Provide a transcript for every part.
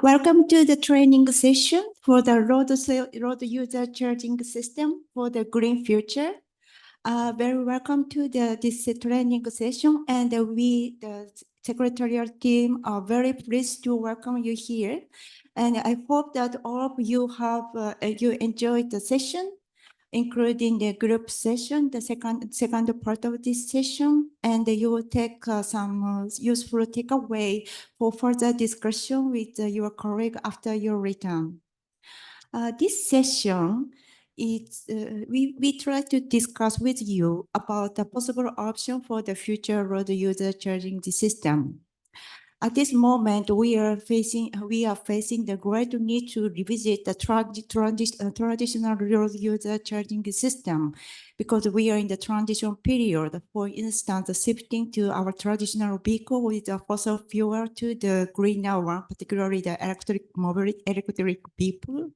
Welcome to the training session for the road user charging system for the green future. Very welcome to this training session, and we, the secretarial team, are very pleased to welcome you here. And I hope that all of you have you enjoyed the session, including the group session, the second part of this session, and you will take some useful takeaway for further discussion with your colleague after your return. This session is we try to discuss with you about the possible option for the future road user charging system. At this moment, we are facing the great need to revisit the traditional road user charging system because we are in the transition period. For instance, shifting to our traditional vehicle with the fossil fuel to the greener one, particularly the electric vehicle.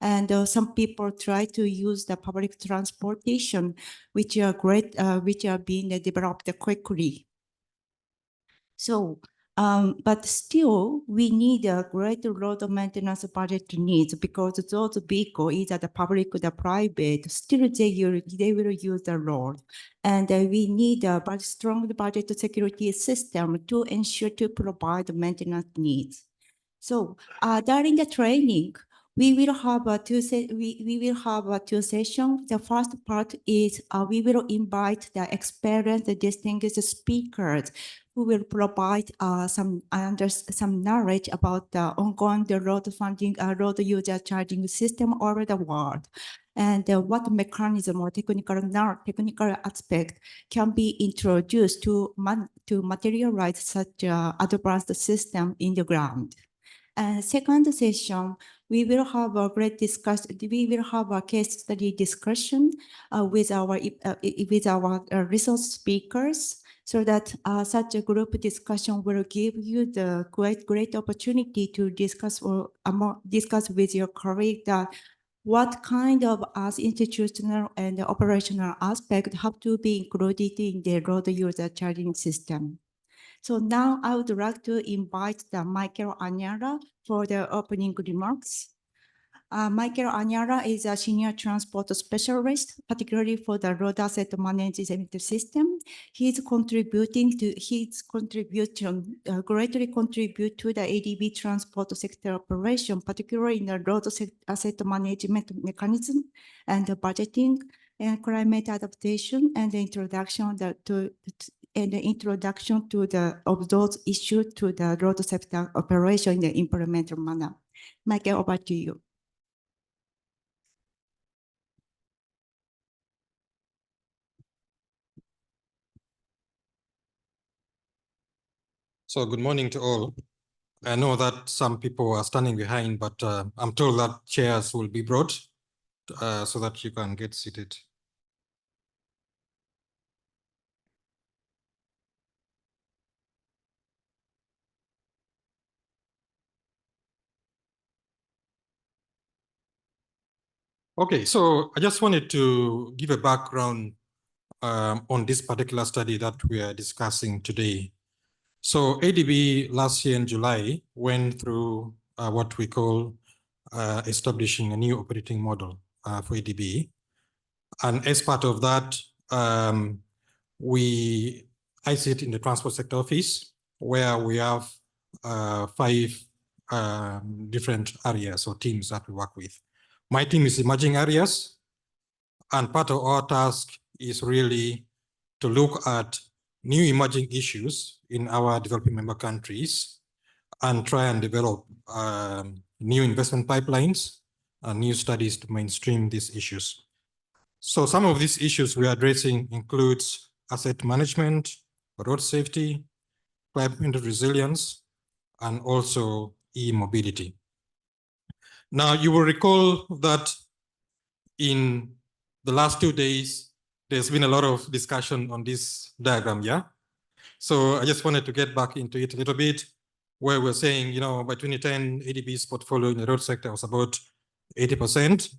And some people try to use the public transportation, which are being developed quickly. So, but still, we need a great road maintenance budget needs because those vehicles, either the public or the private, still they will use the road. And we need a strong budget security system to ensure to provide maintenance needs. So during the training, we will have two sessions. The first part is we will invite the experienced distinguished speakers who will provide some knowledge about the ongoing road user charging system all over the world, and what mechanism or technical aspect can be introduced to materialize such advanced system in the ground. And second session, we will have a great discussion. We will have a case study discussion with our resource speakers, so that such a group discussion will give you the great opportunity to discuss with your colleague that what kind of institutional and operational aspects have to be included in the road user charging system. So now I would like to invite Michael Anyara for the opening remarks. Michael Anyara is a senior transport specialist, particularly for the road asset management system. His contribution greatly contribute to the ADB transport sector operation, particularly in the road asset management mechanism and the budgeting and climate adaptation and the introduction of those issues to the road sector operation in the implemented manner. Michael, over to you. So good morning to all. I know that some people are standing behind, but I'm told that chairs will be brought so that you can get seated. Okay, so I just wanted to give a background on this particular study that we are discussing today. So ADB last year in July went through what we call establishing a new operating model for ADB. And as part of that, I sit in the transport sector office where we have 5 different areas or teams that we work with. My team is emerging areas, and part of our task is really to look at new emerging issues in our developing member countries and try and develop new investment pipelines and new studies to mainstream these issues. So some of these issues we are addressing includes asset management, road safety, climate resilience, and also e-mobility. Now, you will recall that in the last 2 days, there's been a lot of discussion on this diagram, yeah? So I just wanted to get back into it a little bit, where we're saying, you know, by 2010, ADB's portfolio in the road sector was about 80%.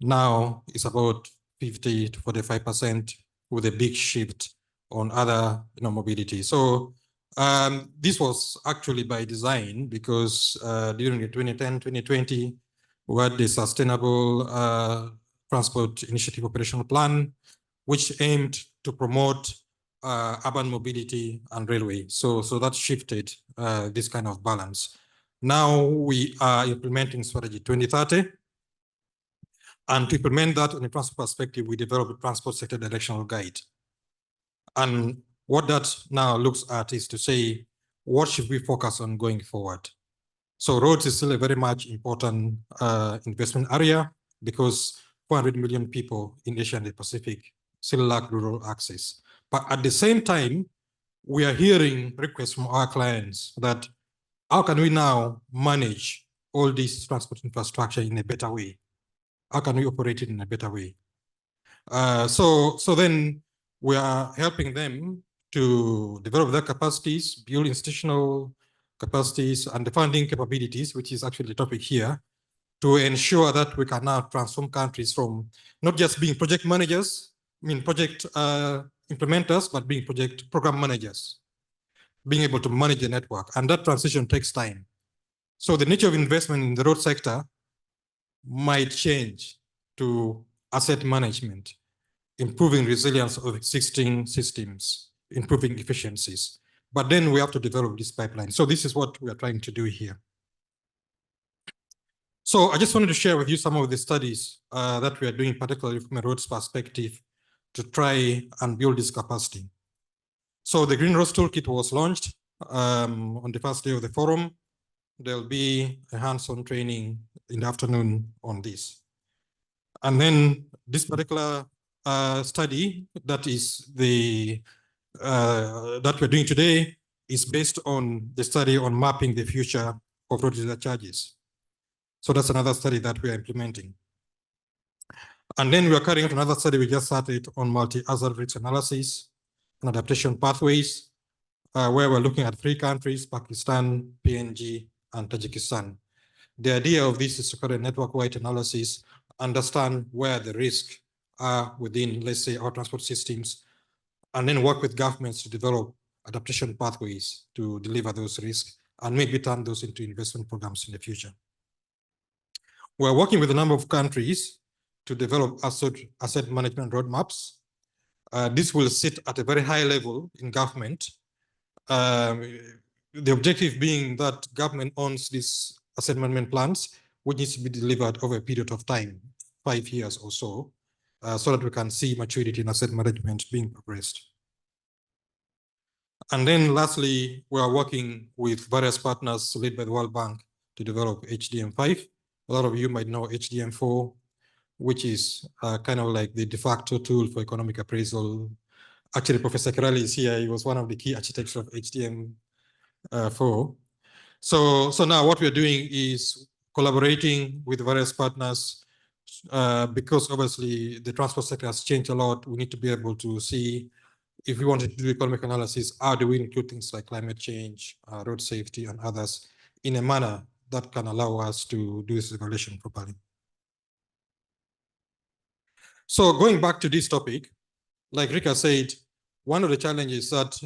Now it's about 50 to 45% with a big shift on other mobility. So This was actually by design because during the 2010-2020, we had the Sustainable Transport Initiative Operational Plan, which aimed to promote urban mobility and railway. So that shifted this kind of balance. Now we are implementing strategy 2030. And to implement that in a transport perspective, we developed a transport sector directional guide. And what that now looks at is to say, what should we focus on going forward? So roads is still a very much important investment area because 400 million people in Asia and the Pacific still lack rural access. But at the same time, we are hearing requests from our clients that how can we now manage all this transport infrastructure in a better way? How can we operate it in a better way? So then we are helping them to develop their capacities, build institutional capacities and the funding capabilities, which is actually the topic here, to ensure that we can now transform countries from not just being project managers, project implementers, but being project program managers, being able to manage the network. And that transition takes time. So the nature of investment in the road sector might change to asset management, improving resilience of existing systems, improving efficiencies. But then we have to develop this pipeline. So this is what we are trying to do here. So I just wanted to share with you some of the studies that we are doing, particularly from a roads perspective, to try and build this capacity. So the Green Roads Toolkit was launched on the first day of the forum. There'll be a hands-on training in the afternoon on this. And then this particular study that is that we're doing today is based on the study on mapping the future of road user charges. So that's another study that we are implementing. And then we are carrying out another study we just started on multi-hazard risk analysis and adaptation pathways, where we're looking at 3 countries, Pakistan, PNG, and Tajikistan. The idea of this is to carry a network-wide analysis, understand where the risks are within, let's say, our transport systems, and then work with governments to develop adaptation pathways to deliver those risks and maybe turn those into investment programs in the future. We're working with a number of countries to develop asset management roadmaps. This will sit at a very high level in government. The objective being that government owns these asset management plans, which needs to be delivered over a period of time, 5 years or so that we can see maturity in asset management being progressed. And then lastly, we are working with various partners led by the World Bank to develop HDM5. A lot of you might know HDM4, which is kind of like the de facto tool for economic appraisal. Actually, Professor Kirali is here. He was one of the key architects of HDM4. So now what we're doing is collaborating with various partners because obviously the transport sector has changed a lot. We need to be able to see if we wanted to do economic analysis, how do we include things like climate change, road safety, and others in a manner that can allow us to do this evaluation properly. So going back to this topic, like Rika said, one of the challenges that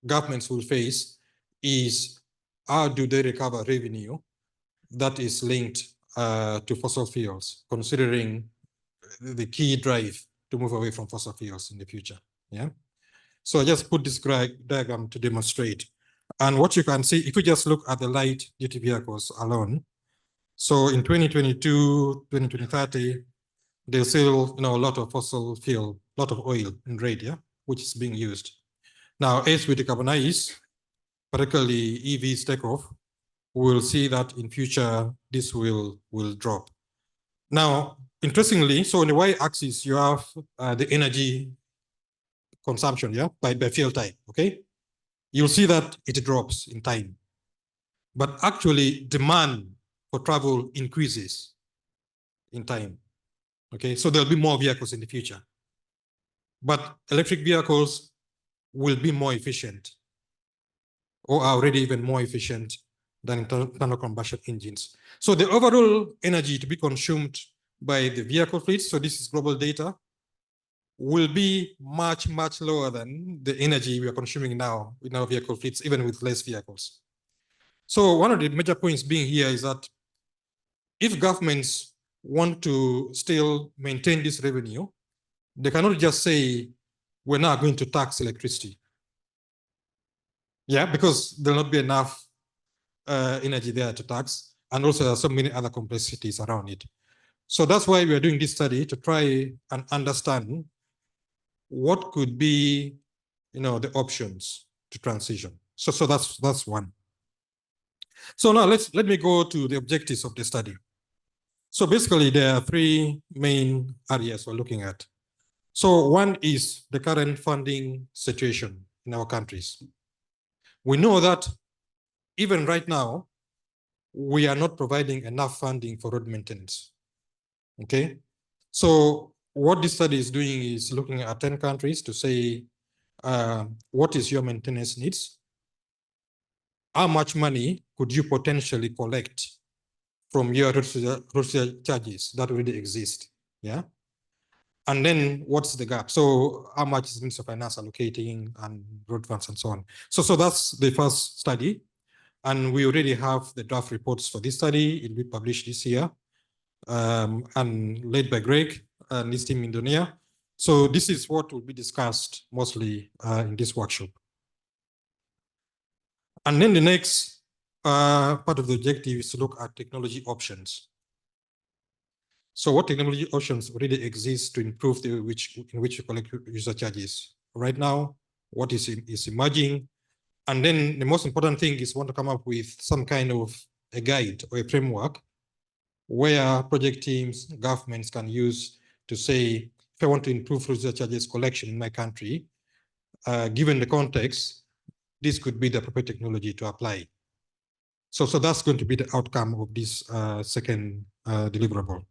governments will face is how do they recover revenue that is linked to fossil fuels, considering the key drive to move away from fossil fuels in the future. Yeah. So I just put this diagram to demonstrate. And what you can see, if you just look at the light duty vehicles alone, so in 2022, 2030, there's still a lot of fossil fuel, a lot of oil in red, yeah, which is being used. Now, as we decarbonize, particularly EVs take off, we'll see that in future, this will drop. Now, interestingly, so on the y-axis, you have the energy consumption, yeah, by fuel type, okay? You'll see that it drops in time. But actually, demand for travel increases in time, okay? So there'll be more vehicles in the future. But electric vehicles will be more efficient or are already even more efficient than internal combustion engines. So the overall energy to be consumed by the vehicle fleets, so this is global data, will be much, much lower than the energy we are consuming now in our vehicle fleets, even with less vehicles. So one of the major points being here is that if governments want to still maintain this revenue, they cannot just say, we're not going to tax electricity. Yeah, because there'll not be enough energy there to tax. And also there are so many other complexities around it. So that's why we are doing this study, to try and understand what could be, the options to transition. So that's one. So now let me go to the objectives of the study. So basically there are three main areas we're looking at. So one is the current funding situation in our countries. We know that even right now, we are not providing enough funding for road maintenance. Okay, so what this study is doing is looking at 10 countries to say, what is your maintenance needs? How much money could you potentially collect from your road charges that already exist? Yeah. And then what's the gap? So how much is Ministry of Finance allocating and road funds and so on? So that's the first study. And we already have the draft reports for this study. It will be published this year, and led by Greg and his team in Indonesia. So this is what will be discussed mostly in this workshop. And then the next part of the objective is to look at technology options. So what technology options already exist to improve the in which you collect user charges? Right now, what is emerging? And then the most important thing is want to come up with some kind of a guide or a framework where project teams, governments can use to say, if I want to improve user charges collection in my country, given the context, this could be the appropriate technology to apply. So that's going to be the outcome of this second deliverable.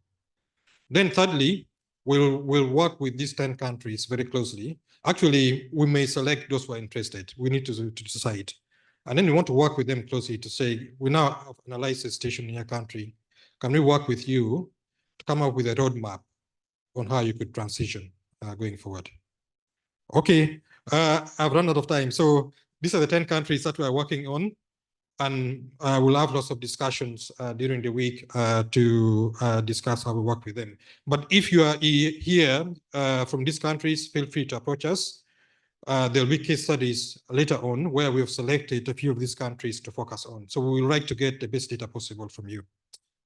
Then thirdly, we'll work with these 10 countries very closely. Actually, we may select those who are interested. We need to decide. And then we want to work with them closely to say, we now have analyzed the situation in your country. Can we work with you to come up with a roadmap on how you could transition going forward? Okay, I've run out of time. So these are the 10 countries that we are working on. And we'll have lots of discussions during the week to discuss how we work with them. But if you are here from these countries, feel free to approach us. There'll be case studies later on where we've selected a few of these countries to focus on. So we would like to get the best data possible from you.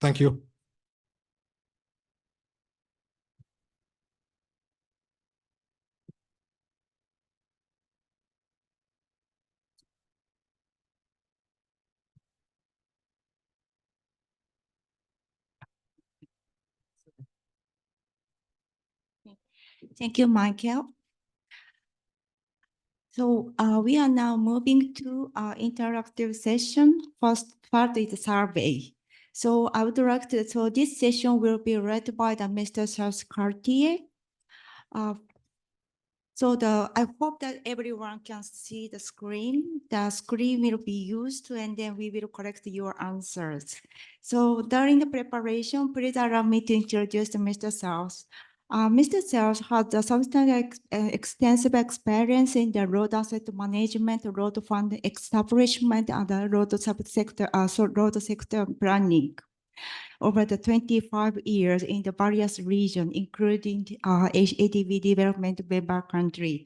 Thank you. Thank you, Michael. So we are now moving to our interactive session. First part is the survey. So I would like to, so this session will be led by the Mr. Charles Cartier. So I hope that everyone can see the screen. The screen will be used and then we will collect your answers. So during the preparation, please allow me to introduce Mr. Charles. Mr. Charles has a substantial extensive experience in the road asset management, road fund establishment, and the road subsector, road sector planning over the 25 years in the various regions, including ADB development member country.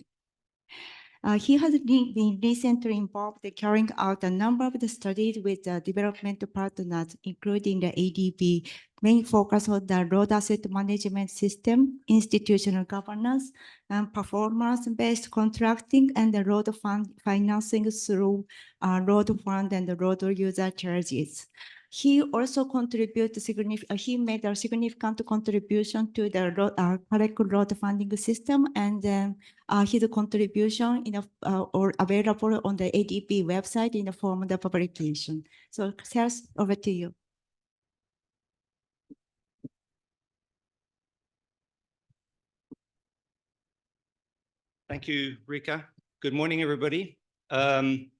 He has been recently involved in carrying out a number of the studies with the development partners, including the ADB, main focus on the road asset management system, institutional governance, and performance-based contracting, and the road fund financing through road fund and the road user charges. He also contributed he made a significant contribution to the correct road funding system, and then his contribution or available on the ADB website in the form of the publication. So, Charles, over to you. Thank you, Rika. Good morning, everybody. It's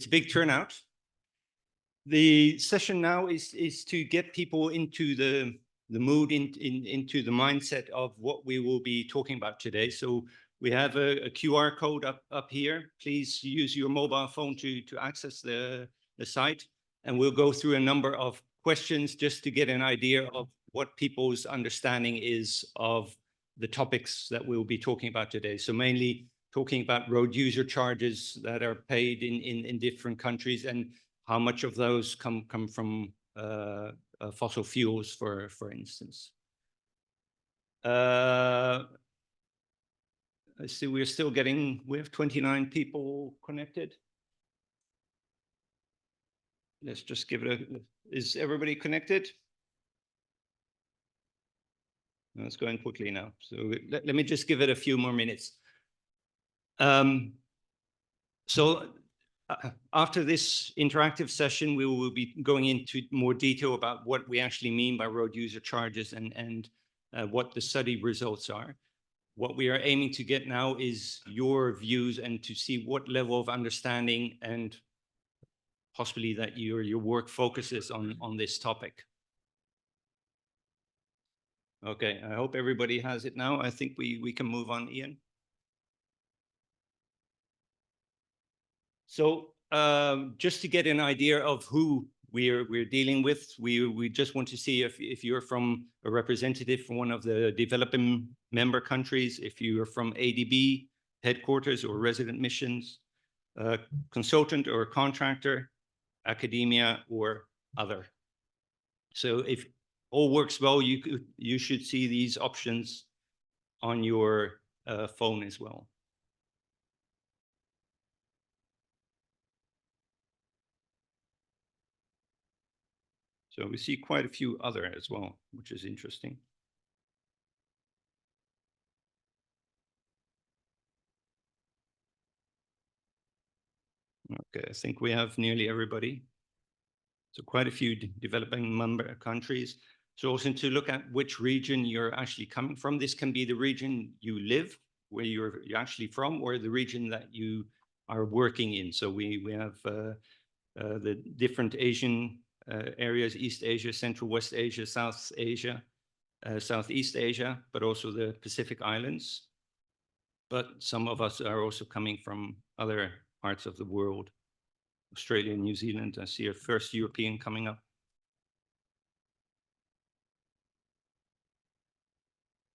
a big turnout. The session now is to get people into the the mood into the mindset of what we will be talking about today. So we have a QR code up here. Please use your mobile phone to access the site. And we'll go through a number of questions just to get an idea of what people's understanding is of the topics that we'll be talking about today. So mainly talking about road user charges that are paid in different countries and how much of those come from fossil fuels, for instance. I see we have 29 people connected. Let's just give it is everybody connected? No, it's going quickly now. So let me just give it a few more minutes. After this interactive session, we will be going into more detail about what we actually mean by road user charges and what the study results are. What we are aiming to get now is your views and to see what level of understanding and possibly that your work focuses on this topic. Okay, I hope everybody has it now. I think we can move on, Ian. So just to get an idea of who we're dealing with, we just want to see if you're from a representative from one of the developing member countries, if you are from ADB headquarters or resident missions, consultant or contractor, academia or other. So if all works well, you should see these options on your phone as well. So we see quite a few other as well, which is interesting. Okay, I think we have nearly everybody. So quite a few developing member countries. So also to look at which region you're actually coming from. This can be the region you live, where you're actually from, or the region that you are working in. So we have the different Asian areas: East Asia, Central West Asia, South Asia, Southeast Asia, but also the Pacific Islands. But some of us are also coming from other parts of the world. Australia and New Zealand. I see a first European coming up.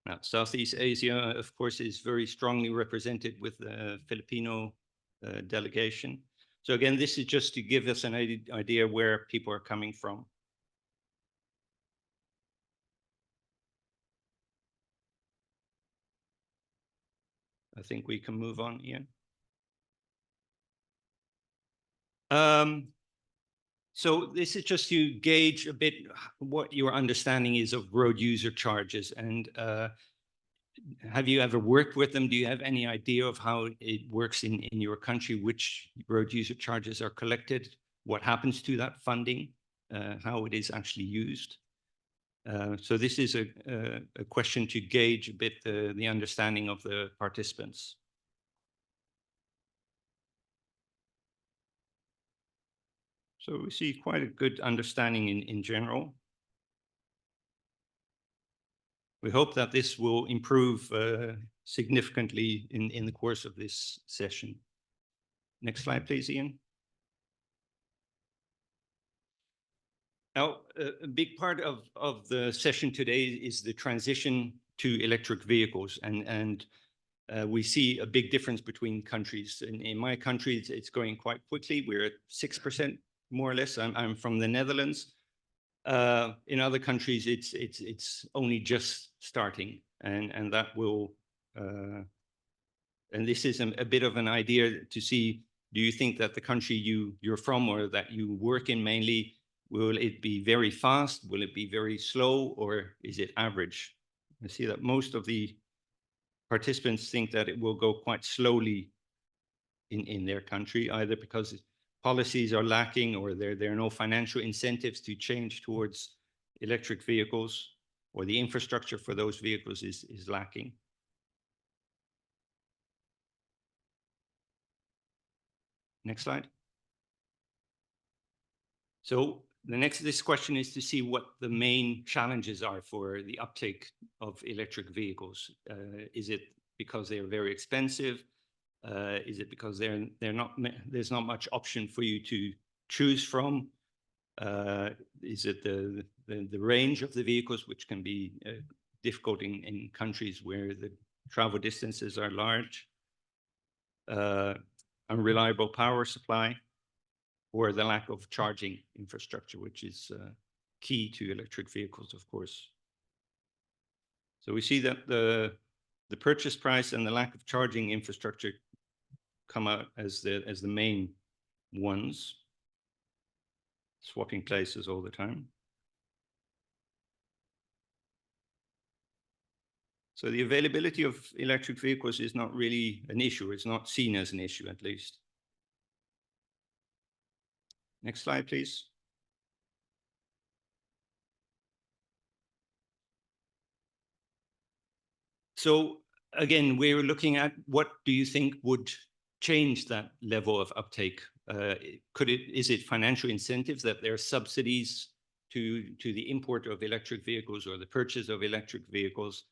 Now, Southeast Asia, of course, is very strongly represented with the Filipino delegation. So again, this is just to give us an idea where people are coming from. I think we can move on, Ian. So this is just to gauge a bit what your understanding is of road user charges. And have you ever worked with them? Do you have any idea of how it works in your country, which road user charges are collected, what happens to that funding, how it is actually used? So this is a question to gauge a bit the understanding of the participants. So we see quite a good understanding in general. We hope that this will improve significantly in the course of this session. Next slide, please, Ian. Now, a big part of the session today is the transition to electric vehicles. And we see a big difference between countries. In my country, it's going quite quickly. We're at 6%, more or less. I'm from the Netherlands. In other countries, it's only just starting, and that will. And this is a bit of an idea to see: do you think that the country you're from or that you work in mainly, will it be very fast? Will it be very slow, or is it average? I see that most of the participants think that it will go quite slowly in their country, either because policies are lacking or there are no financial incentives to change towards electric vehicles, or the infrastructure for those vehicles is lacking. Next slide. So This question is to see what the main challenges are for the uptake of electric vehicles. Is it because they are very expensive? Is it because there's not much option for you to choose from? Is it the range of the vehicles, which can be difficult in countries where the travel distances are large? Unreliable power supply, or the lack of charging infrastructure, which is key to electric vehicles, of course. So we see that the purchase price and the lack of charging infrastructure come out as the main ones, swapping places all the time. So the availability of electric vehicles is not really an issue. It's not seen as an issue, at least. Next slide, please. So again, we're looking at what do you think would change that level of uptake? Is it financial incentives, that there are subsidies to the import of electric vehicles or the purchase of electric vehicles,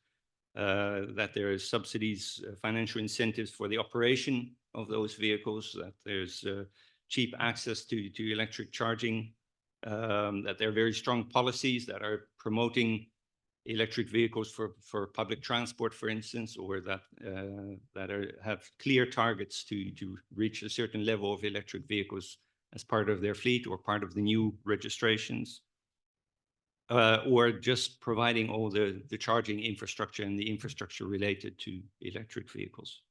that there are subsidies, financial incentives for the operation of those vehicles, that there's cheap access to electric charging, that there are very strong policies that are promoting electric vehicles for public transport, for instance, or that have clear targets to reach a certain level of electric vehicles as part of their fleet or part of the new registrations, or just providing all the charging infrastructure and the infrastructure related to electric vehicles.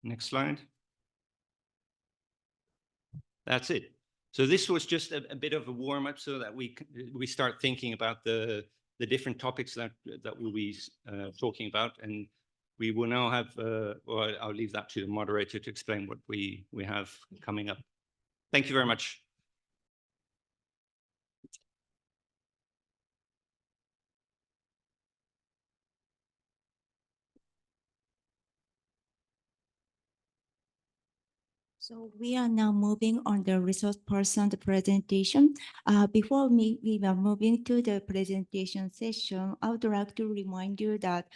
Next slide. That's it. So this was just a bit of a warm-up so that we start thinking about the different topics that we'll be talking about, and we will now have, or I'll leave that to the moderator to explain what we have coming up. Thank you very much. So we are now moving on the resource person presentation. Before we are moving to the presentation session, I would like to remind you that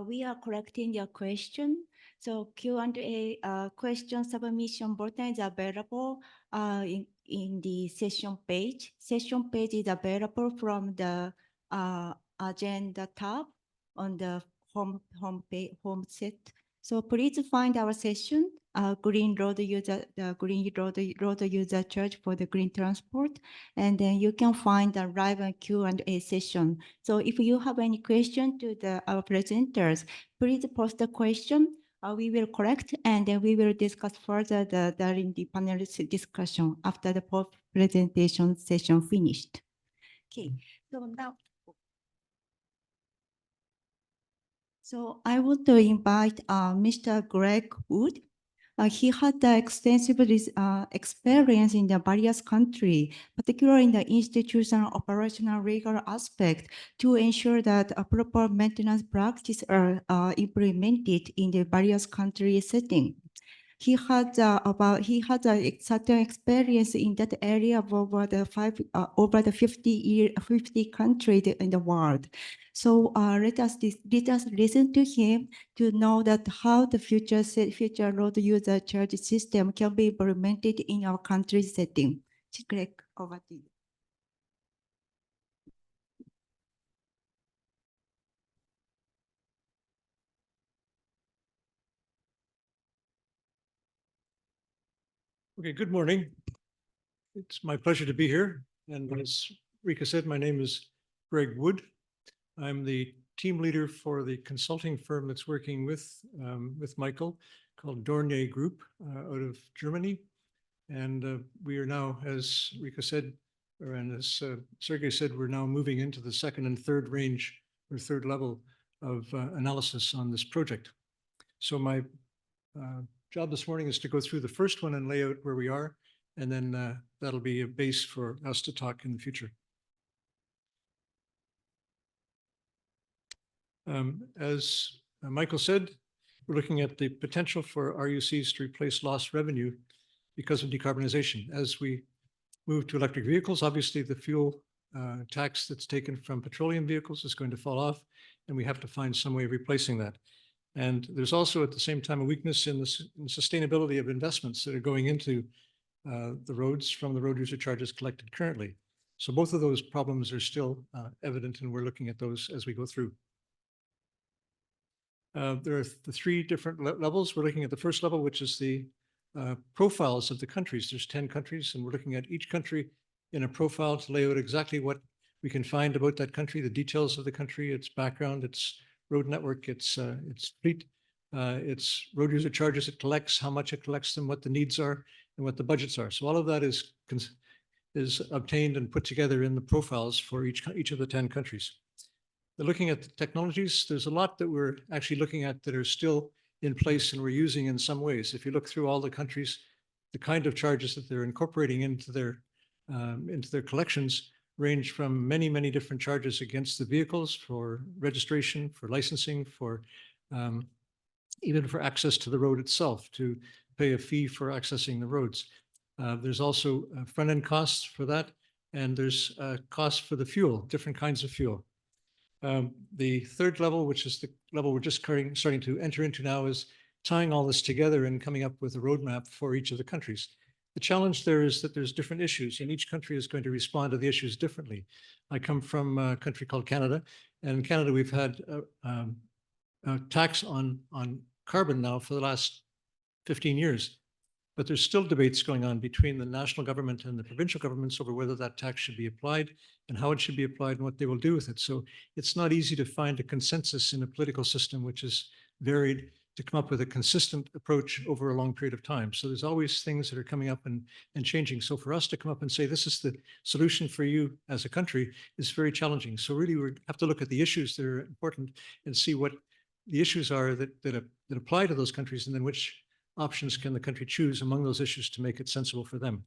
we are collecting your question. So Q&A question submission button is available in the session page. Session page is available from the agenda tab on the home set. So please find our session, Green Road User Charge for the Green Transport, and then you can find the live Q&A session. So if you have any question to our presenters, please post the question. We will collect, and then we will discuss further during the panelist discussion after the presentation session finished. Okay, so now. So I want to invite Mr. Greg Wood. He had extensive experience in the various countries, particularly in the institutional, operational, legal aspect, to ensure that a proper maintenance practice are implemented in the various country setting. He had a certain experience in that area of over the 50 countries in the world. So let us listen to him to know that how the future road user charge system can be implemented in our country setting. Greg, over to you. Okay, good morning. It's my pleasure to be here. And as Rika said, my name is Greg Wood. I'm the team leader for the consulting firm that's working with Michael, called Dornier Group out of Germany. And we are now, as Rika said, and as Sergey said, we're now moving into the second and third range or third level of analysis on this project. So my job this morning is to go through the first one and lay out where we are, and then that'll be a base for us to talk in the future. As Michael said, we're looking at the potential for RUCs to replace lost revenue because of decarbonization. As we move to electric vehicles, obviously the fuel tax that's taken from petroleum vehicles is going to fall off, and we have to find some way of replacing that. And there's also at the same time a weakness in the sustainability of investments that are going into the roads from the road user charges collected currently. So both of those problems are still evident, and we're looking at those as we go through. There are the three different levels. We're looking at the first level, which is the profiles of the countries. There's 10 countries, and we're looking at each country in a profile to lay out exactly what we can find about that country, the details of the country, its background, its road network, its fleet, its road user charges it collects, how much it collects them, what the needs are, and what the budgets are. So all of that is obtained and put together in the profiles for each of the 10 countries. Looking at the technologies, there's a lot that we're actually looking at that are still in place and we're using in some ways. If you look through all the countries, the kind of charges that they're incorporating into their collections range from many, many different charges against the vehicles for registration, for licensing, for even for access to the road itself, to pay a fee for accessing the roads. There's also front-end costs for that, and there's costs for the fuel, different kinds of fuel. The third level, which is the level we're just starting to enter into now, is tying all this together and coming up with a roadmap for each of the countries. The challenge there is that there's different issues, and each country is going to respond to the issues differently. I come from a country called Canada, and in Canada we've had a tax on carbon now for the last 15 years. But there's still debates going on between the national government and the provincial governments over whether that tax should be applied and how it should be applied and what they will do with it. So it's not easy to find a consensus in a political system which is varied to come up with a consistent approach over a long period of time. So there's always things that are coming up and changing. So for us to come up and say, this is the solution for you as a country is very challenging. So really we have to look at the issues that are important and see what the issues are that apply to those countries, and then which options can the country choose among those issues to make it sensible for them.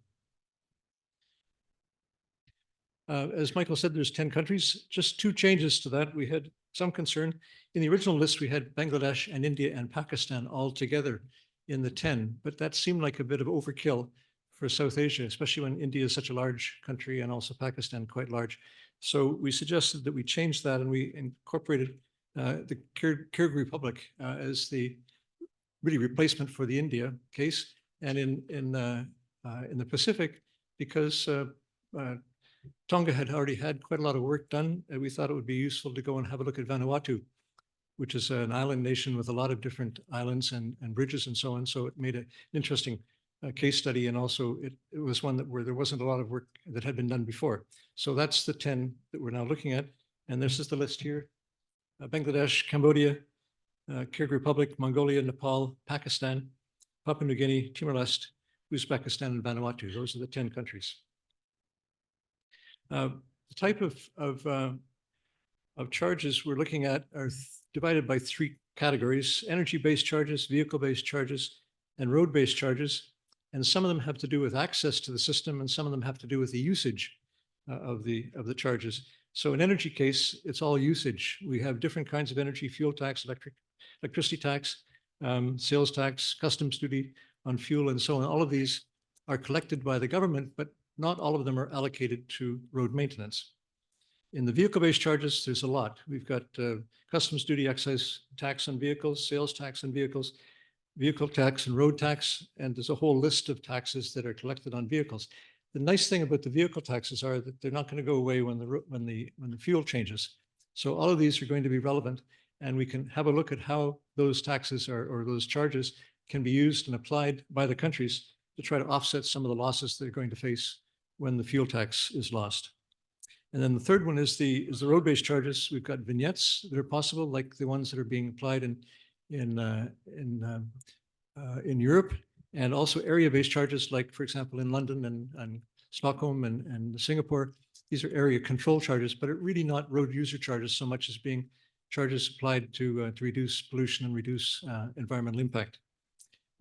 As Michael said, there's 10 countries, just 2 changes to that. We had some concern. In the original list, we had Bangladesh and India and Pakistan all together in the 10, but that seemed like a bit of overkill for South Asia, especially when India is such a large country and also Pakistan quite large. So we suggested that we change that, and we incorporated the Kyrgyz Republic as the really replacement for the India case. And in the Pacific, because Tonga had already had quite a lot of work done, we thought it would be useful to go and have a look at Vanuatu, which is an island nation with a lot of different islands and bridges and so on. So it made an interesting case study, and also it was one where there wasn't a lot of work that had been done before. So that's the 10 that we're now looking at. And this is the list here: Bangladesh, Cambodia, Kyrgyz Republic, Mongolia, Nepal, Pakistan, Papua New Guinea, Timor-Leste, Uzbekistan, and Vanuatu. Those are the 10 countries. The type of charges we're looking at are divided by 3 categories: energy-based charges, vehicle-based charges, and road-based charges. And some of them have to do with access to the system, and some of them have to do with the usage of the charges. So in energy case, it's all usage. We have different kinds of energy: fuel tax, electricity tax, sales tax, customs duty on fuel, and so on. All of these are collected by the government, but not all of them are allocated to road maintenance. In the vehicle-based charges, there's a lot. We've got customs duty, excise tax on vehicles, sales tax on vehicles, vehicle tax and road tax, and there's a whole list of taxes that are collected on vehicles. The nice thing about the vehicle taxes are that they're not going to go away when the fuel changes. So all of these are going to be relevant, and we can have a look at how those taxes or those charges can be used and applied by the countries to try to offset some of the losses they're going to face when the fuel tax is lost. And then the third one is the road-based charges. We've got vignettes that are possible, like the ones that are being applied in Europe, and also area-based charges, like, for example, in London and Stockholm and Singapore. These are area control charges, but are really not road user charges so much as being charges applied to reduce pollution and reduce environmental impact.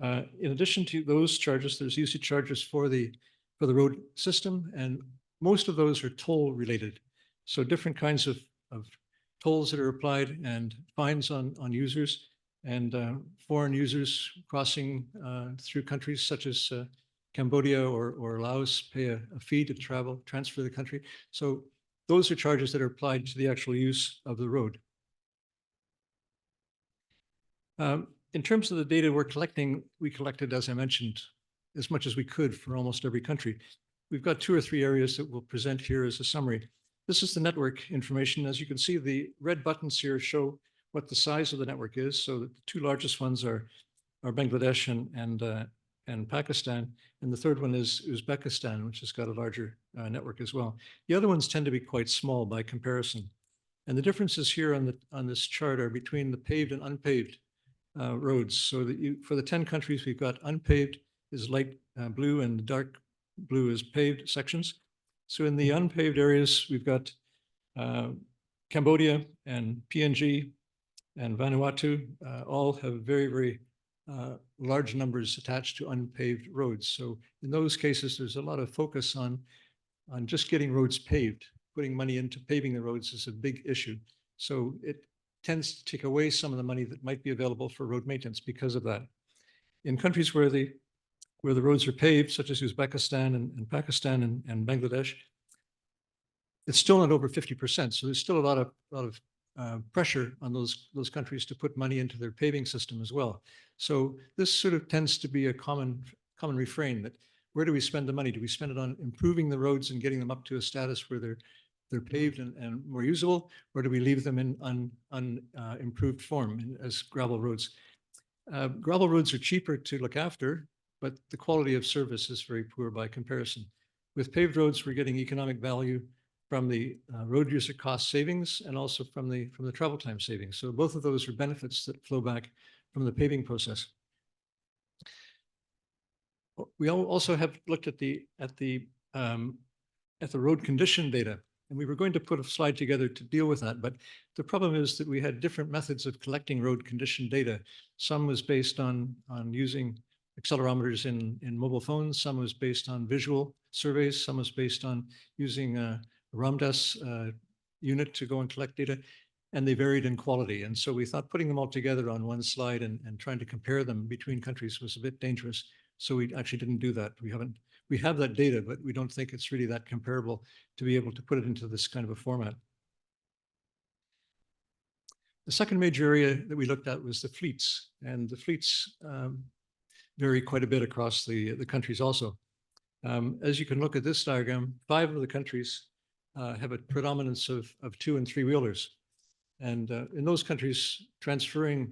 In addition to those charges, there's usage charges for the road system, and most of those are toll related. So different kinds of tolls that are applied and fines on users. and foreign users crossing through countries such as Cambodia or Laos pay a fee to transfer the country. So those are charges that are applied to the actual use of the road. In terms of the data we're collecting, we collected, as I mentioned, as much as we could for almost every country. We've got 2 or 3 areas that we'll present here as a summary. This is the network information. As you can see, the red buttons here show what the size of the network is. So the 2 largest ones are Bangladesh and Pakistan. And the third one is Uzbekistan, which has got a larger network as well. The other ones tend to be quite small by comparison. And the differences here on this chart are between the paved and unpaved roads. So that for the 10 countries, we've got unpaved is light blue and dark blue is paved sections. So in the unpaved areas, we've got Cambodia and PNG and Vanuatu all have very, very large numbers attached to unpaved roads. So in those cases, there's a lot of focus on just getting roads paved. Putting money into paving the roads is a big issue. So it tends to take away some of the money that might be available for road maintenance because of that. In countries where the roads are paved, such as Uzbekistan and Pakistan and Bangladesh, it's still not over 50%. So there's still a lot of pressure on those countries to put money into their paving system as well. So this sort of tends to be a common refrain that where do we spend the money? Do we spend it on improving the roads and getting them up to a status where they're paved and more usable, or do we leave them in unimproved form as gravel roads? Gravel roads are cheaper to look after, but the quality of service is very poor by comparison. With paved roads, we're getting economic value from the road user cost savings and also from the travel time savings. So both of those are benefits that flow back from the paving process. We also have looked at the road condition data, and we were going to put a slide together to deal with that. But the problem is that we had different methods of collecting road condition data. Some was based on using accelerometers in mobile phones. Some was based on visual surveys. Some was based on using a RAMDAS unit to go and collect data, and they varied in quality. And so we thought putting them all together on one slide and trying to compare them between countries was a bit dangerous. So we actually didn't do that. We have that data, but we don't think it's really that comparable to be able to put it into this kind of a format. The second major area that we looked at was the fleets, and the fleets vary quite a bit across the countries also. As you can look at this diagram, 5 of the countries have a predominance of 2- and 3-wheelers. And in those countries, transferring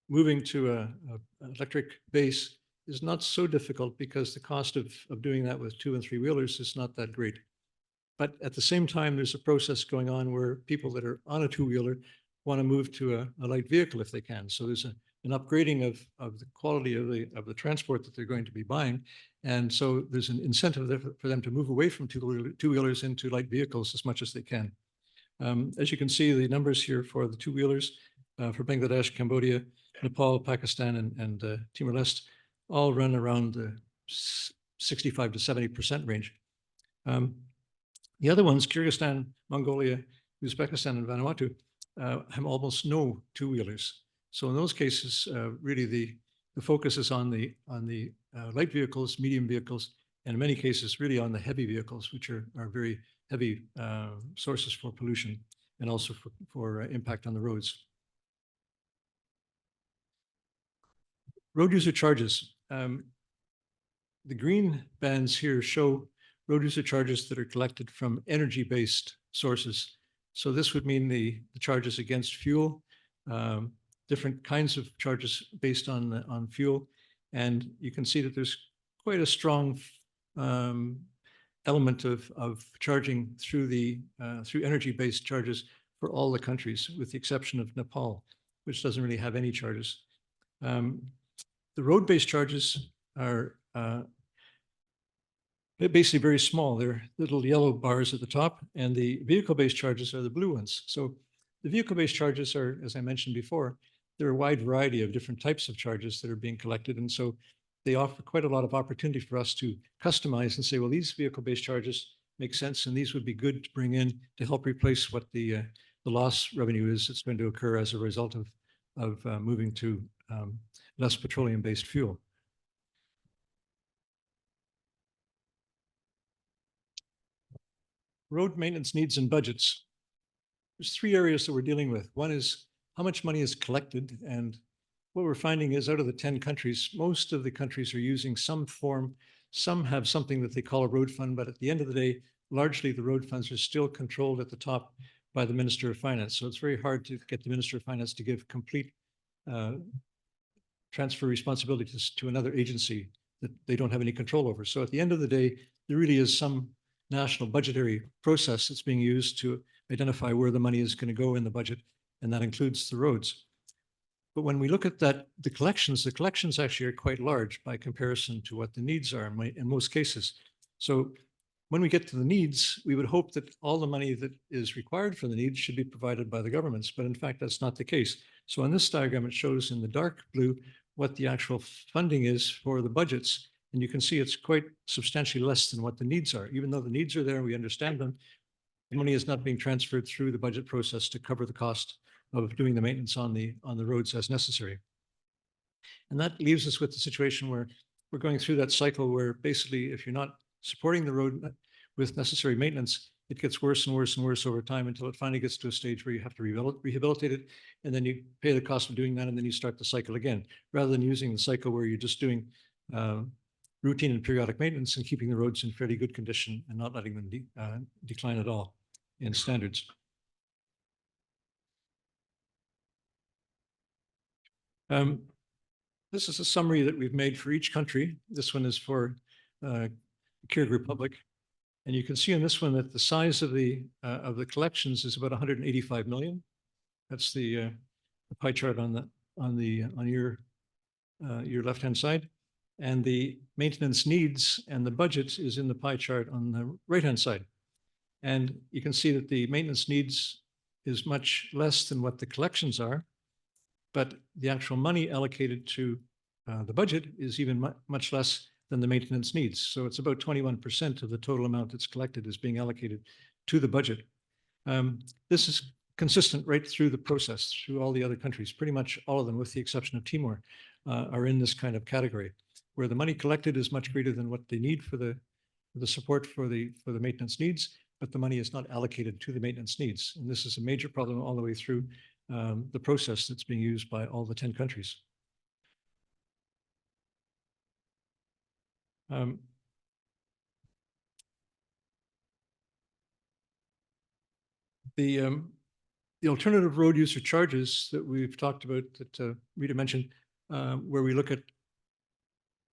moving to an electric base is not so difficult because the cost of doing that with 2- and 3-wheelers is not that great. But at the same time, there's a process going on where people that are on a 2-wheeler want to move to a light vehicle if they can. So there's an upgrading of the quality of the transport that they're going to be buying. And so there's an incentive for them to move away from 2-wheelers into light vehicles as much as they can. As you can see, the numbers here for the 2-wheelers for Bangladesh, Cambodia, Nepal, Pakistan, and Timor-Leste all run around the 65 to 70% range. The other ones, Kyrgyzstan, Mongolia, Uzbekistan, and Vanuatu, have almost no 2-wheelers. So in those cases, really the focus is on the light vehicles, medium vehicles, and in many cases really on the heavy vehicles, which are very heavy sources for pollution and also for impact on the roads. Road user charges. The green bands here show road user charges that are collected from energy-based sources. So this would mean the charges against fuel, different kinds of charges based on fuel. And you can see that there's quite a strong element of charging through energy-based charges for all the countries, with the exception of Nepal, which doesn't really have any charges. The road-based charges are basically very small. They're little yellow bars at the top, and the vehicle-based charges are the blue ones. So the vehicle-based charges are, as I mentioned before, there are a wide variety of different types of charges that are being collected. And so they offer quite a lot of opportunity for us to customize and say, well, these vehicle-based charges make sense, and these would be good to bring in to help replace what the loss revenue is that's going to occur as a result of moving to less petroleum-based fuel. Road maintenance needs and budgets. There's three areas that we're dealing with. One is how much money is collected, and what we're finding is out of the 10 countries, most of the countries are using some form. Some have something that they call a road fund, but at the end of the day, largely the road funds are still controlled at the top by the Minister of Finance. So it's very hard to get the Minister of Finance to give complete transfer responsibilities to another agency that they don't have any control over. So at the end of the day, there really is some national budgetary process that's being used to identify where the money is going to go in the budget, and that includes the roads. But when we look at that, the collections actually are quite large by comparison to what the needs are in most cases. So when we get to the needs, we would hope that all the money that is required for the needs should be provided by the governments, but in fact, that's not the case. So on this diagram, it shows in the dark blue what the actual funding is for the budgets. And you can see it's quite substantially less than what the needs are. Even though the needs are there, we understand them, the money is not being transferred through the budget process to cover the cost of doing the maintenance on the roads as necessary. And that leaves us with the situation where we're going through that cycle where basically if you're not supporting the road with necessary maintenance, it gets worse and worse and worse over time until it finally gets to a stage where you have to rehabilitate it, and then you pay the cost of doing that, and then you start the cycle again, rather than using the cycle where you're just doing routine and periodic maintenance and keeping the roads in fairly good condition and not letting them decline at all in standards. This is a summary that we've made for each country. This one is for the Kyrgyz Republic. And you can see in this one that the size of the collections is about 185 million. That's the pie chart on your left-hand side. And the maintenance needs and the budget is in the pie chart on the right-hand side. And you can see that the maintenance needs is much less than what the collections are, but the actual money allocated to the budget is even much less than the maintenance needs. So it's about 21% of the total amount that's collected is being allocated to the budget. This is consistent right through the process, through all the other countries. Pretty much all of them, with the exception of Timor, are in this kind of category, where the money collected is much greater than what they need for the support for the maintenance needs, but the money is not allocated to the maintenance needs. And this is a major problem all the way through the process that's being used by all the 10 countries. The alternative road user charges that we've talked about, that Rita mentioned, where we look at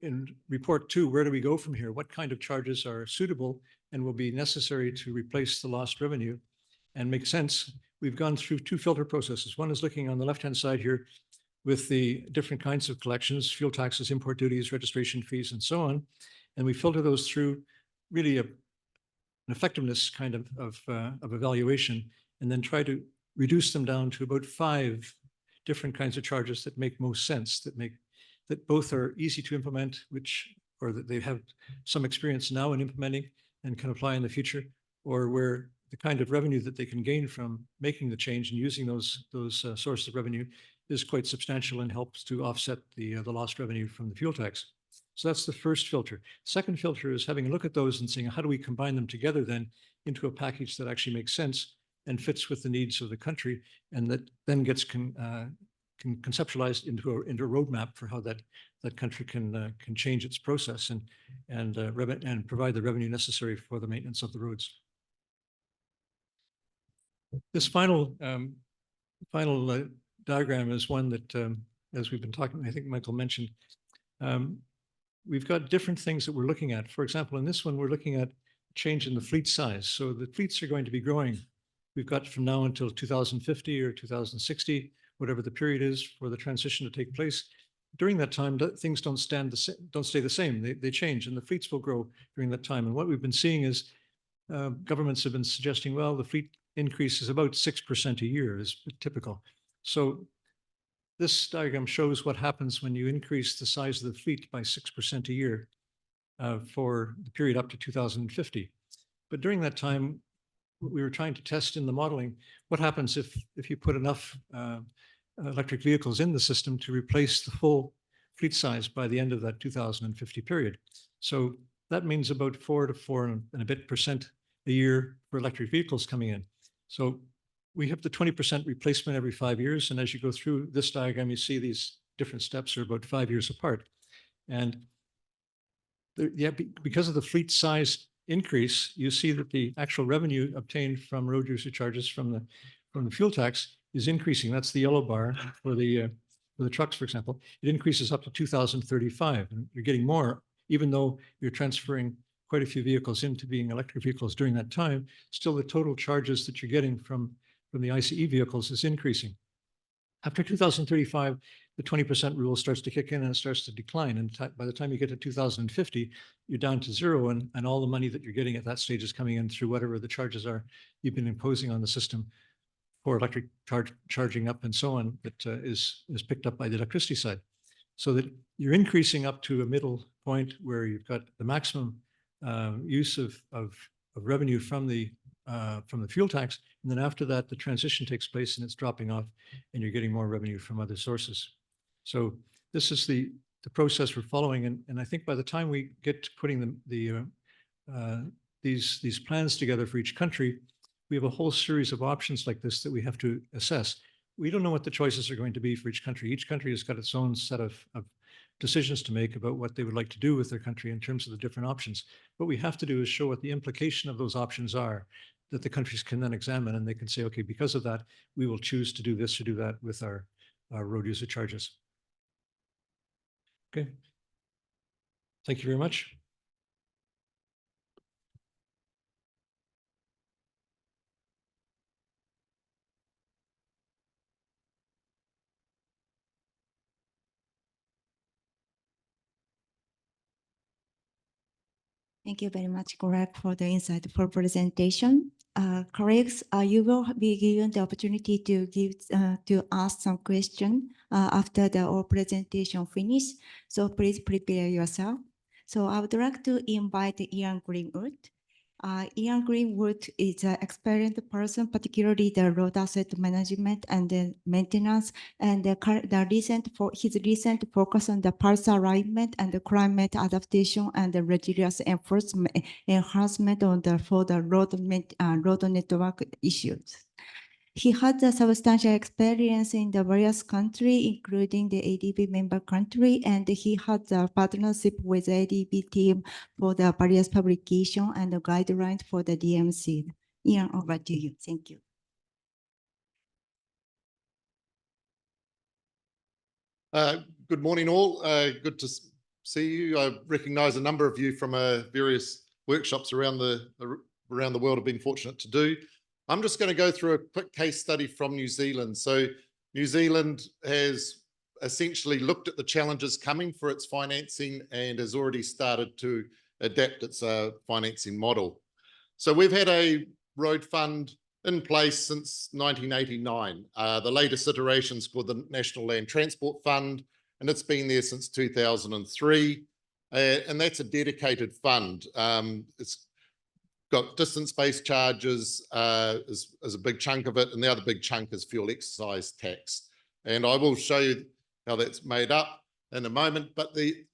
in report 2, where do we go from here? What kind of charges are suitable and will be necessary to replace the lost revenue and make sense? We've gone through 2 filter processes. One is looking on the left-hand side here with the different kinds of collections, fuel taxes, import duties, registration fees, and so on. And we filter those through really an effectiveness kind of evaluation, and then try to reduce them down to about 5 different kinds of charges that make most sense, that both are easy to implement, or that they have some experience now in implementing and can apply in the future, or where the kind of revenue that they can gain from making the change and using those sources of revenue is quite substantial and helps to offset the lost revenue from the fuel tax. So that's the first filter. Second filter is having a look at those and saying, how do we combine them together then into a package that actually makes sense and fits with the needs of the country, and that then gets conceptualized into a roadmap for how that country can change its process and provide the revenue necessary for the maintenance of the roads. This final diagram is one that, as we've been talking, I think Michael mentioned, we've got different things that we're looking at. For example, in this one, we're looking at change in the fleet size. So the fleets are going to be growing. We've got from now until 2050 or 2060, whatever the period is for the transition to take place. During that time, things don't stay the same. They change, and the fleets will grow during that time. And what we've been seeing is governments have been suggesting, well, the fleet increase is about 6% a year is typical. So this diagram shows what happens when you increase the size of the fleet by 6% a year for the period up to 2050. But during that time, we were trying to test in the modeling what happens if you put enough electric vehicles in the system to replace the full fleet size by the end of that 2050 period. So that means about 4 to 4 and a bit% a year for electric vehicles coming in. So we have the 20% replacement every 5 years. And as you go through this diagram, you see these different steps are about 5 years apart. And because of the fleet size increase, you see that the actual revenue obtained from road user charges from the fuel tax is increasing. That's the yellow bar for the trucks, for example. It increases up to 2035, and you're getting more, even though you're transferring quite a few vehicles into being electric vehicles during that time. Still, the total charges that you're getting from the ICE vehicles is increasing. After 2035, the 20% rule starts to kick in and it starts to decline. And by the time you get to 2050, you're down to zero, and all the money that you're getting at that stage is coming in through whatever the charges are you've been imposing on the system for electric charging up and so on, that is picked up by the electricity side. So that you're increasing up to a middle point where you've got the maximum use of revenue from the fuel tax. And then after that, the transition takes place and it's dropping off and you're getting more revenue from other sources. So this is the process we're following. And I think by the time we get to putting these plans together for each country, we have a whole series of options like this that we have to assess. We don't know what the choices are going to be for each country. Each country has got its own set of decisions to make about what they would like to do with their country in terms of the different options. What we have to do is show what the implication of those options are that the countries can then examine, and they can say, okay, because of that, we will choose to do this or do that with our road user charges. Okay. Thank you very much. Thank you very much, Greg, for the insightful presentation. Colleagues, you will be given the opportunity to ask some questions after the whole presentation finish. So please prepare yourself. So I would like to invite Ian Greenwood. Ian Greenwood is an experienced person, particularly the road asset management and the maintenance, and his recent focus on the pulse alignment and the climate adaptation and the resilience enhancement for the road network issues. He had a substantial experience in the various countries, including the ADB member country, and he had a partnership with the ADB team for the various publication and the guidelines for the DMC. Ian, over to you. Thank you. Good morning, all. Good to see you. I recognize a number of you from various workshops around the world. I've been fortunate to do. I'm just going to go through a quick case study from New Zealand. So New Zealand has essentially looked at the challenges coming for its financing and has already started to adapt its financing model. So we've had a road fund in place since 1989. The latest iteration is called the National Land Transport Fund, and it's been there since 2003. And that's a dedicated fund. It's got distance-based charges as a big chunk of it, and the other big chunk is fuel excise tax. And I will show you how that's made up in a moment. But the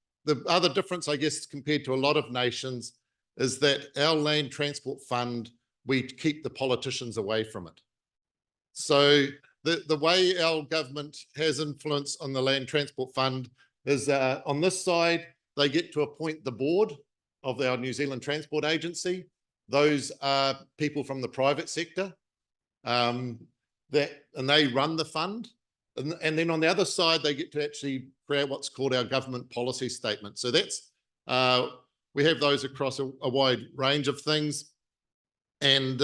other difference, I guess, compared to a lot of nations, is that our land transport fund, we keep the politicians away from it. So the way our government has influence on the land transport fund is on this side, they get to appoint the board of our New Zealand Transport Agency. Those are people from the private sector and they run the fund. And then on the other side, they get to actually create what's called our government policy statement. So that's, we have those across a wide range of things. And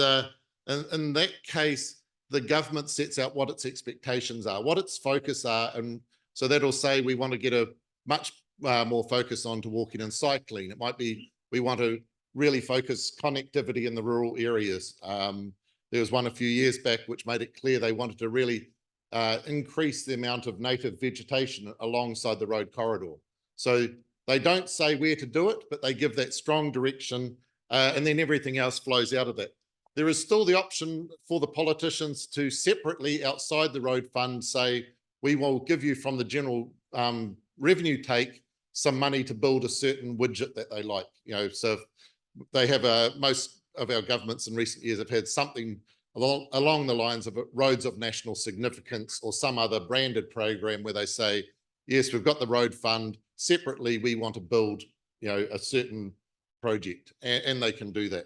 in that case, the government sets out what its expectations are, what its focus are. And so that'll say we want to get a much more focus on to walking and cycling. It might be we want to really focus connectivity in the rural areas. There was one a few years back which made it clear they wanted to really increase the amount of native vegetation alongside the road corridor. So they don't say where to do it, but they give that strong direction, and then everything else flows out of that. There is still the option for the politicians to separately outside the road fund say, we will give you from the general revenue take some money to build a certain widget that they like. You know, so they have most of our governments in recent years have had something along the lines of roads of national significance or some other branded program where they say, yes, we've got the road fund. Separately, we want to build, you know, a certain project, and they can do that.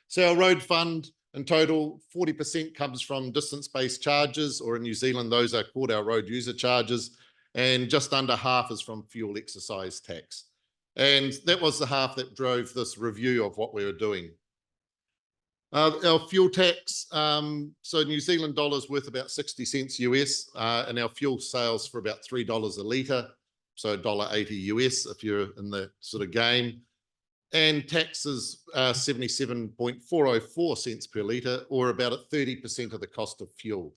So our road fund in total, 40% comes from distance-based charges, or in New Zealand, those are called our road user charges, and just under half is from fuel exercise tax. And that was the half that drove this review of what we were doing. Our fuel tax, so New Zealand dollars worth about 60 cents US, and our fuel sales for about $3 a litre, so $1.80 US if you're in the sort of game. And tax is 77.404 cents per litre, or about 30% of the cost of fuel.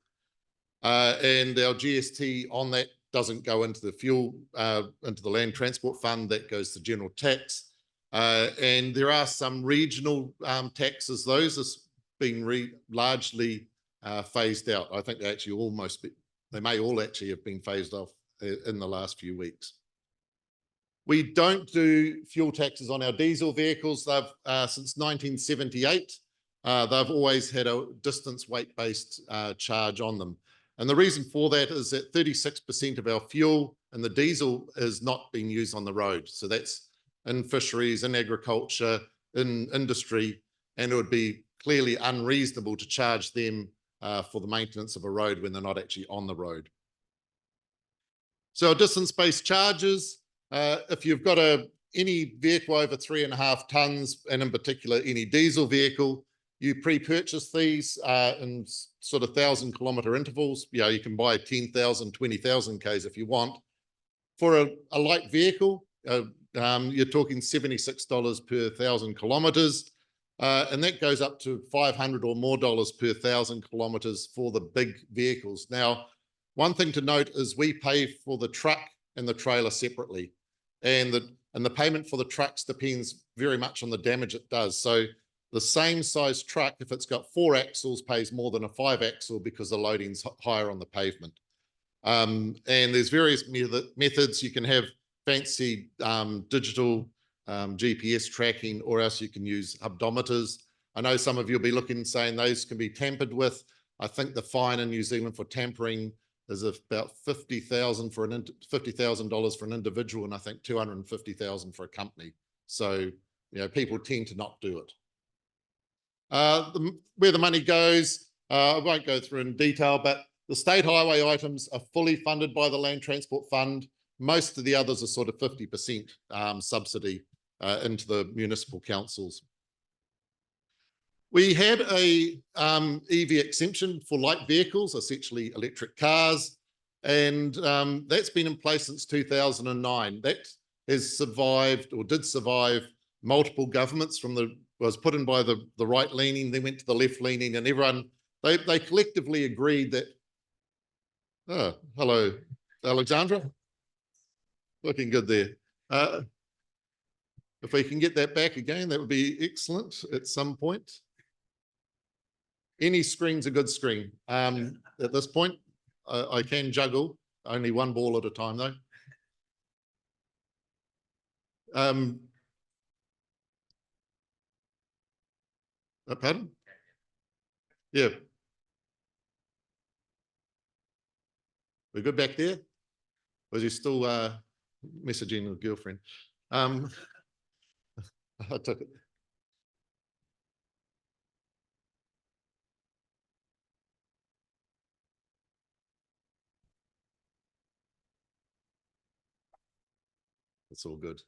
And our GST on that doesn't go into the fuel, into the land transport fund, that goes to general tax. And there are some regional taxes. Those have been largely phased out. I think they actually they may all actually have been phased off in the last few weeks. We don't do fuel taxes on our diesel vehicles. They've since 1978, they've always had a distance weight-based charge on them. And the reason for that is that 36% of our fuel and the diesel is not being used on the road. So that's in fisheries, in agriculture, in industry, and it would be clearly unreasonable to charge them for the maintenance of a road when they're not actually on the road. So distance-based charges, if you've got any vehicle over 3.5 tons, and in particular any diesel vehicle, you pre-purchase these in sort of 1,000-kilometre intervals. You know, you can buy 10,000, 20,000 Ks if you want. For a light vehicle, you're talking $76 per 1,000 kilometres, and that goes up to $500 or more per 1,000 kilometres for the big vehicles. Now, one thing to note is we pay for the truck and the trailer separately, and the payment for the trucks depends very much on the damage it does. So the same size truck, if it's got 4 axles, pays more than a 5 axle because the loading's higher on the pavement. And there's various methods. You can have fancy digital GPS tracking, or else you can use odometers. I know some of you'll be looking and saying those can be tampered with. I think the fine in New Zealand for tampering is about $50,000 for $50,000 for an individual, and I think $250,000 for a company. So, you know, people tend to not do it. Where the money goes, I won't go through in detail, but the state highway items are fully funded by the Land Transport Fund. Most of the others are sort of 50% subsidy into the municipal councils. We had a EV exemption for light vehicles, essentially electric cars, and that's been in place since 2009. That has survived, or did survive, multiple governments. Was put in by the right leaning, then went to the left leaning, and everyone, they collectively agreed that, oh, hello, Alexandra. Looking good there. If we can get that back again, that would be excellent at some point. Any screen's a good screen. At this point, I can juggle, only one ball at a time though. Pardon? Yeah. We're good back there? Was you still messaging with girlfriend? I took it. It's all good.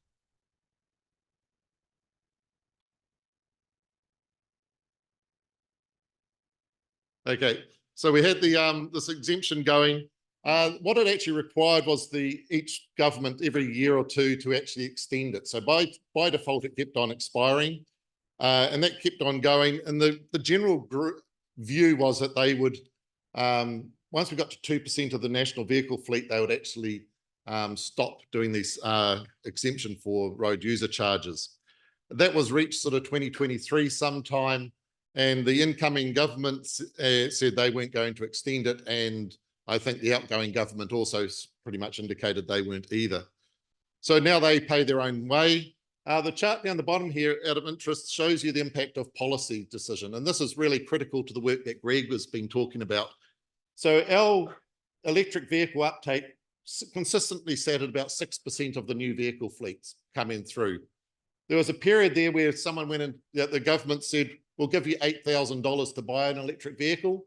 Okay, so we had the this exemption going. What it actually required was each government every year or two to actually extend it. So by default, it kept on expiring, and that kept on going. And the general view was that they would, once we got to 2% of the national vehicle fleet, they would actually stop doing this exemption for road user charges. That was reached sort of 2023 sometime, and the incoming government said they weren't going to extend it, and I think the outgoing government also pretty much indicated they weren't either. So now they pay their own way. The chart down the bottom here, out of interest, shows you the impact of policy decision. And this is really critical to the work that Greg has been talking about. So our electric vehicle uptake consistently sat at about 6% of the new vehicle fleets coming through. There was a period there where someone went in, the government said, we'll give you $8,000 to buy an electric vehicle.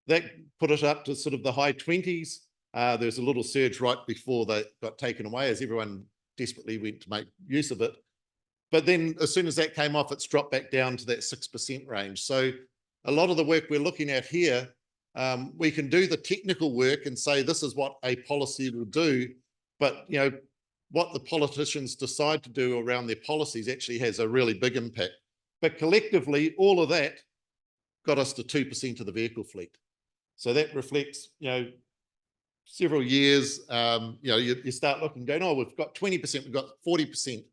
That put it up to sort of the high 20s. There's a little surge right before they got taken away as everyone desperately went to make use of it. But then as soon as that came off, it's dropped back down to that 6% range. So a lot of the work we're looking at here, we can do the technical work and say this is what a policy will do, but you know what the politicians decide to do around their policies actually has a really big impact. But collectively, all of that got us to 2% of the vehicle fleet. So that reflects, you know, several years. You know, you start looking, going, oh, we've got 20%, we've got 40%.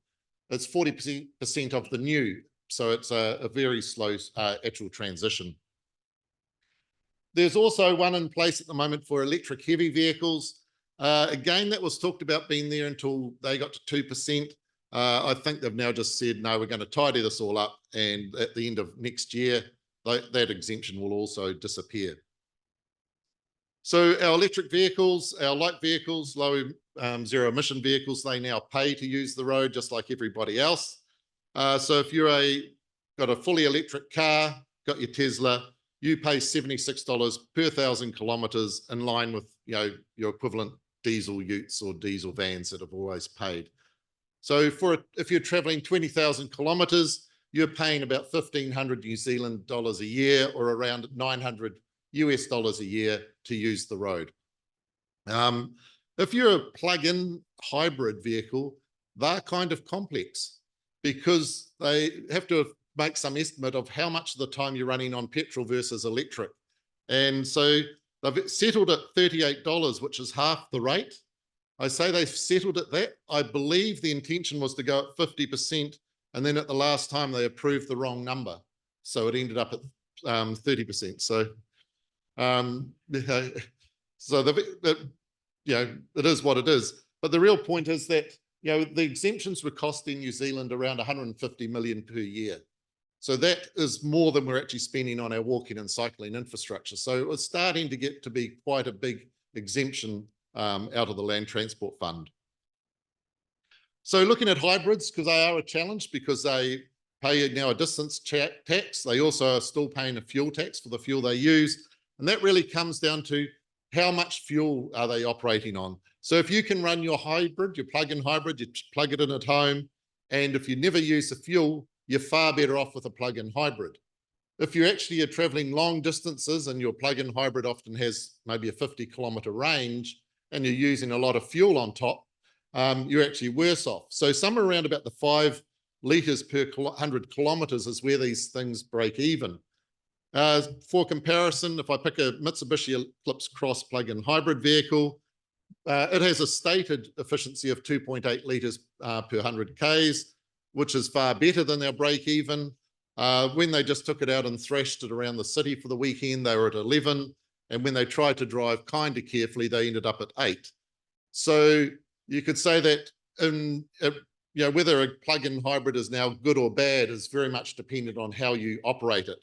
It's 40% of the new. So it's a very slow actual transition. There's also one in place at the moment for electric heavy vehicles. Again, that was talked about being there until they got to 2%. I think they've now just said, no, we're going to tidy this all up. And at the end of next year, that exemption will also disappear. So our electric vehicles, our light vehicles, low zero emission vehicles, they now pay to use the road just like everybody else. So if you're got a fully electric car, got your Tesla, you pay $76 per 1,000 kilometers in line with, you know, your equivalent diesel utes or diesel vans that have always paid. So if you're traveling 20,000 kilometers, you're paying about 1,500 New Zealand dollars a year, or around 900 US dollars a year to use the road. If you're a plug-in hybrid vehicle, they're kind of complex because they have to make some estimate of how much of the time you're running on petrol versus electric. And so they've settled at $38, which is half the rate. I say they've settled at that. I believe the intention was to go at 50%, and then at the last time they approved the wrong number. So it ended up at 30%. So you know, it is what it is. But the real point is that, you know, the exemptions were costing New Zealand around 150 million per year. So that is more than we're actually spending on our walking and cycling infrastructure. So it was starting to get to be quite a big exemption out of the Land Transport Fund. So looking at hybrids, because they are a challenge because they pay now a distance tax. They also are still paying a fuel tax for the fuel they use. And that really comes down to how much fuel are they operating on. So if you can run your hybrid, your plug-in hybrid, you plug it in at home, and if you never use the fuel, you're far better off with a plug-in hybrid. If you actually are traveling long distances and your plug-in hybrid often has maybe a 50-kilometer range and you're using a lot of fuel on top, you're actually worse off. So somewhere around about the 5 litres per 100 kilometres is where these things break even. For comparison, if I pick a Mitsubishi Eclipse Cross plug-in hybrid vehicle, it has a stated efficiency of 2.8 litres per 100 Ks, which is far better than their break even. When they just took it out and thrashed it around the city for the weekend, they were at 11. And when they tried to drive kind of carefully, they ended up at 8. So you could say that you know, whether a plug-in hybrid is now good or bad is very much dependent on how you operate it,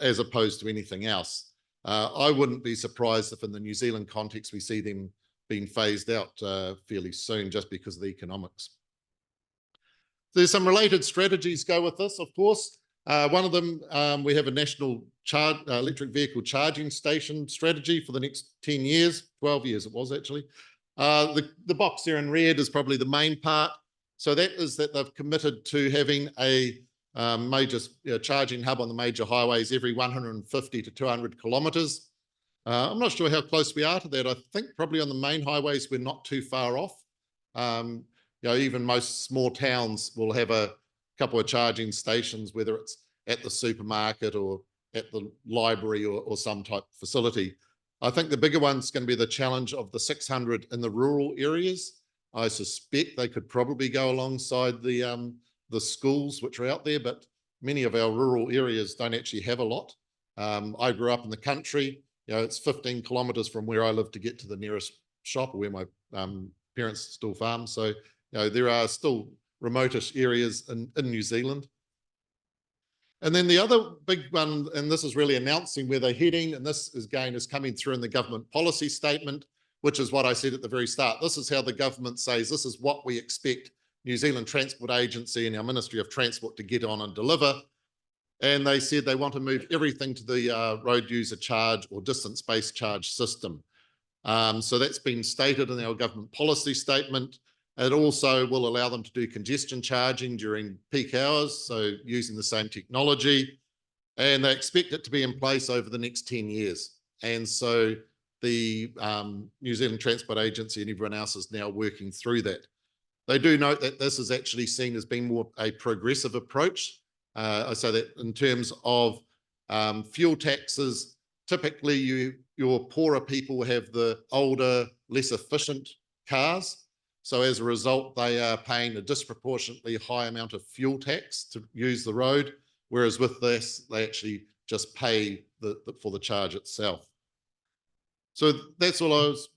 as opposed to anything else. I wouldn't be surprised if in the New Zealand context, we see them being phased out fairly soon just because of the economics. There's some related strategies go with this, of course. One of them, we have a national electric vehicle charging station strategy for the next 10 years, 12 years it was actually. The box there in red is probably the main part. So that is that they've committed to having a major charging hub on the major highways every 150 to 200 kilometres. I'm not sure how close we are to that. I think probably on the main highways, we're not too far off. You know, even most small towns will have a couple of charging stations, whether it's at the supermarket or at the library or some type of facility. I think the bigger one's going to be the challenge of the 600 in the rural areas. I suspect they could probably go alongside the schools which are out there, but many of our rural areas don't actually have a lot. I grew up in the country. it's 15 kilometers from where I live to get to the nearest shop, where my parents still farm. So, there are still remotish areas in New Zealand. And then the other big one, and this is really announcing where they're heading, and this is coming through in the government policy statement, which is what I said at the very start. This is how the government says, this is what we expect New Zealand Transport Agency and our Ministry of Transport to get on and deliver. And they said they want to move everything to the road user charge or distance-based charge system. So that's been stated in our government policy statement. It also will allow them to do congestion charging during peak hours, so using the same technology. And they expect it to be in place over the next 10 years. And so the New Zealand Transport Agency and everyone else is now working through that. They do note that this is actually seen as being more a progressive approach. So that in terms of fuel taxes, typically your poorer people have the older, less efficient cars. So as a result, they are paying a disproportionately high amount of fuel tax to use the road. Whereas with this, they actually just pay for the charge itself. So that's all I was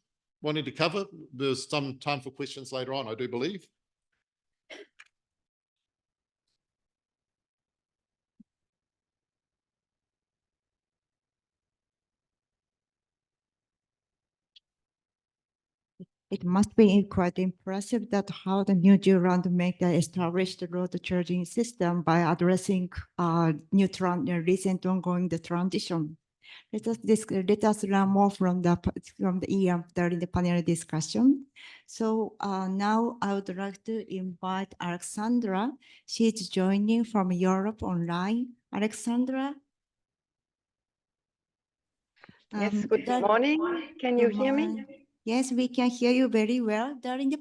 wanting to cover. There's some time for questions later on, I do believe. It must be quite impressive that how the New Zealand make the established road charging system by addressing recent ongoing transition. Let us learn more from the EM during the panel discussion. So now I would like to invite Alexandra. She's joining from Europe online. Alexandra. Yes, good morning. Can you hear me? Yes, we can hear you very well during the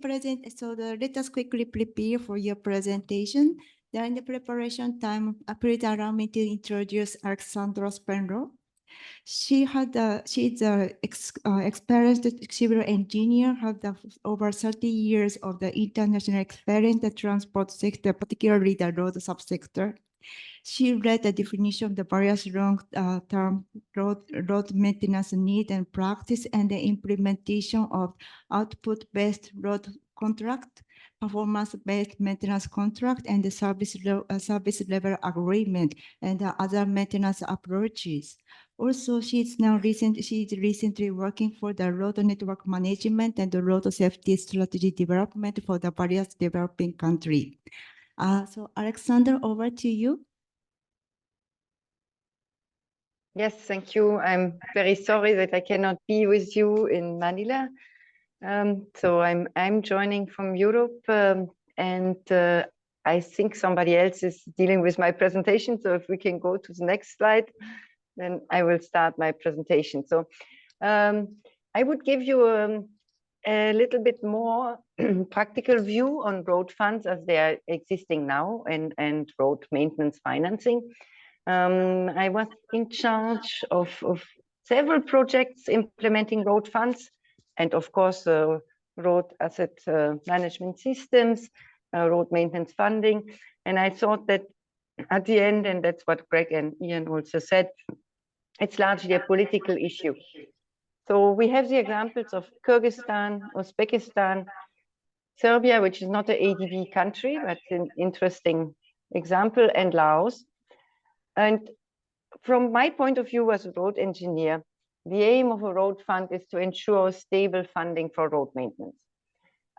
let us quickly prepare for your presentation. During the preparation time, please allow me to introduce Alexandra Spenro. She's an experienced civil engineer, has over 30 years of the international experience in the transport sector, particularly the road subsector. She led the definition of the various long-term road maintenance need and practice and the implementation of output-based road contract, performance-based maintenance contract, and the service level agreement and other maintenance approaches. Also, she's recently working for the road network management and the road safety strategy development for the various developing countries. So Alexander, over to you. Yes, thank you. I'm very sorry that I cannot be with you in Manila. So I'm joining from Europe, and I think somebody else is dealing with my presentation. So if we can go to the next slide, then I will start my presentation. So I would give you a little bit more practical view on road funds as they are existing now and road maintenance financing. I was in charge of several projects implementing road funds and of course road asset management systems, road maintenance funding. And I thought that at the end, and that's what Greg and Ian also said, it's largely a political issue. So we have the examples of Kyrgyzstan, Uzbekistan, Serbia, which is not an ADB country, but an interesting example, and Laos. And from my point of view as a road engineer, the aim of a road fund is to ensure stable funding for road maintenance.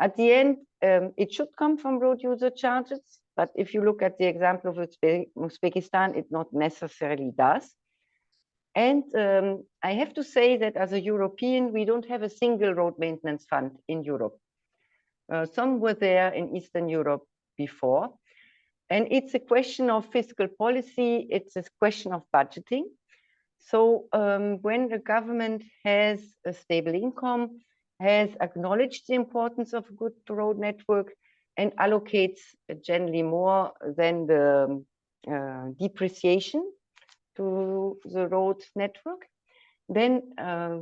At the end, it should come from road user charges, but if you look at the example of Uzbekistan, it not necessarily does. And I have to say that as a European, we don't have a single road maintenance fund in Europe. Some were there in Eastern Europe before. And it's a question of fiscal policy. It's a question of budgeting. So when the government has a stable income, has acknowledged the importance of a good road network and allocates generally more than the depreciation to the road network, then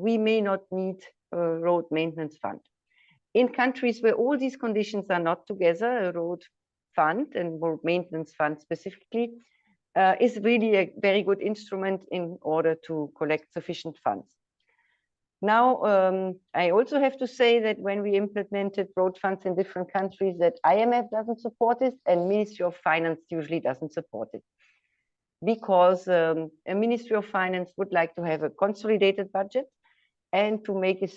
we may not need a road maintenance fund. In countries where all these conditions are not together, a road fund and road maintenance fund specifically is really a very good instrument in order to collect sufficient funds. Now, I also have to say that when we implemented road funds in different countries, that IMF doesn't support it and Ministry of Finance usually doesn't support it. Because a Ministry of Finance would like to have a consolidated budget and to make its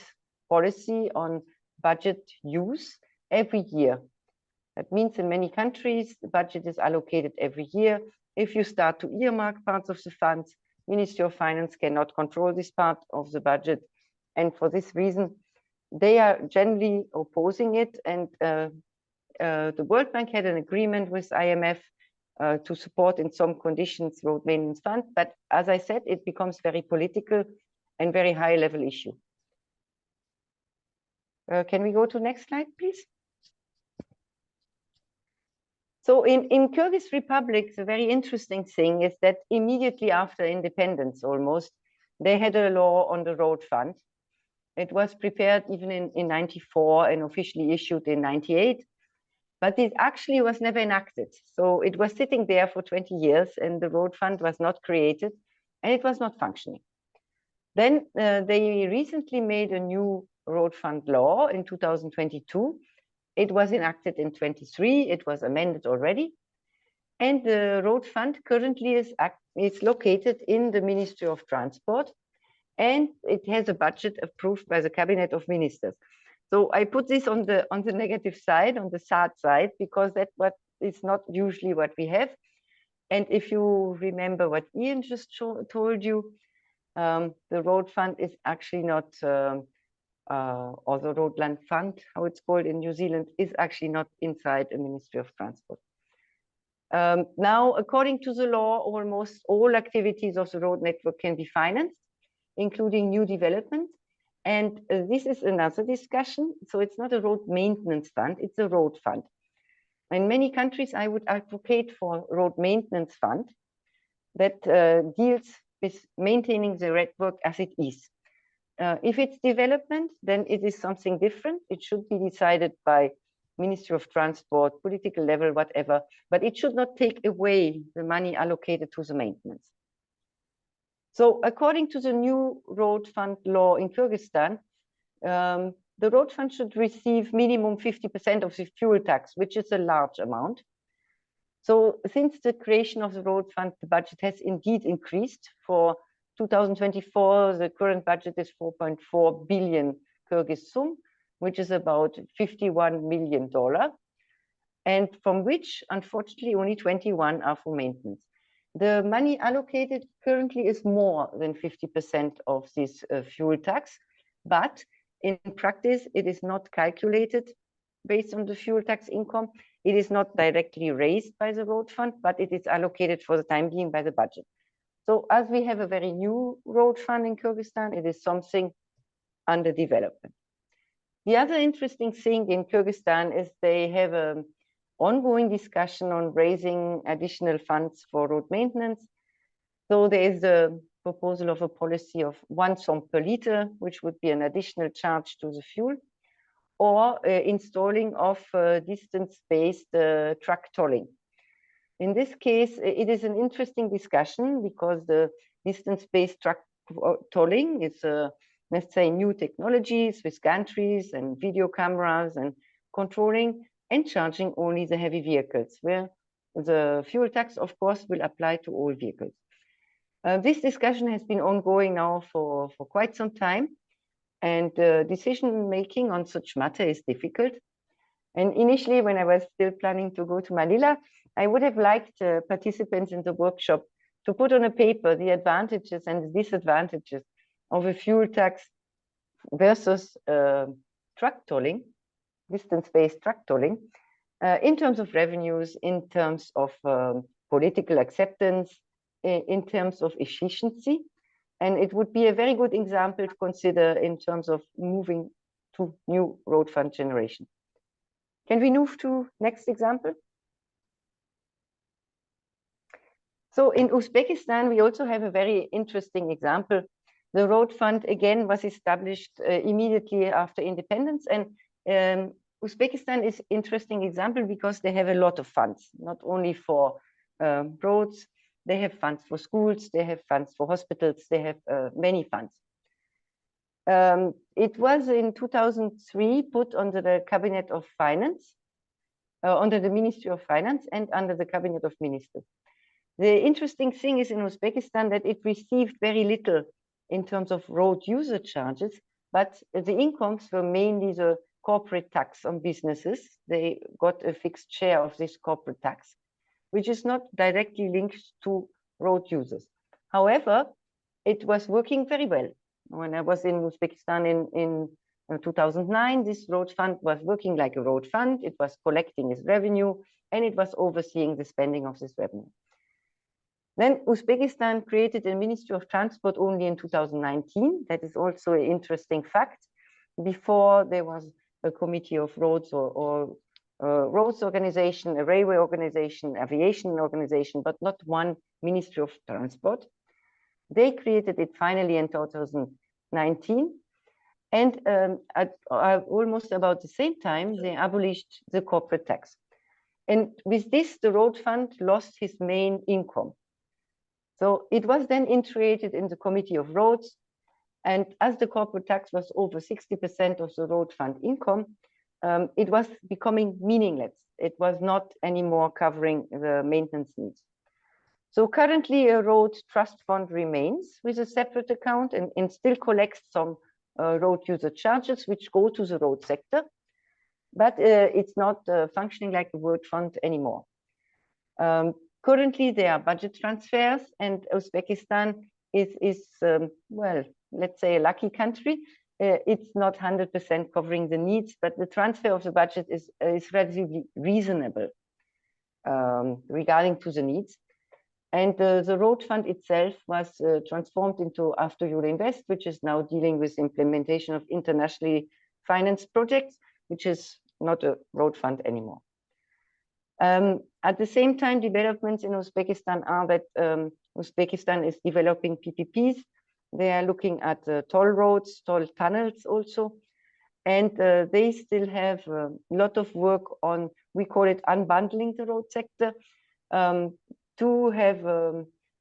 policy on budget use every year. That means in many countries, the budget is allocated every year. If you start to earmark parts of the funds, Ministry of Finance cannot control this part of the budget. And for this reason, they are generally opposing it. And the World Bank had an agreement with IMF to support in some conditions road maintenance fund. But as I said, it becomes very political and very high level issue. Can we go to next slide, please? So in Kyrgyz Republic, the very interesting thing is that immediately after independence almost, they had a law on the road fund. It was prepared even in 94 and officially issued in 98, but it actually was never enacted. So it was sitting there for 20 years and the road fund was not created and it was not functioning. Then they recently made a new road fund law in 2022. It was enacted in 23, it was amended already. And the road fund currently is located in the Ministry of Transport and it has a budget approved by the Cabinet of Ministers. So I put this on the negative side, on the sad side, because that's what is not usually what we have. And if you remember what Ian just told you, the road fund is actually not, or the roadland fund, how it's called in New Zealand, is actually not inside the Ministry of Transport. Now, according to the law, almost all activities of the road network can be financed, including new development. And this is another discussion. So it's not a road maintenance fund, it's a road fund. In many countries, I would advocate for road maintenance fund that deals with maintaining the network as it is. If it's development, then it is something different. It should be decided by Ministry of Transport, political level, whatever, but it should not take away the money allocated to the maintenance. So according to the new road fund law in Kyrgyzstan, the road fund should receive minimum 50% of the fuel tax, which is a large amount. So since the creation of the road fund, the budget has indeed increased. For 2024, the current budget is 4.4 billion Kyrgyz sum, which is about $51 million, and from which, unfortunately, only 21 are for maintenance. The money allocated currently is more than 50% of this fuel tax, but in practice, it is not calculated based on the fuel tax income. It is not directly raised by the road fund, but it is allocated for the time being by the budget. So as we have a very new road fund in Kyrgyzstan, it is something under development. The other interesting thing in Kyrgyzstan is they have an ongoing discussion on raising additional funds for road maintenance. So there is a proposal of a policy of 1 som per liter, which would be an additional charge to the fuel, or installing of distance-based truck tolling. In this case, it is an interesting discussion because the distance-based truck tolling is, let's say, new technologies with gantries and video cameras and controlling and charging only the heavy vehicles, where the fuel tax, of course, will apply to all vehicles. This discussion has been ongoing now for quite some time, and decision making on such matter is difficult. And initially, when I was still planning to go to Manila, I would have liked participants in the workshop to put on a paper the advantages and the disadvantages of a fuel tax versus truck tolling, distance-based truck tolling, in terms of revenues, in terms of political acceptance, in terms of efficiency. And it would be a very good example to consider in terms of moving to new road fund generation. Can we move to next example? So in Uzbekistan, we also have a very interesting example. The road fund, again, was established immediately after independence. And Uzbekistan is an interesting example because they have a lot of funds, not only for roads, they have funds for schools, they have funds for hospitals, they have many funds. It was in 2003 put under the Cabinet of Finance, under the Ministry of Finance and under the Cabinet of Ministers. The interesting thing is in Uzbekistan that it received very little in terms of road user charges, but the incomes were mainly the corporate tax on businesses. They got a fixed share of this corporate tax, which is not directly linked to road users. However, it was working very well. When I was in Uzbekistan in 2009, this road fund was working like a road fund. It was collecting its revenue and it was overseeing the spending of this revenue. Then Uzbekistan created a Ministry of Transport only in 2019. That is also an interesting fact. Before there was a committee of roads or roads organization, a railway organization, aviation organization, but not one Ministry of Transport. They created it finally in 2019. And at almost about the same time, they abolished the corporate tax. And with this, the road fund lost its main income. So it was then integrated in the Committee of Roads. And as the corporate tax was over 60% of the road fund income, it was becoming meaningless. It was not anymore covering the maintenance needs. So currently a road trust fund remains with a separate account and still collects some road user charges which go to the road sector, but it's not functioning like a road fund anymore. Currently, there are budget transfers, and Uzbekistan is well, let's say a lucky country. It's not 100% covering the needs, but the transfer of the budget is relatively reasonable regarding to the needs. And the road fund itself was transformed into After Euroinvest, which is now dealing with implementation of internationally financed projects, which is not a road fund anymore. At the same time, developments in Uzbekistan are that Uzbekistan is developing PPPs. They are looking at toll roads, toll tunnels also. And they still have a lot of work on, we call it unbundling the road sector, to have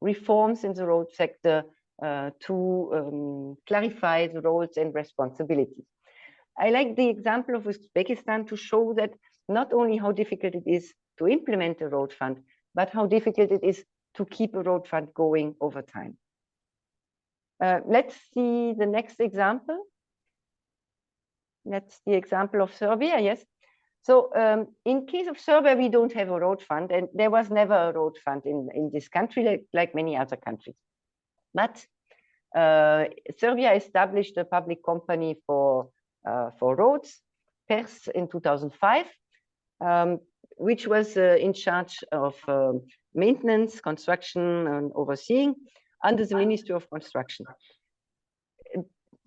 reforms in the road sector to clarify the roles and responsibilities. I like the example of Uzbekistan to show that not only how difficult it is to implement a road fund, but how difficult it is to keep a road fund going over time. Let's see the next example. That's the example of Serbia, yes. So in case of Serbia, we don't have a road fund, and there was never a road fund in this country like many other countries. But Serbia established a public company for roads, PERS, in 2005, which was in charge of maintenance, construction, and overseeing under the Ministry of Construction.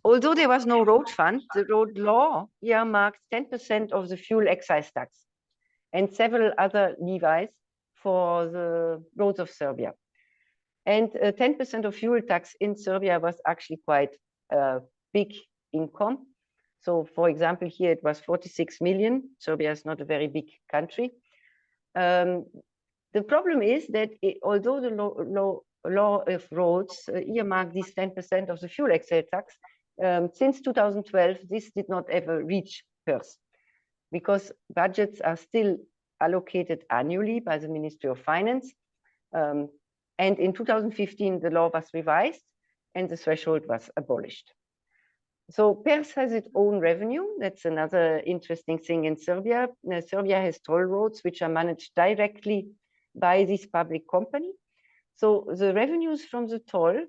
Although there was no road fund, the road law earmarked 10% of the fuel excise tax and several other levies for the roads of Serbia. And 10% of fuel tax in Serbia was actually quite a big income. So for example, here it was 46 million. Serbia is not a very big country. The problem is that although the law of roads earmarked this 10% of the fuel excise tax, since 2012, this did not ever reach PERS because budgets are still allocated annually by the Ministry of Finance. And in 2015, the law was revised and the threshold was abolished. So PERS has its own revenue. That's another interesting thing in Serbia. Serbia has toll roads which are managed directly by this public company. So the revenues from the toll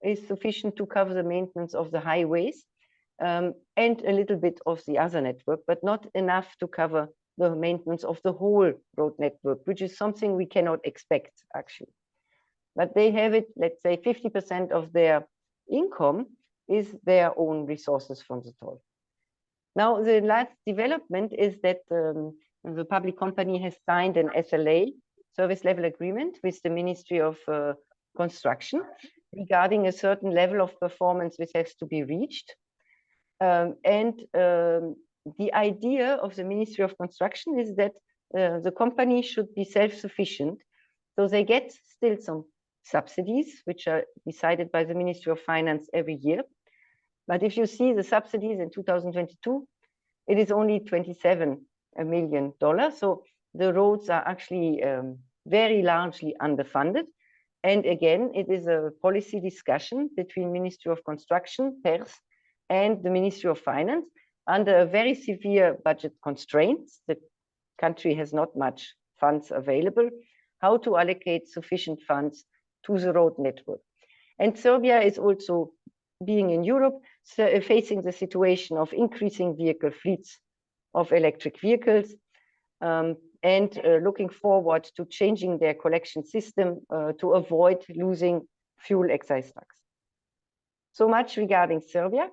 is sufficient to cover the maintenance of the highways and a little bit of the other network, but not enough to cover the maintenance of the whole road network, which is something we cannot expect actually. But they have it, let's say 50% of their income is their own resources from the toll. Now, the last development is that the public company has signed an SLA, service level agreement, with the Ministry of Construction regarding a certain level of performance which has to be reached. The idea of the Ministry of Construction is that the company should be self-sufficient. So they get still some subsidies, which are decided by the Ministry of Finance every year. But if you see the subsidies in 2022, it is only $27 million. So the roads are actually very largely underfunded. And again, it is a policy discussion between Ministry of Construction, PERS, and the Ministry of Finance under a very severe budget constraints. The country has not much funds available, how to allocate sufficient funds to the road network. And Serbia is also, being in Europe, facing the situation of increasing vehicle fleets of electric vehicles, and looking forward to changing their collection system to avoid losing fuel excise tax. So much regarding Serbia.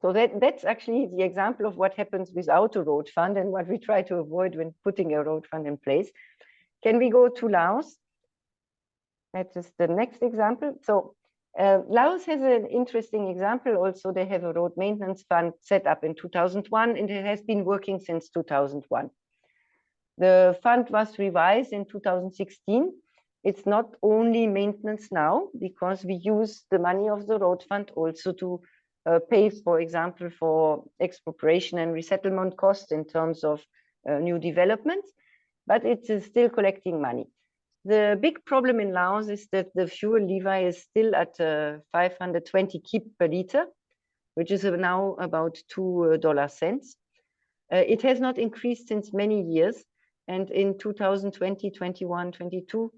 So that's actually the example of what happens without a road fund and what we try to avoid when putting a road fund in place. Can we go to Laos? That is the next example. So Laos has an interesting example. Also, they have a road maintenance fund set up in 2001, and it has been working since 2001. The fund was revised in 2016. It's not only maintenance now, because we use the money of the road fund also to pay, for example, for expropriation and resettlement costs in terms of new developments, but it is still collecting money. The big problem in Laos is that the fuel levy is still at 520 kip per liter, which is now about $2. It has not increased since many years. And in 2020, 21, 22,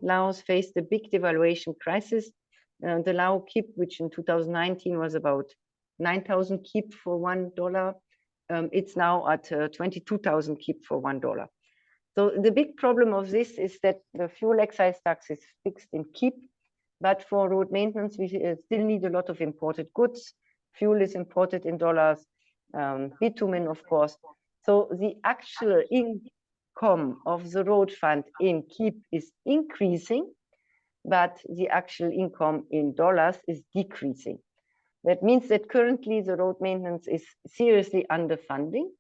Laos faced a big devaluation crisis. The Lao kip, which in 2019 was about 9,000 kip for $1, it's now at 22,000 kip for $1. So the big problem of this is that the fuel excise tax is fixed in kip, but for road maintenance, we still need a lot of imported goods. Fuel is imported in dollars, bitumen, of course. So the actual income of the road fund in kip is increasing, but the actual income in dollars is decreasing. That means that currently the road maintenance is seriously underfunding.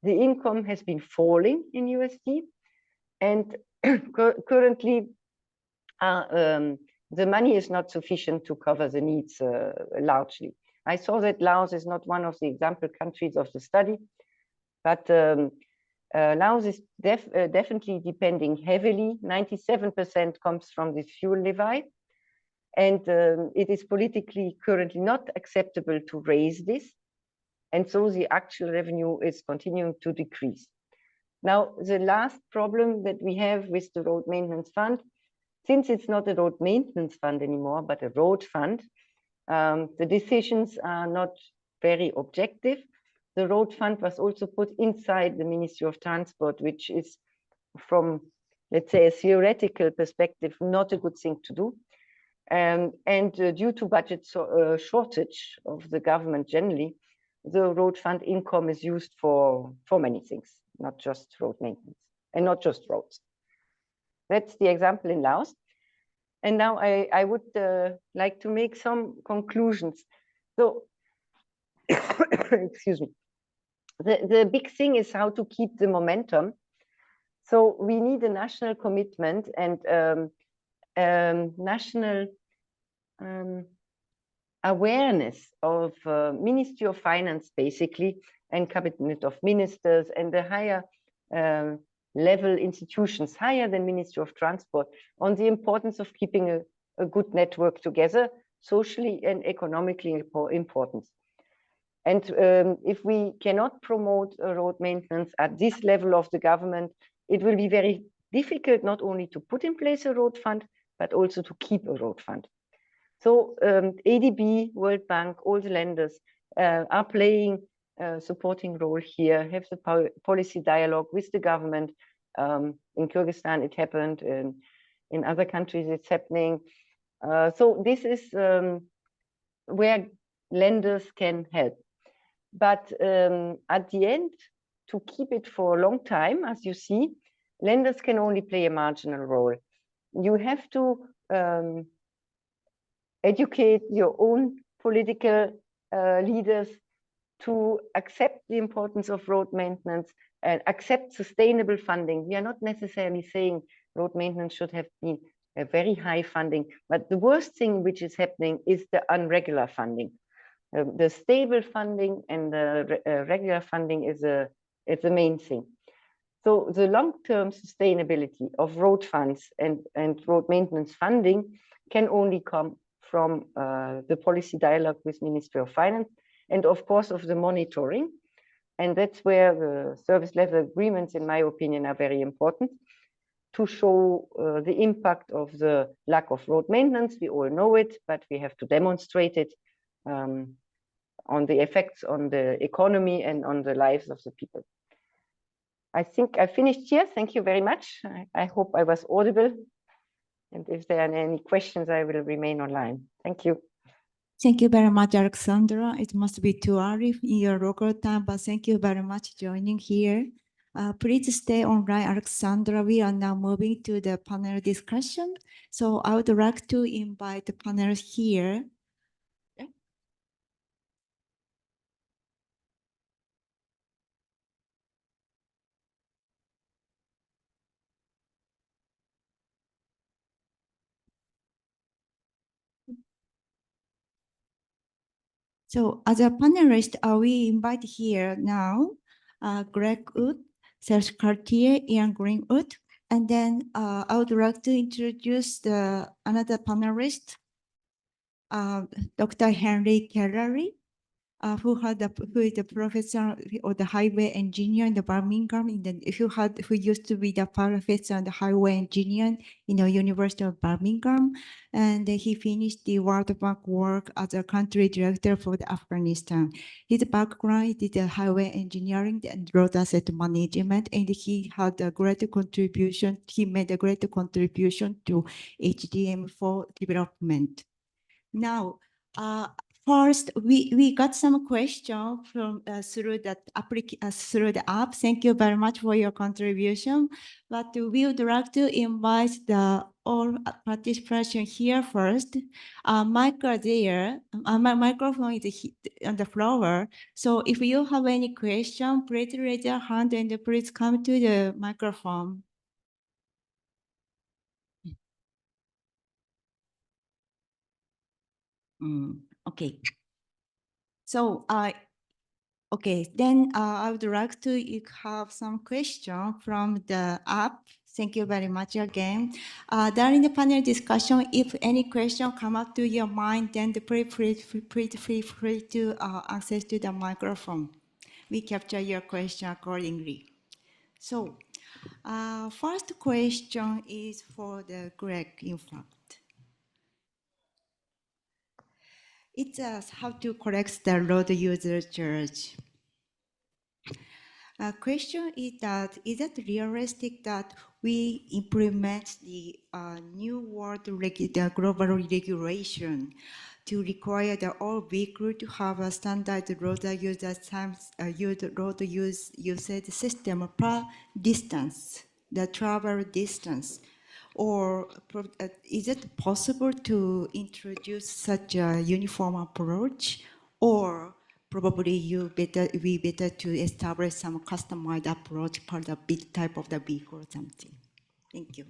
The income has been falling in USD, and currently the money is not sufficient to cover the needs largely. I saw that Laos is not one of the example countries of the study, but Laos is definitely depending heavily. 97% comes from this fuel levy, and it is politically currently not acceptable to raise this. And so the actual revenue is continuing to decrease. Now, the last problem that we have with the road maintenance fund, since it's not a road maintenance fund anymore, but a road fund, the decisions are not very objective. The road fund was also put inside the Ministry of Transport, which is, from, let's say, a theoretical perspective, not a good thing to do. And due to budget shortage of the government generally, the road fund income is used for many things, not just road maintenance and not just roads. That's the example in Laos. And now I would like to make some conclusions. So, excuse me. The big thing is how to keep the momentum. So we need a national commitment and national awareness of Ministry of Finance, basically, and Cabinet of Ministers and the higher level institutions, higher than Ministry of Transport, on the importance of keeping a good network together, socially and economically important. And if we cannot promote road maintenance at this level of the government, it will be very difficult not only to put in place a road fund, but also to keep a road fund. So ADB, World Bank, all the lenders are playing a supporting role here, have the policy dialogue with the government. In Kyrgyzstan, it happened, in other countries, it's happening. So this is where lenders can help. But at the end, to keep it for a long time, as you see, lenders can only play a marginal role. You have to educate your own political leaders to accept the importance of road maintenance and accept sustainable funding. We are not necessarily saying road maintenance should have been a very high funding. But the worst thing which is happening is the unregular funding. The stable funding and the regular funding is the main thing. So the long-term sustainability of road funds and road maintenance funding can only come from the policy dialogue with Ministry of Finance and of course of the monitoring. And that's where the service level agreements, in my opinion, are very important to show the impact of the lack of road maintenance. We all know it, but we have to demonstrate it on the effects on the economy and on the lives of the people. I think I finished here. Thank you very much. I hope I was audible. And if there are any questions, I will remain online. Thank you. Thank you very much, Alexandra. It must be too early in your local time, but thank you very much joining here. Please stay online, Alexandra. We are now moving to the panel discussion. So I would like to invite the panel here. So as a panelist, we invite here now Greg Wood, Serge Cartier, Ian Greenwood, and then I would like to introduce another panelist, Dr. Henry Kellery, who is the professor or the highway engineer in the Birmingham, who used to be the professor and the highway engineer in the University of Birmingham, and he finished the World Bank work as a country director for Afghanistan. His background is the highway engineering and road asset management, and he had a great contribution. He made a great contribution to HDM4 development. Now, first, we got some questions from through the app. Thank you very much for your contribution. But we would like to invite all participation here first. Mic are there. My microphone is on the floor. So if you have any question, please raise your hand and please come to the microphone. Okay. So okay, then I would like to have some question from the app. Thank you very much again. During the panel discussion, if any question come up to your mind, then please feel free to access to the microphone. We capture your question accordingly. So first question is for the Greg, in fact. It's how to correct the road user charge. Question is that, is it realistic that we implement the new world the global regulation to require the all vehicle to have a standard road usage system per distance, the travel distance? Or is it possible to introduce such a uniform approach? Or probably we better to establish some customized approach per the big type of the vehicle or something. Thank you.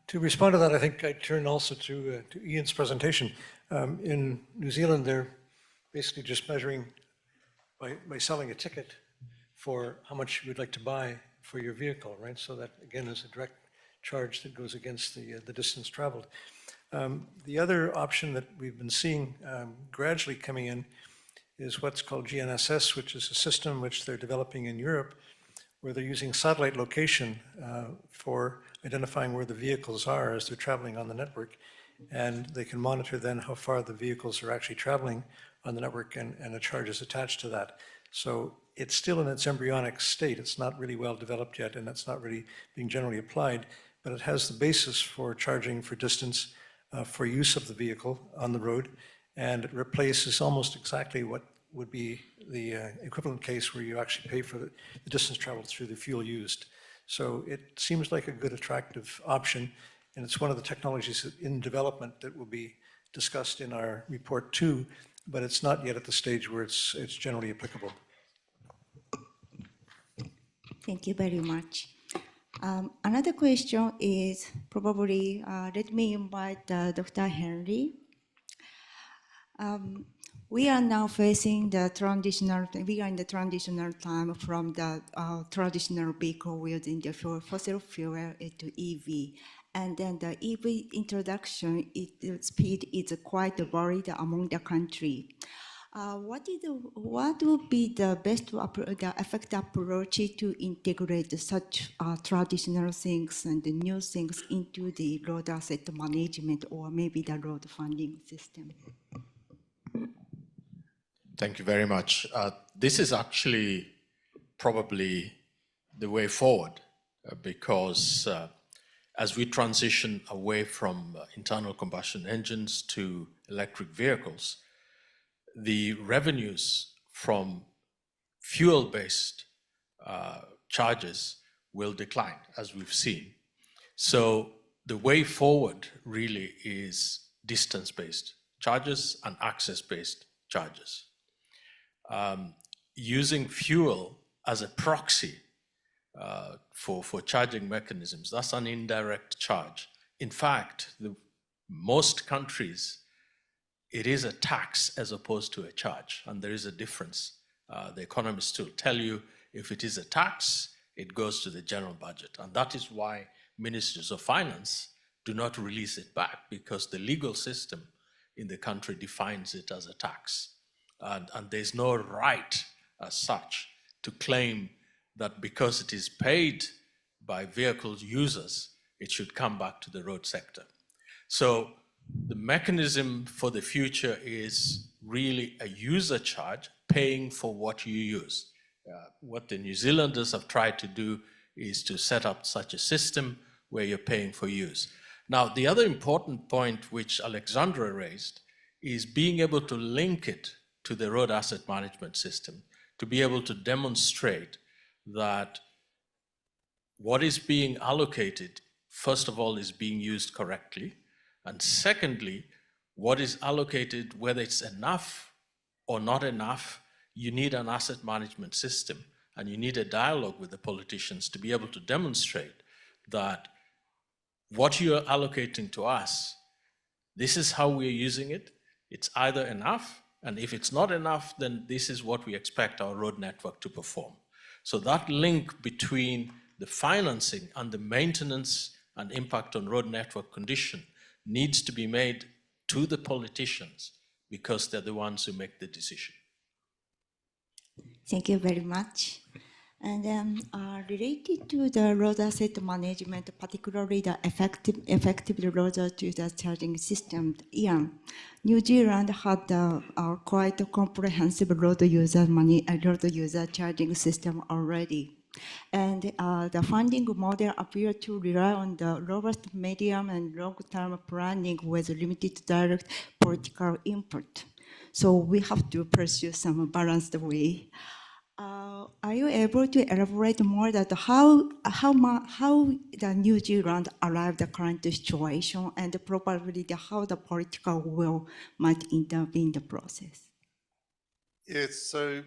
To respond to that, I think I turn also to Ian's presentation. In New Zealand, they're basically just measuring by selling a ticket for how much you would like to buy for your vehicle, right? So that, again, is a direct charge that goes against the distance traveled. The other option that we've been seeing gradually coming in is what's called GNSS, which is a system which they're developing in Europe, where they're using satellite location for identifying where the vehicles are as they're traveling on the network. And they can monitor then how far the vehicles are actually traveling on the network, and a charge is attached to that. So it's still in its embryonic state. It's not really well developed yet, and it's not really being generally applied, but it has the basis for charging for distance for use of the vehicle on the road, and it replaces almost exactly what would be the equivalent case where you actually pay for the distance traveled through the fuel used. So it seems like a good, attractive option, and it's one of the technologies in development that will be discussed in our report too, but it's not yet at the stage where it's generally applicable. Thank you very much. Another question is probably, let me invite Dr. Henry. We are now facing the transitional, we are in the transitional time from the traditional vehicle using the fossil fuel to EV. And then the EV introduction, the speed is quite varied among the country. What would be the best, the effective approach to integrate such traditional things and the new things into the road asset management or maybe the road funding system? Thank you very much. This is actually probably the way forward because as we transition away from internal combustion engines to electric vehicles, the revenues from fuel-based charges will decline, as we've seen. So the way forward really is distance-based charges and access-based charges. Using fuel as a proxy for charging mechanisms, that's an indirect charge. In fact, most countries, it is a tax as opposed to a charge, and there is a difference. The economists will tell you if it is a tax, it goes to the general budget, and that is why ministries of finance do not release it back, because the legal system in the country defines it as a tax. And there's no right as such to claim that because it is paid by vehicle users, it should come back to the road sector. So the mechanism for the future is really a user charge, paying for what you use. What the New Zealanders have tried to do is to set up such a system where you're paying for use. Now, the other important point which Alexandra raised is being able to link it to the road asset management system, to be able to demonstrate that what is being allocated, first of all, is being used correctly, and secondly, what is allocated, whether it's enough or not enough, you need an asset management system, and you need a dialogue with the politicians to be able to demonstrate that what you're allocating to us, this is how we're using it. It's either enough, and if it's not enough, then this is what we expect our road network to perform. So that link between the financing and the maintenance and impact on road network condition needs to be made to the politicians, because they're the ones who make the decision. Thank you very much. And then related to the road asset management, particularly the effective road user charging system, Ian, New Zealand had a quite a comprehensive road user charging system already. And the funding model appeared to rely on the robust medium and long-term planning with limited direct political input. So we have to pursue some balanced way. Are you able to elaborate more that how the New Zealand arrived at the current situation, and probably how the political will might intervene in the process? Yes, so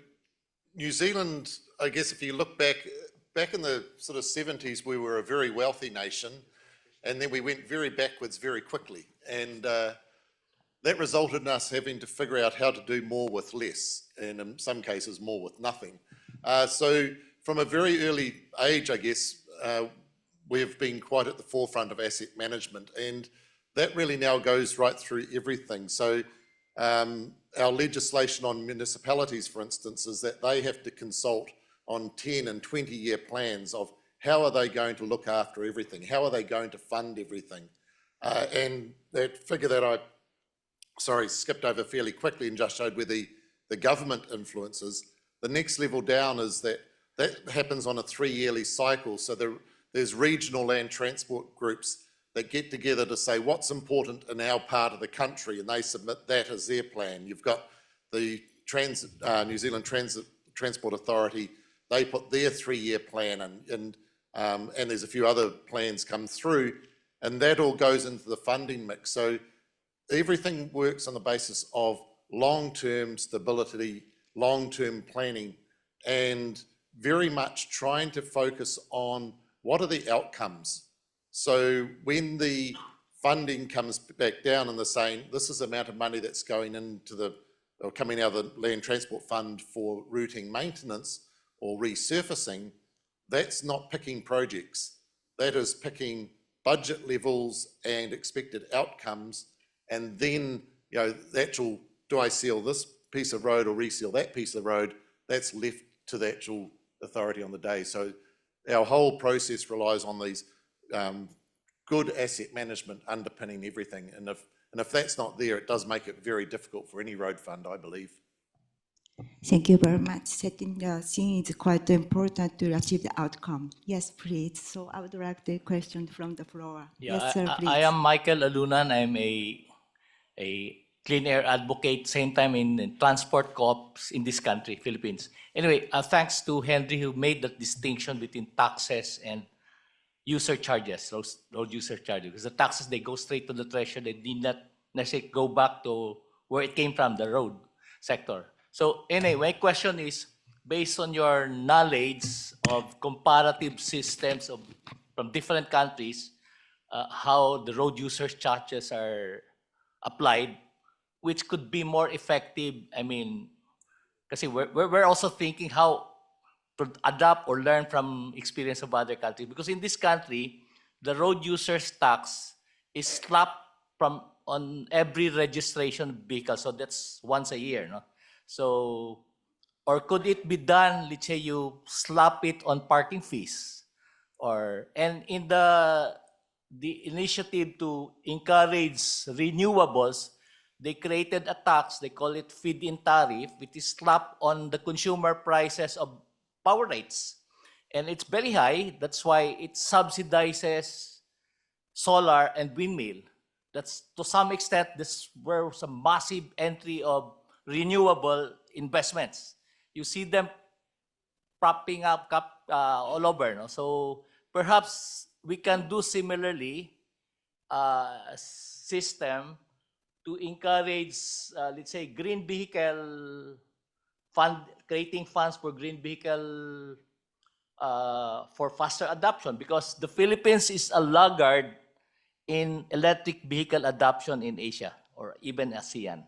New Zealand, I guess if you look back in the sort of 70s, we were a very wealthy nation, and then we went very backwards very quickly. And that resulted in us having to figure out how to do more with less, and in some cases more with nothing. So from a very early age, I guess, we've been quite at the forefront of asset management, and that really now goes right through everything. So our legislation on municipalities, for instance, is that they have to consult on 10 and 20-year plans of how are they going to look after everything, how are they going to fund everything. And that figure that I skipped over fairly quickly and just showed where the government influences. The next level down is that happens on a 3-yearly cycle. So there's regional land transport groups that get together to say what's important in our part of the country, and they submit that as their plan. You've got the New Zealand Transport Authority, they put their 3-year plan and there's a few other plans come through, and that all goes into the funding mix. So everything works on the basis of long-term stability, long-term planning, and very much trying to focus on what are the outcomes. So when the funding comes back down and they're saying, this is the amount of money that's going into the, or coming out of the Land Transport Fund for routing maintenance or resurfacing, that's not picking projects. That is picking budget levels and expected outcomes. And then, you know, the actual, do I seal this piece of road or reseal that piece of road? That's left to the actual authority on the day. So our whole process relies on these good asset management underpinning everything. And if that's not there, it does make it very difficult for any road fund, I believe. Thank you very much. Setting the scene is quite important to achieve the outcome. Yes, please. So I would like the question from the floor. Yeah, Yes, sir, please. I am Michael Alunan. I'm a clean air advocate, same time in transport co-ops in this country, Philippines. Anyway, thanks to Henry who made that distinction between taxes and user charges, road user charges. Because the taxes, they go straight to the treasury. They did not necessarily go back to where it came from, the road sector. So anyway, my question is, based on your knowledge of comparative systems from different countries, how the road user charges are applied, which could be more effective. I mean, because we're also thinking how to adapt or learn from experience of other countries. Because in this country, the road users tax is slapped on every registration vehicle. So that's once a year, no? So, or could it be done, let's say you slap it on parking fees? And in the initiative to encourage renewables, they created a tax, they call it feed-in tariff, which is slapped on the consumer prices of power rates. And it's very high, that's why it subsidizes solar and windmill. That's to some extent, this were some massive entry of renewable investments. You see them propping up all over. No? So perhaps we can do similarly system to encourage, let's say, green vehicle fund, creating funds for green vehicle for faster adoption, because the Philippines is a laggard in electric vehicle adoption in Asia or even ASEAN,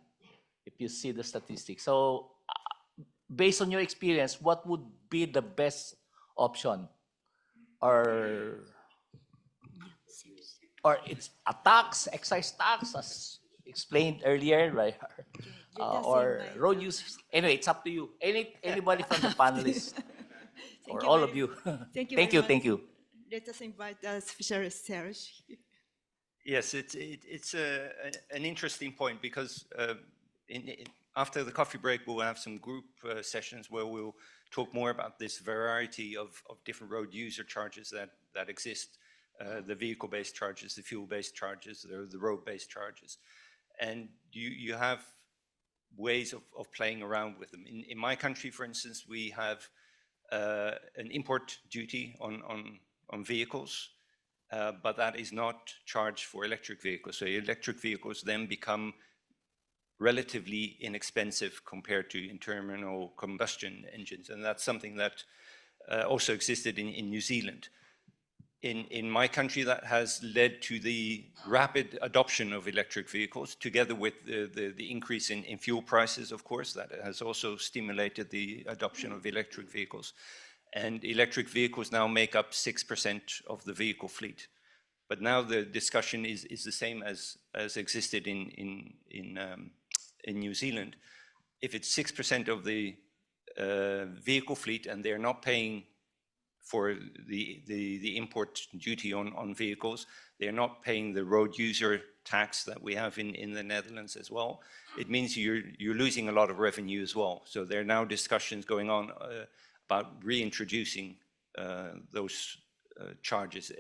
if you see the statistics. So based on your experience, what would be the best option? Or it's a tax, excise tax, as explained earlier, right? Or road users. Anyway, it's up to you. Anybody from the panelists or all of you. Thank you. Thank you. Let us invite the specialist, Serge. Yes, it's an interesting point, because after the coffee break, we'll have some group sessions where we'll talk more about this variety of different road user charges that exist, the vehicle-based charges, the fuel-based charges, the road-based charges. And you have ways of playing around with them. In my country, for instance, we have an import duty on vehicles, but that is not charged for electric vehicles. So electric vehicles then become relatively inexpensive compared to internal combustion engines. And that's something that also existed in New Zealand. In my country, that has led to the rapid adoption of electric vehicles, together with the increase in fuel prices, of course. That has also stimulated the adoption of electric vehicles. And electric vehicles now make up 6% of the vehicle fleet. But now the discussion is the same as existed in New Zealand. If it's 6% of the vehicle fleet and they're not paying for the import duty on vehicles, they're not paying the road user tax that we have in the Netherlands as well, it means you're losing a lot of revenue as well. So there are now discussions going on about reintroducing those charges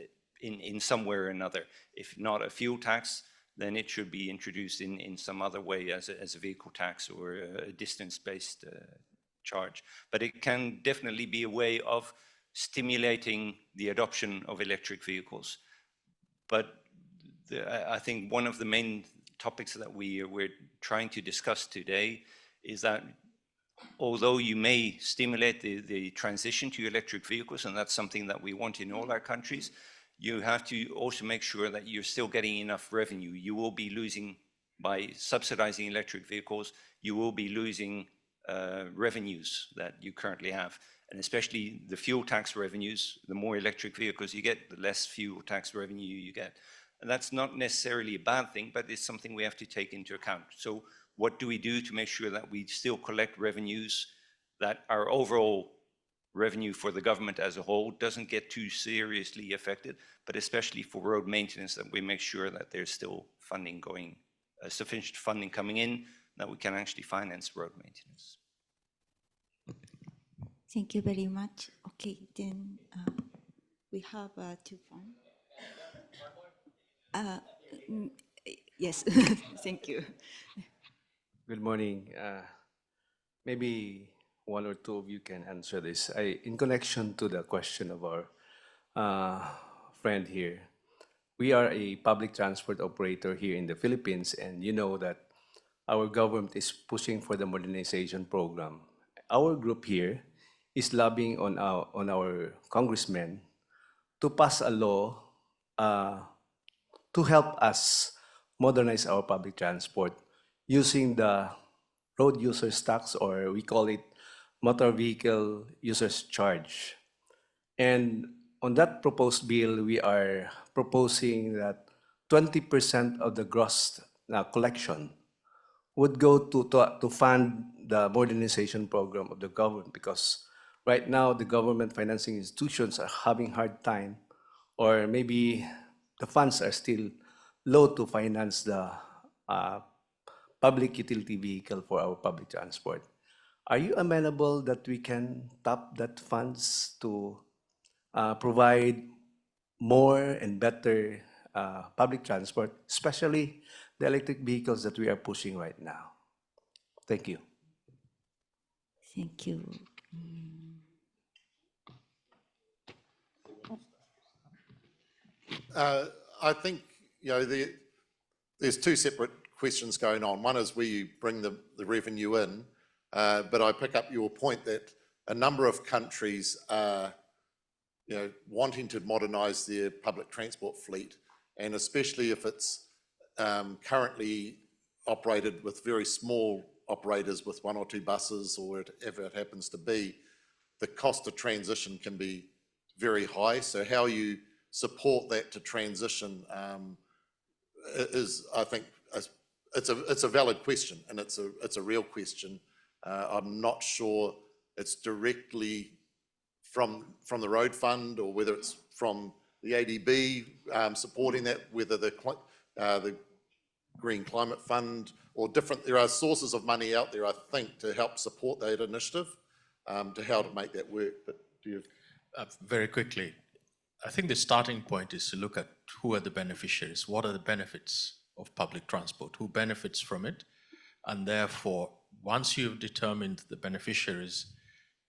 in some way or another. If not a fuel tax, then it should be introduced in some other way as a vehicle tax or a distance-based charge. But it can definitely be a way of stimulating the adoption of electric vehicles. But I think one of the main topics that we're trying to discuss today is that although you may stimulate the transition to electric vehicles, and that's something that we want in all our countries, you have to also make sure that you're still getting enough revenue. You will be losing, by subsidizing electric vehicles, you will be losing revenues that you currently have. And especially the fuel tax revenues, the more electric vehicles you get, the less fuel tax revenue you get. And that's not necessarily a bad thing, but it's something we have to take into account. So what do we do to make sure that we still collect revenues, that our overall revenue for the government as a whole doesn't get too seriously affected, but especially for road maintenance, that we make sure that there's still funding going, sufficient funding coming in, that we can actually finance road maintenance. Thank you very much. Okay, then we have two fun. Yes, thank you. Good morning. Maybe one or two of you can answer this. In connection to the question of our friend here, we are a public transport operator here in the Philippines, and you know that our government is pushing for the modernization program. Our group here is lobbying on our congressmen to pass a law to help us modernize our public transport using the road users tax, or we call it motor vehicle users charge. And on that proposed bill, we are proposing that 20% of the gross collection would go to fund the modernization program of the government, because right now the government financing institutions are having hard time, or maybe the funds are still low to finance the public utility vehicle for our public transport. Are you amenable that we can tap that funds to provide more and better public transport, especially the electric vehicles that we are pushing right now? Thank you. Thank you. I think, there's two separate questions going on. One is where you bring the revenue in, but I pick up your point that a number of countries are wanting to modernize their public transport fleet, and especially if it's currently operated with very small operators with one or two buses, or whatever it happens to be, the cost of transition can be very high. So how you support that to transition is, I think, it's a valid question, and it's a real question. I'm not sure it's directly from the road fund, or whether it's from the ADB supporting that, whether the Green Climate Fund or different. There are sources of money out there, I think, to help support that initiative, to how to make that work. But do you? Very quickly, I think the starting point is to look at who are the beneficiaries, what are the benefits of public transport, who benefits from it, and therefore, once you've determined the beneficiaries,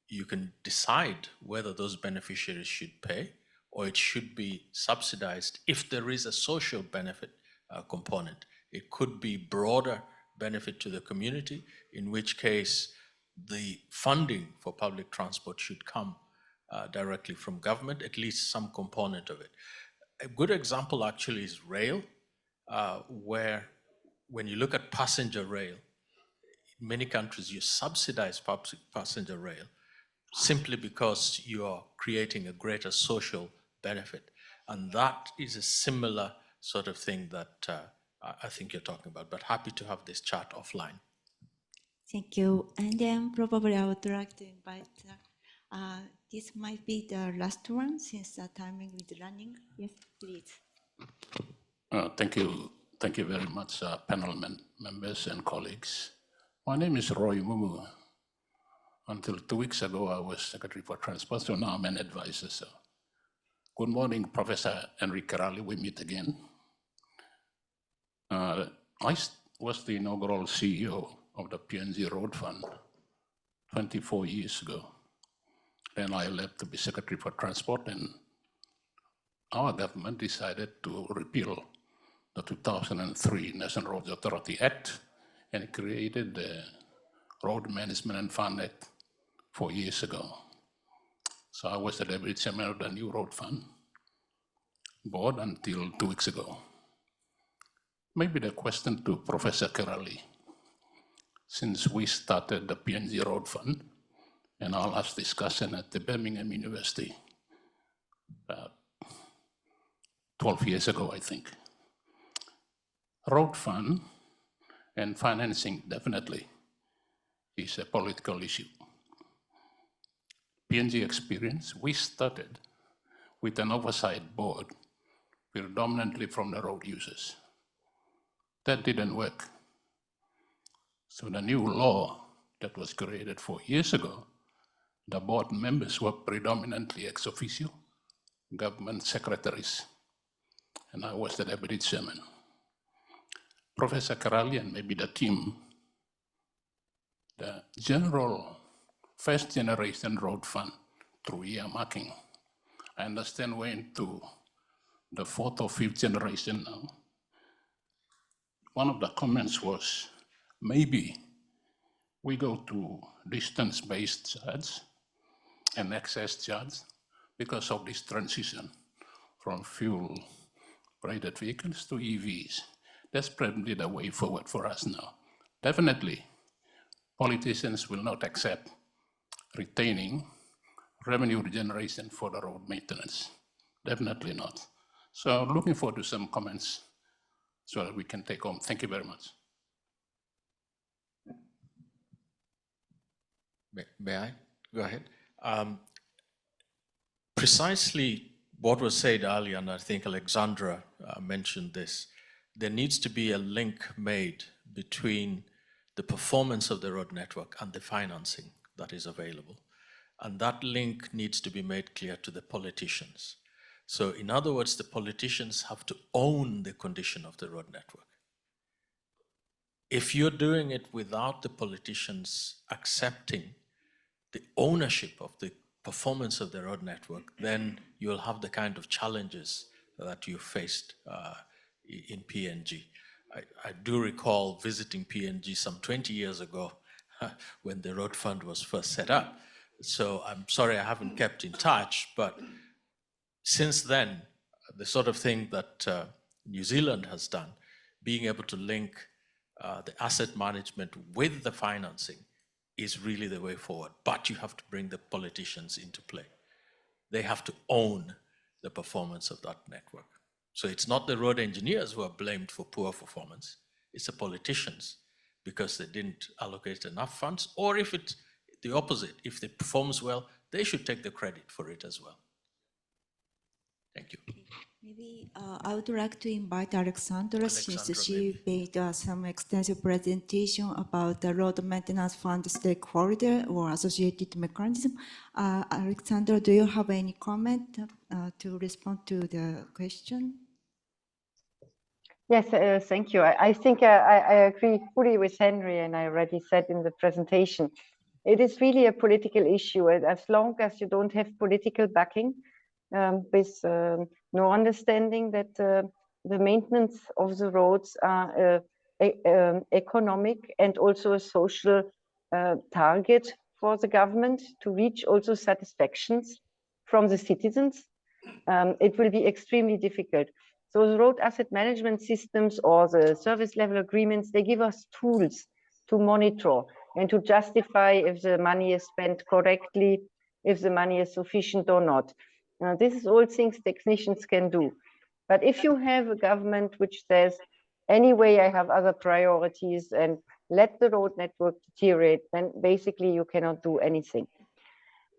you can decide whether those beneficiaries should pay or it should be subsidized if there is a social benefit component. It could be broader benefit to the community, in which case the funding for public transport should come directly from government, at least some component of it. A good example actually is rail, where when you look at passenger rail, in many countries you subsidize passenger rail simply because you are creating a greater social benefit. And that is a similar sort of thing that I think you're talking about, but happy to have this chat offline. Thank you. And then probably I would like to invite, this might be the last one since the timing is running. Yes, please. Thank you. Thank you very much, panel members and colleagues. My name is Roy Mumu. Until 2 weeks ago, I was Secretary for Transport, so now I'm an advisor. So, good morning, Professor Enrique Raleigh. We meet again. I was the inaugural CEO of the PNG Road Fund 24 years ago. Then I left to be Secretary for Transport, and our government decided to repeal the 2003 National Roads Authority Act and created the Road Management and Fund Act 4 years ago. So I was the deputy chairman of the new road fund board until 2 weeks ago. Maybe the question to Professor Kerali, since we started the PNG Road Fund and our last discussion at the Birmingham University 12 years ago, I think. Road fund and financing definitely is a political issue. PNG experience, we started with an oversight board predominantly from the road users. That didn't work. So the new law that was created 4 years ago, the board members were predominantly ex officio, government secretaries, and I was the deputy chairman. Professor Karali and maybe the team, the general first generation road fund through earmarking. I understand we're into the fourth or fifth generation now. One of the comments was, maybe we go to distance-based charge and excess charge because of this transition from fuel-operated vehicles to EVs. That's probably the way forward for us now. Definitely, politicians will not accept retaining revenue generation for the road maintenance. Definitely not. So looking forward to some comments so that we can take home. Thank you very much. May I go ahead? Precisely what was said earlier, and I think Alexandra mentioned this, there needs to be a link made between the performance of the road network and the financing that is available. And that link needs to be made clear to the politicians. So in other words, the politicians have to own the condition of the road network. If you're doing it without the politicians accepting the ownership of the performance of the road network, then you'll have the kind of challenges that you faced in PNG. I do recall visiting PNG some 20 years ago when the road fund was first set up. So I'm sorry I haven't kept in touch, but since then, the sort of thing that New Zealand has done, being able to link the asset management with the financing is really the way forward. But you have to bring the politicians into play. They have to own the performance of that network. So it's not the road engineers who are blamed for poor performance. It's the politicians because they didn't allocate enough funds, or if it's the opposite, if they performs well, they should take the credit for it as well. Thank you. Maybe I would like to invite Alexandra, since she made some extensive presentation about the road maintenance fund stakeholder or associated mechanism. Alexandra, do you have any comment to respond to the question? Yes, thank you. I think I agree fully with Henry, and I already said in the presentation, it is really a political issue. As long as you don't have political backing, with no understanding that the maintenance of the roads are economic and also a social target for the government to reach also satisfactions from the citizens, it will be extremely difficult. So the road asset management systems or the service level agreements, they give us tools to monitor and to justify if the money is spent correctly, if the money is sufficient or not. This is all things technicians can do. But if you have a government which says, anyway, I have other priorities and let the road network deteriorate, then basically you cannot do anything.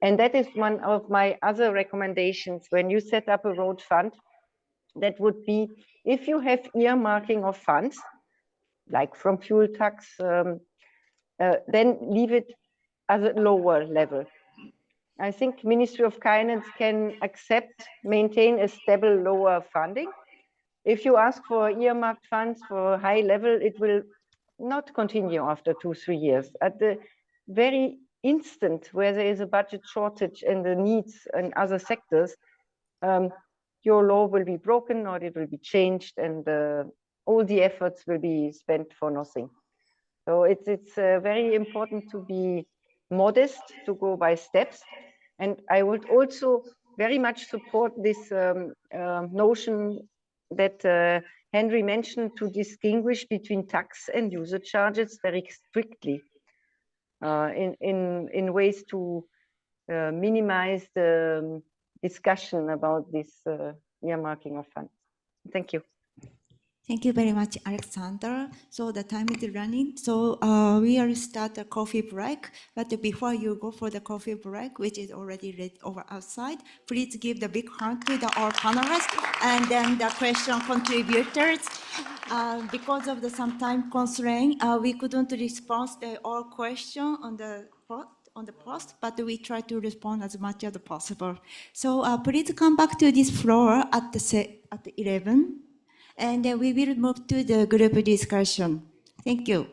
And that is one of my other recommendations. When you set up a road fund, that would be, if you have earmarking of funds, like from fuel tax, then leave it at a lower level. I think Ministry of Finance can accept, maintain a stable lower funding. If you ask for earmarked funds for high level, it will not continue after 2-3 years. At the very instant where there is a budget shortage and the needs in other sectors, your law will be broken or it will be changed, and all the efforts will be spent for nothing. So it's very important to be modest, to go by steps. And I would also very much support this notion that Henry mentioned, to distinguish between tax and user charges very strictly in ways to minimize the discussion about this earmarking of funds. Thank you. Thank you very much, Alexander. So the time is running. So we will start a coffee break. But before you go for the coffee break, which is already ready over outside, please give the big hand to all panelists and then the question contributors. Because of some time constraint, we couldn't respond to all questions on the post, but we try to respond as much as possible. So please come back to this floor at 11. And then we will move to the group discussion. Thank you.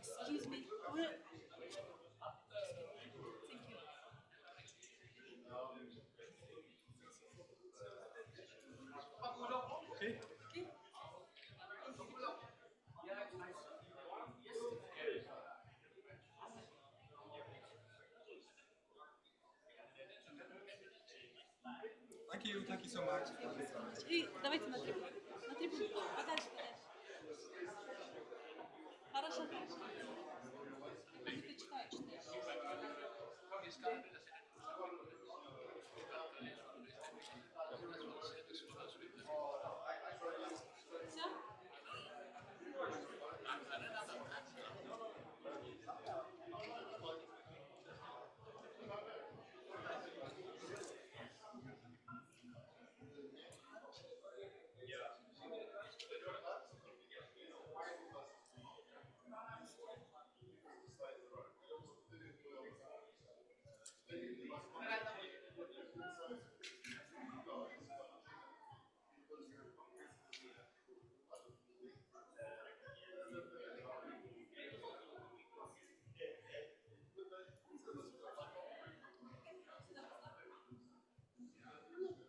Excuse me. Thank you so much. Давайте на трибуну. На трибуну. Подальше, подальше. Хорошо, хорошо. Ты читаешь, читаешь. Все?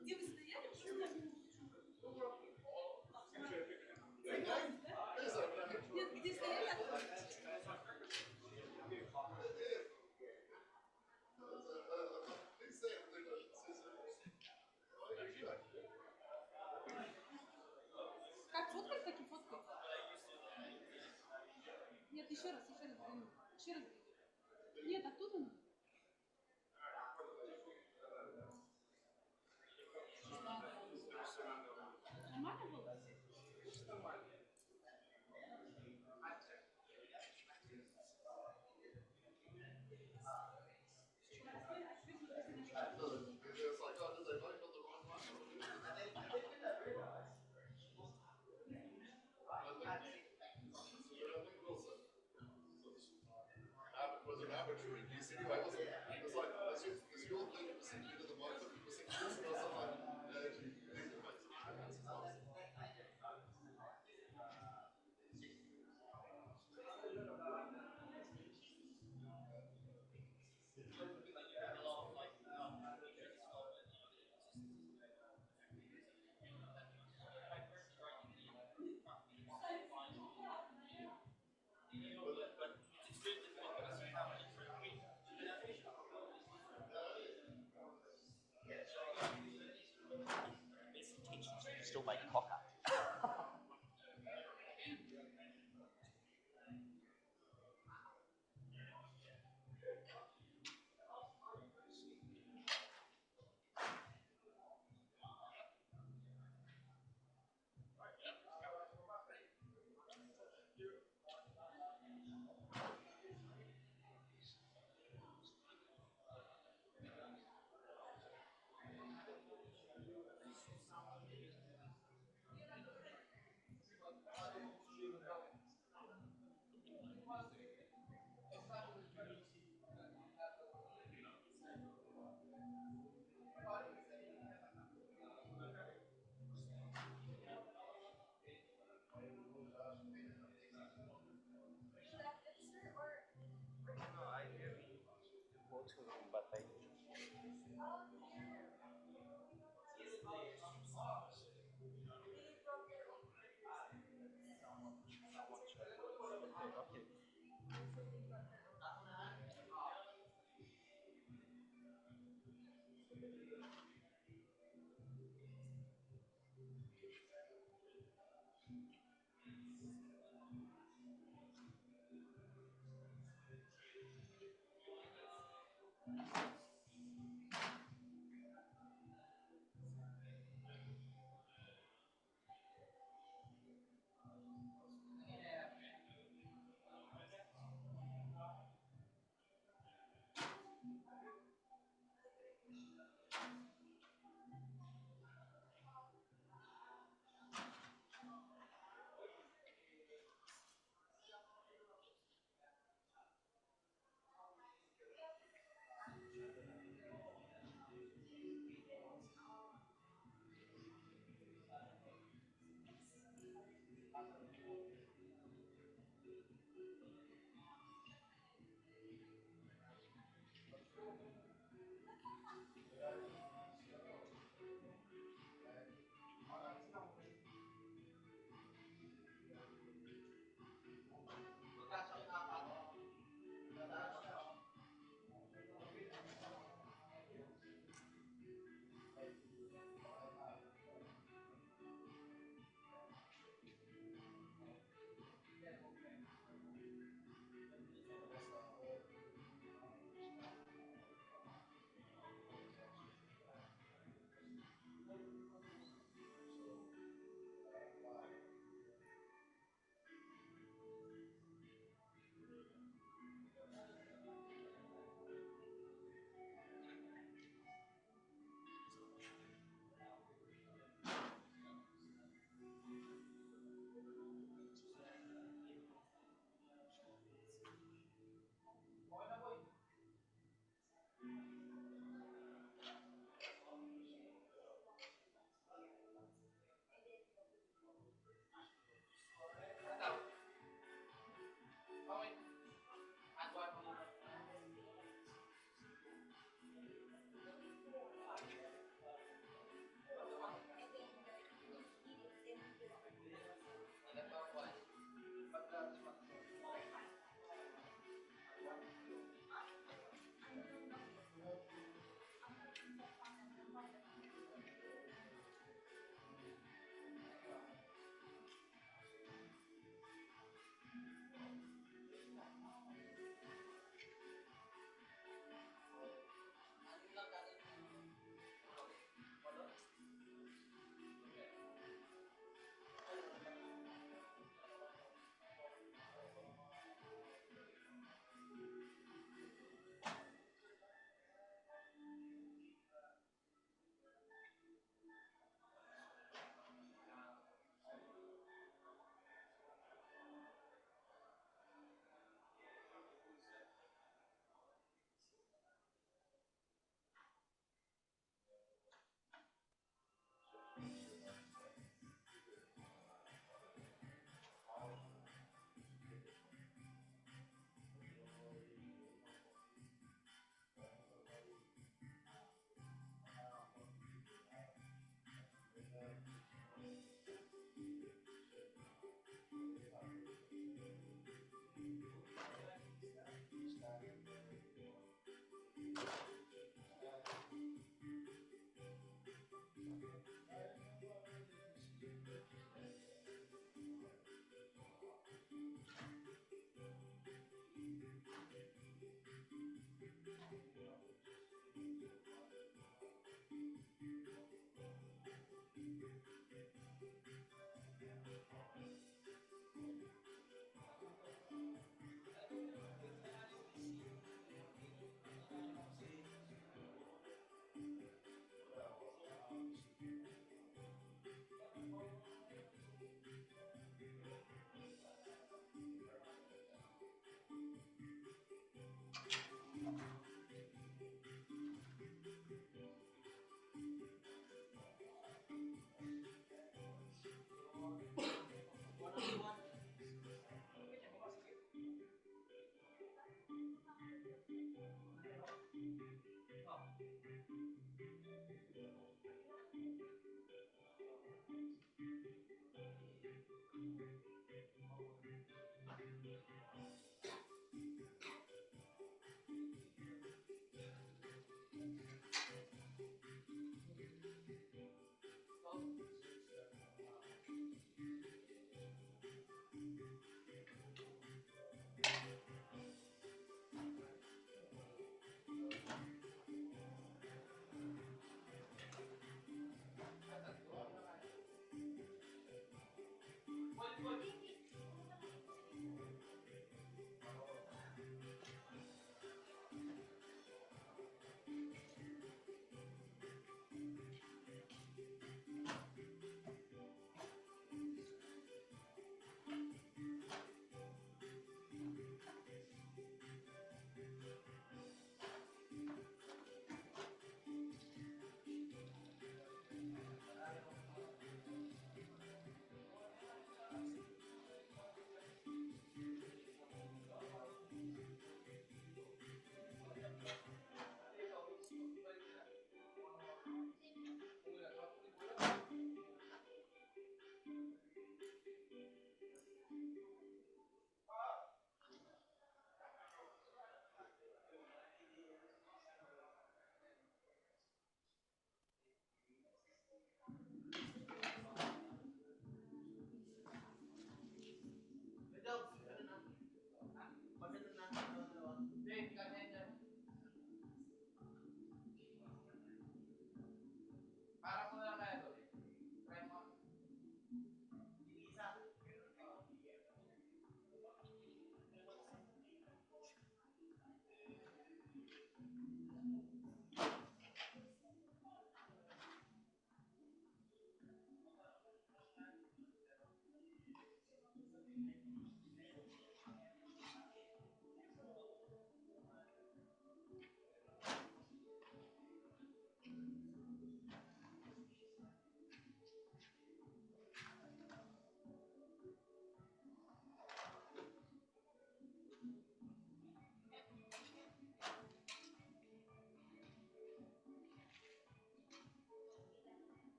Где вы стояли? Просто одну минуточку. Нет, где стояли? Как фоткать, так и фоткать. Нет, еще раз, еще раз. Еще раз. Нет, оттуда надо. Нормально было? Was an arbitrary. Do you see why still make coca.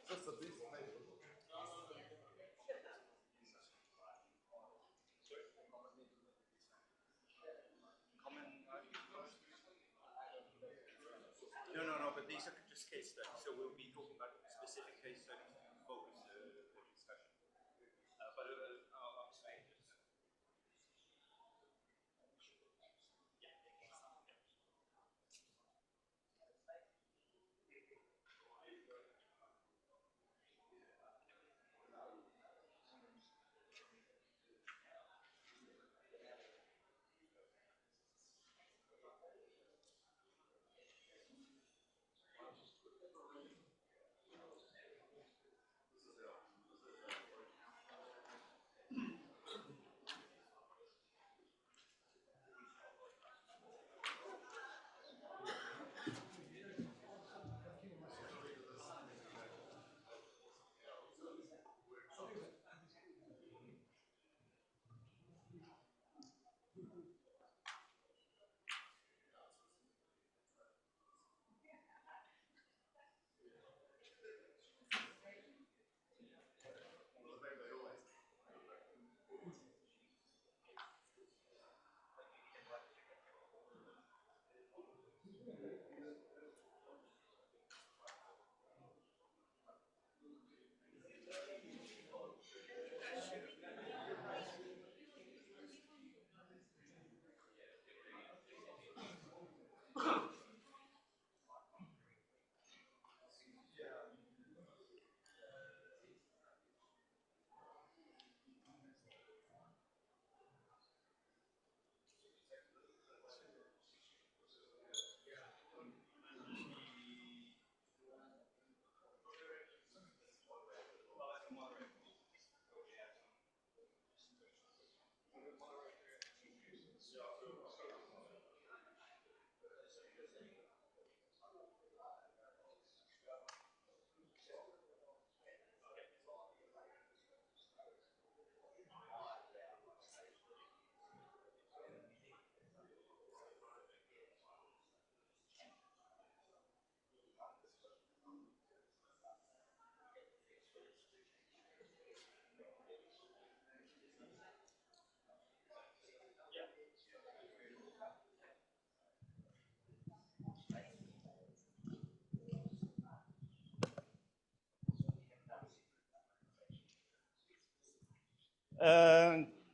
No, but these are just case studies. So we'll be talking about specific case studies to focus the discussion. But I'll explain this.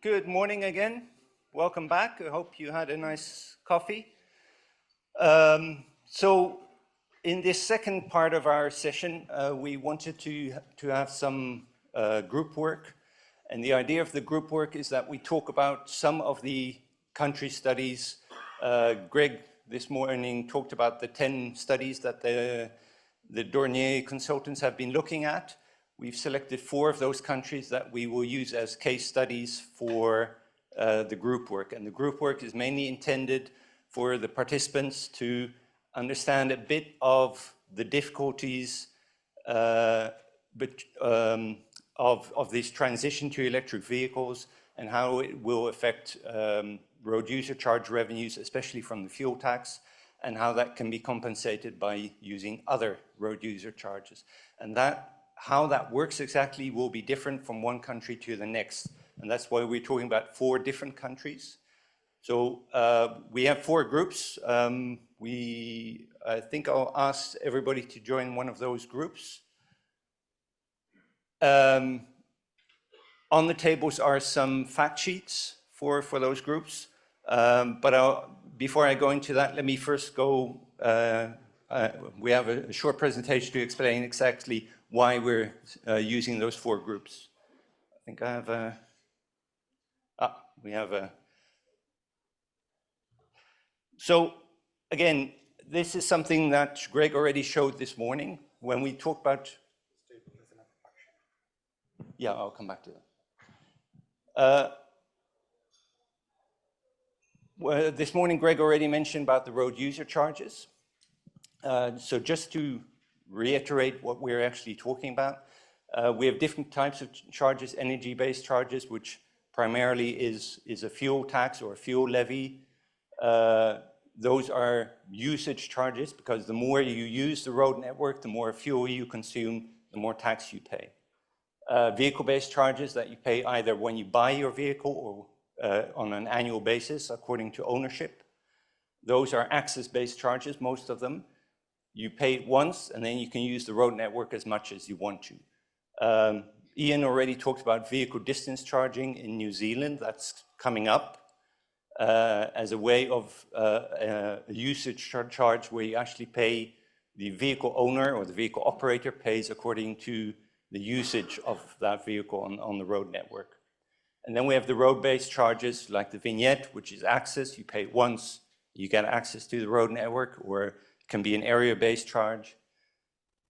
Good morning again. Welcome back. I hope you had a nice coffee. So in this second part of our session, we wanted to have some group work. And the idea of the group work is that we talk about some of the country studies. Greg this morning talked about the 10 studies that the Dornier consultants have been looking at. We've selected 4 of those countries that we will use as case studies for the group work. And the group work is mainly intended for the participants to understand a bit of the difficulties of this transition to electric vehicles and how it will affect road user charge revenues, especially from the fuel tax, and how that can be compensated by using other road user charges. And how that works exactly will be different from one country to the next. And that's why we're talking about 4 different countries. So we have 4 groups. I think I'll ask everybody to join one of those groups. On the tables are some fact sheets for those groups. But before I go into that, let me first go, we have a short presentation to explain exactly why we're using those 4 groups. I think I have we have a, so again, this is something that Greg already showed this morning when we talked about, yeah, I'll come back to that. Well, this morning, Greg already mentioned about the road user charges. So just to reiterate what we're actually talking about, we have different types of charges, energy-based charges, which primarily is a fuel tax or a fuel levy. Those are usage charges because the more you use the road network, the more fuel you consume, the more tax you pay. Vehicle-based charges that you pay either when you buy your vehicle or on an annual basis according to ownership. Those are access-based charges, most of them. You pay it once and then you can use the road network as much as you want to. Ian already talked about vehicle distance charging in New Zealand. That's coming up as a way of a usage charge where you actually pay the vehicle owner or the vehicle operator pays according to the usage of that vehicle on the road network. And then we have the road-based charges like the vignette, which is access. You pay it once, you get access to the road network, or it can be an area-based charge.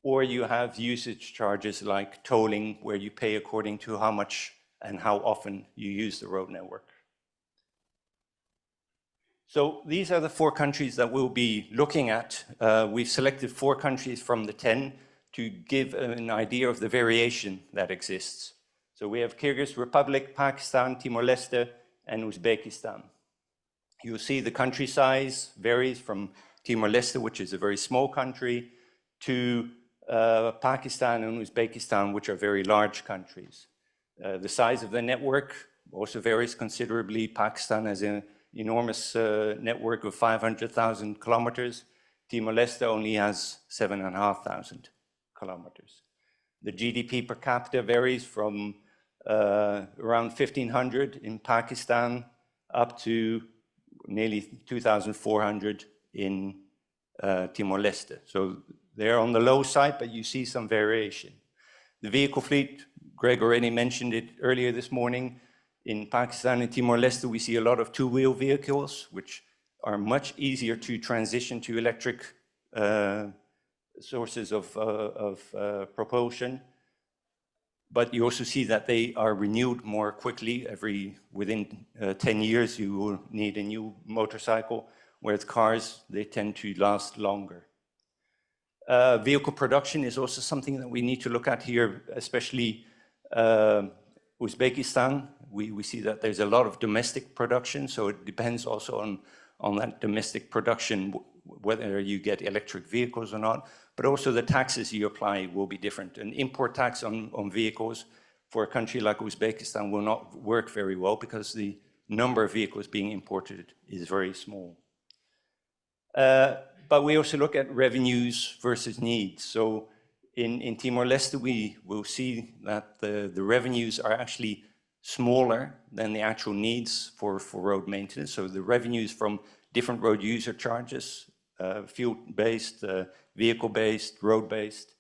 Or you have usage charges like tolling, where you pay according to how much and how often you use the road network. So these are the 4 countries that we'll be looking at. We've selected 4 countries from the 10 to give an idea of the variation that exists. So we have Kyrgyz Republic, Pakistan, Timor-Leste, and Uzbekistan. You'll see the country size varies from Timor-Leste, which is a very small country, to Pakistan and Uzbekistan, which are very large countries. The size of the network also varies considerably. Pakistan has an enormous network of 500,000 kilometers. Timor-Leste only has 7,500 kilometers. The GDP per capita varies from around 1,500 in Pakistan up to nearly 2,400 in Timor-Leste. So they're on the low side, but you see some variation. The vehicle fleet, Greg already mentioned it earlier this morning. In Pakistan and Timor-Leste, we see a lot of two-wheel vehicles, which are much easier to transition to electric sources of propulsion. But you also see that they are renewed more quickly. Within 10 years, you will need a new motorcycle, whereas cars, they tend to last longer. Vehicle production is also something that we need to look at here, especially Uzbekistan. We see that there's a lot of domestic production, so it depends also on that domestic production, whether you get electric vehicles or not, but also the taxes you apply will be different. An import tax on vehicles for a country like Uzbekistan will not work very well because the number of vehicles being imported is very small. But we also look at revenues versus needs. So in Timor-Leste, we will see that the revenues are actually smaller than the actual needs for road maintenance. So the revenues from different road user charges, fuel-based, vehicle-based, road-based,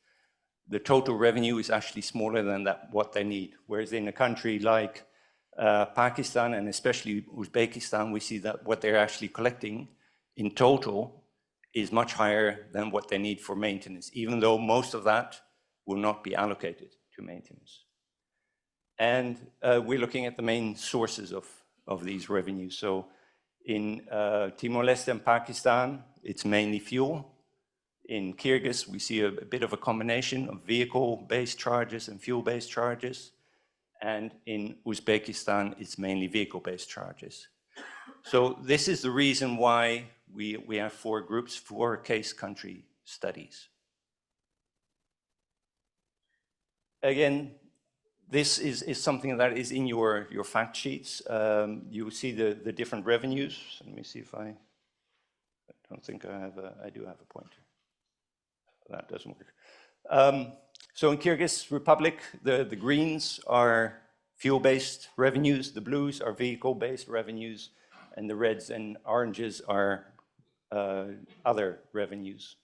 the total revenue is actually smaller than what they need. Whereas in a country like Pakistan and especially Uzbekistan, we see that what they're actually collecting in total is much higher than what they need for maintenance, even though most of that will not be allocated to maintenance. And we're looking at the main sources of these revenues. So in Timor-Leste and Pakistan, it's mainly fuel. In Kyrgyz, we see a bit of a combination of vehicle-based charges and fuel-based charges. And in Uzbekistan, it's mainly vehicle-based charges. So this is the reason why we have 4 groups, 4 case country studies. Again, this is something that is in your fact sheets. You see the different revenues. Let me see if I don't think I do have a pointer. That doesn't work. So in Kyrgyz Republic, the greens are fuel-based revenues, the blues are vehicle-based revenues, and the reds and oranges are other revenues.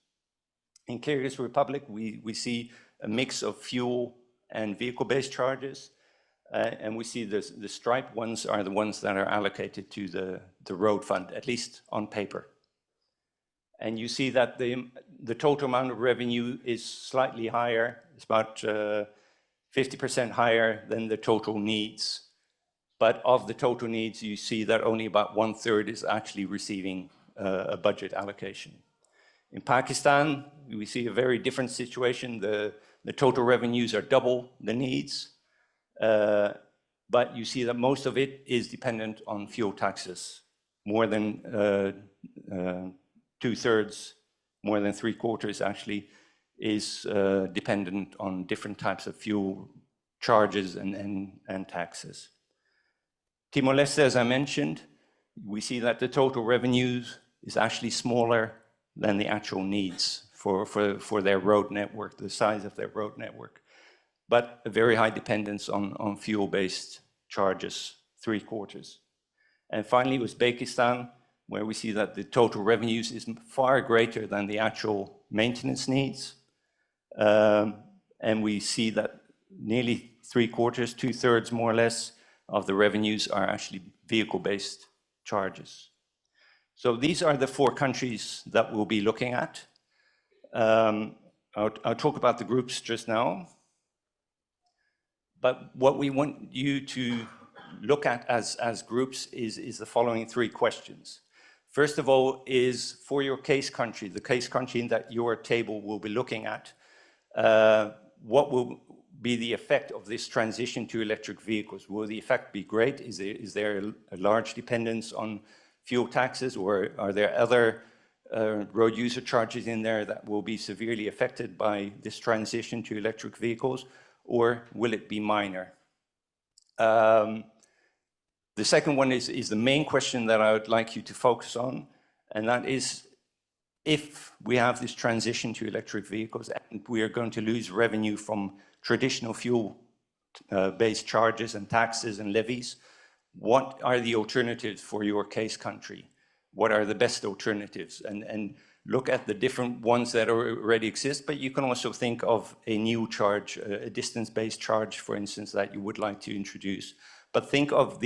In Kyrgyz Republic, we see a mix of fuel and vehicle-based charges, and we see the striped ones are the ones that are allocated to the road fund, at least on paper. And you see that the total amount of revenue is slightly higher. It's about 50% higher than the total needs. But of the total needs, you see that only about 1/3 is actually receiving a budget allocation. In Pakistan, we see a very different situation. The total revenues are double the needs, but you see that most of it is dependent on fuel taxes. More than 2/3, more than 3/4 actually, is dependent on different types of fuel charges and taxes. Timor-Leste, as I mentioned, we see that the total revenues is actually smaller than the actual needs for their road network, the size of their road network, but a very high dependence on fuel-based charges, 3/4. And finally, Uzbekistan, where we see that the total revenues is far greater than the actual maintenance needs. And we see that nearly 3/4, 2/3 more or less, of the revenues are actually vehicle-based charges. So these are the 4 countries that we'll be looking at. I'll talk about the groups just now. But what we want you to look at as groups is the following 3 questions. First of all is for your case country, the case country that your table will be looking at, what will be the effect of this transition to electric vehicles? Will the effect be great? Is there a large dependence on fuel taxes, or are there other road user charges in there that will be severely affected by this transition to electric vehicles, or will it be minor? The second one is the main question that I would like you to focus on, and that is, if we have this transition to electric vehicles and we are going to lose revenue from traditional fuel-based charges and taxes and levies, what are the alternatives for your case country? What are the best alternatives? And look at the different ones that already exist, but you can also think of a new charge, a distance-based charge, for instance, that you would like to introduce. But think of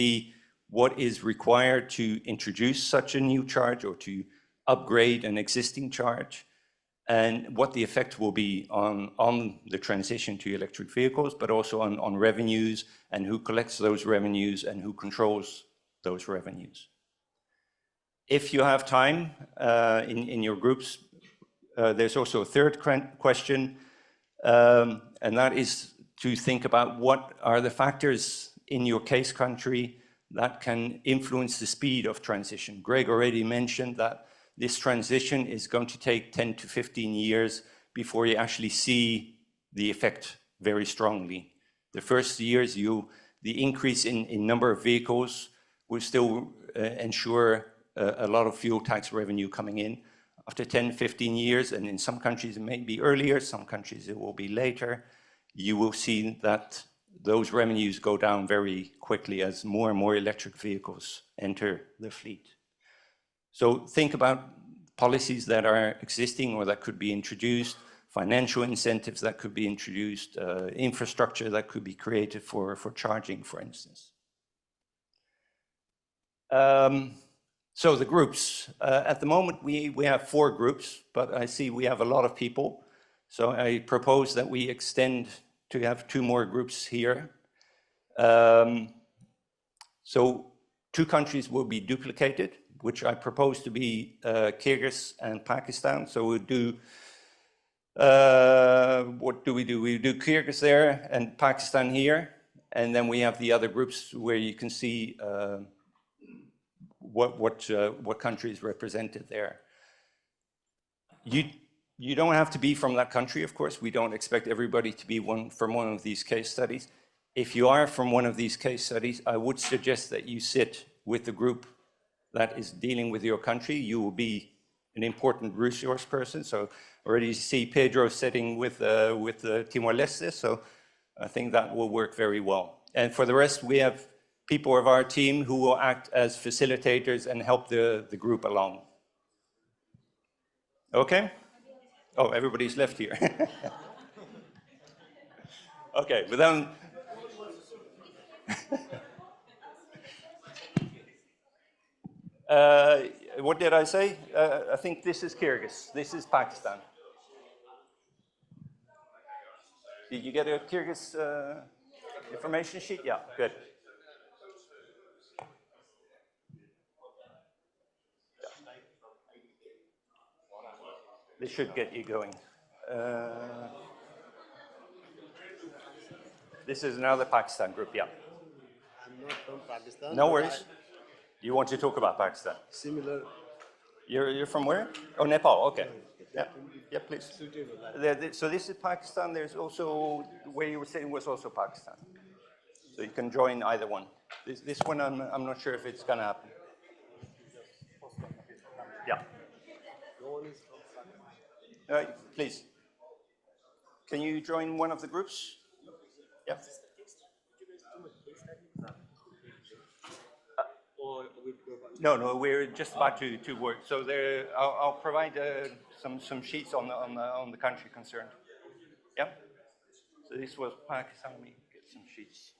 what is required to introduce such a new charge or to upgrade an existing charge, and what the effect will be on the transition to electric vehicles, but also on revenues, and who collects those revenues and who controls those revenues. If you have time in your groups, there's also a third question, and that is to think about what are the factors in your case country that can influence the speed of transition. Greg already mentioned that this transition is going to take 10 to 15 years before you actually see the effect very strongly. The first years, the increase in number of vehicles will still ensure a lot of fuel tax revenue coming in. After 10, 15 years, and in some countries it may be earlier, some countries it will be later, you will see that those revenues go down very quickly as more and more electric vehicles enter the fleet. So think about policies that are existing or that could be introduced, financial incentives that could be introduced, infrastructure that could be created for charging, for instance. So the groups, at the moment we have 4 groups, but I see we have a lot of people. So I propose that we extend to have 2 more groups here. So 2 countries will be duplicated, which I propose to be Kyrgyz and Pakistan. So we'll do, what do? We do Kyrgyz there and Pakistan here. And then we have the other groups where you can see what country is represented there. You don't have to be from that country, of course. We don't expect everybody to be from one of these case studies. If you are from one of these case studies, I would suggest that you sit with the group that is dealing with your country. You will be an important resource person. So already you see Pedro sitting with Timor-Leste, so I think that will work very well. And for the rest, we have people of our team who will act as facilitators and help the group along. Okay? Oh, everybody's left here. Okay, but then... what did I say? I think this is Kyrgyz. This is Pakistan. Did you get a Kyrgyz information sheet? Yeah, good. This should get you going. This is another Pakistan group, yeah. I'm not from Pakistan. No worries. You want to talk about Pakistan? Similar. You're from where? Oh, Nepal, okay. Yeah, yeah, please. So this is Pakistan. There's also, where you were sitting was also Pakistan. So you can join either one. This one, I'm not sure if it's gonna happen. Yeah. Please. Can you join one of the groups? Yeah. No, we're just about to work. So there, I'll provide some sheets on the country concerned. Yeah. So this was Pakistan. Let me get some sheets.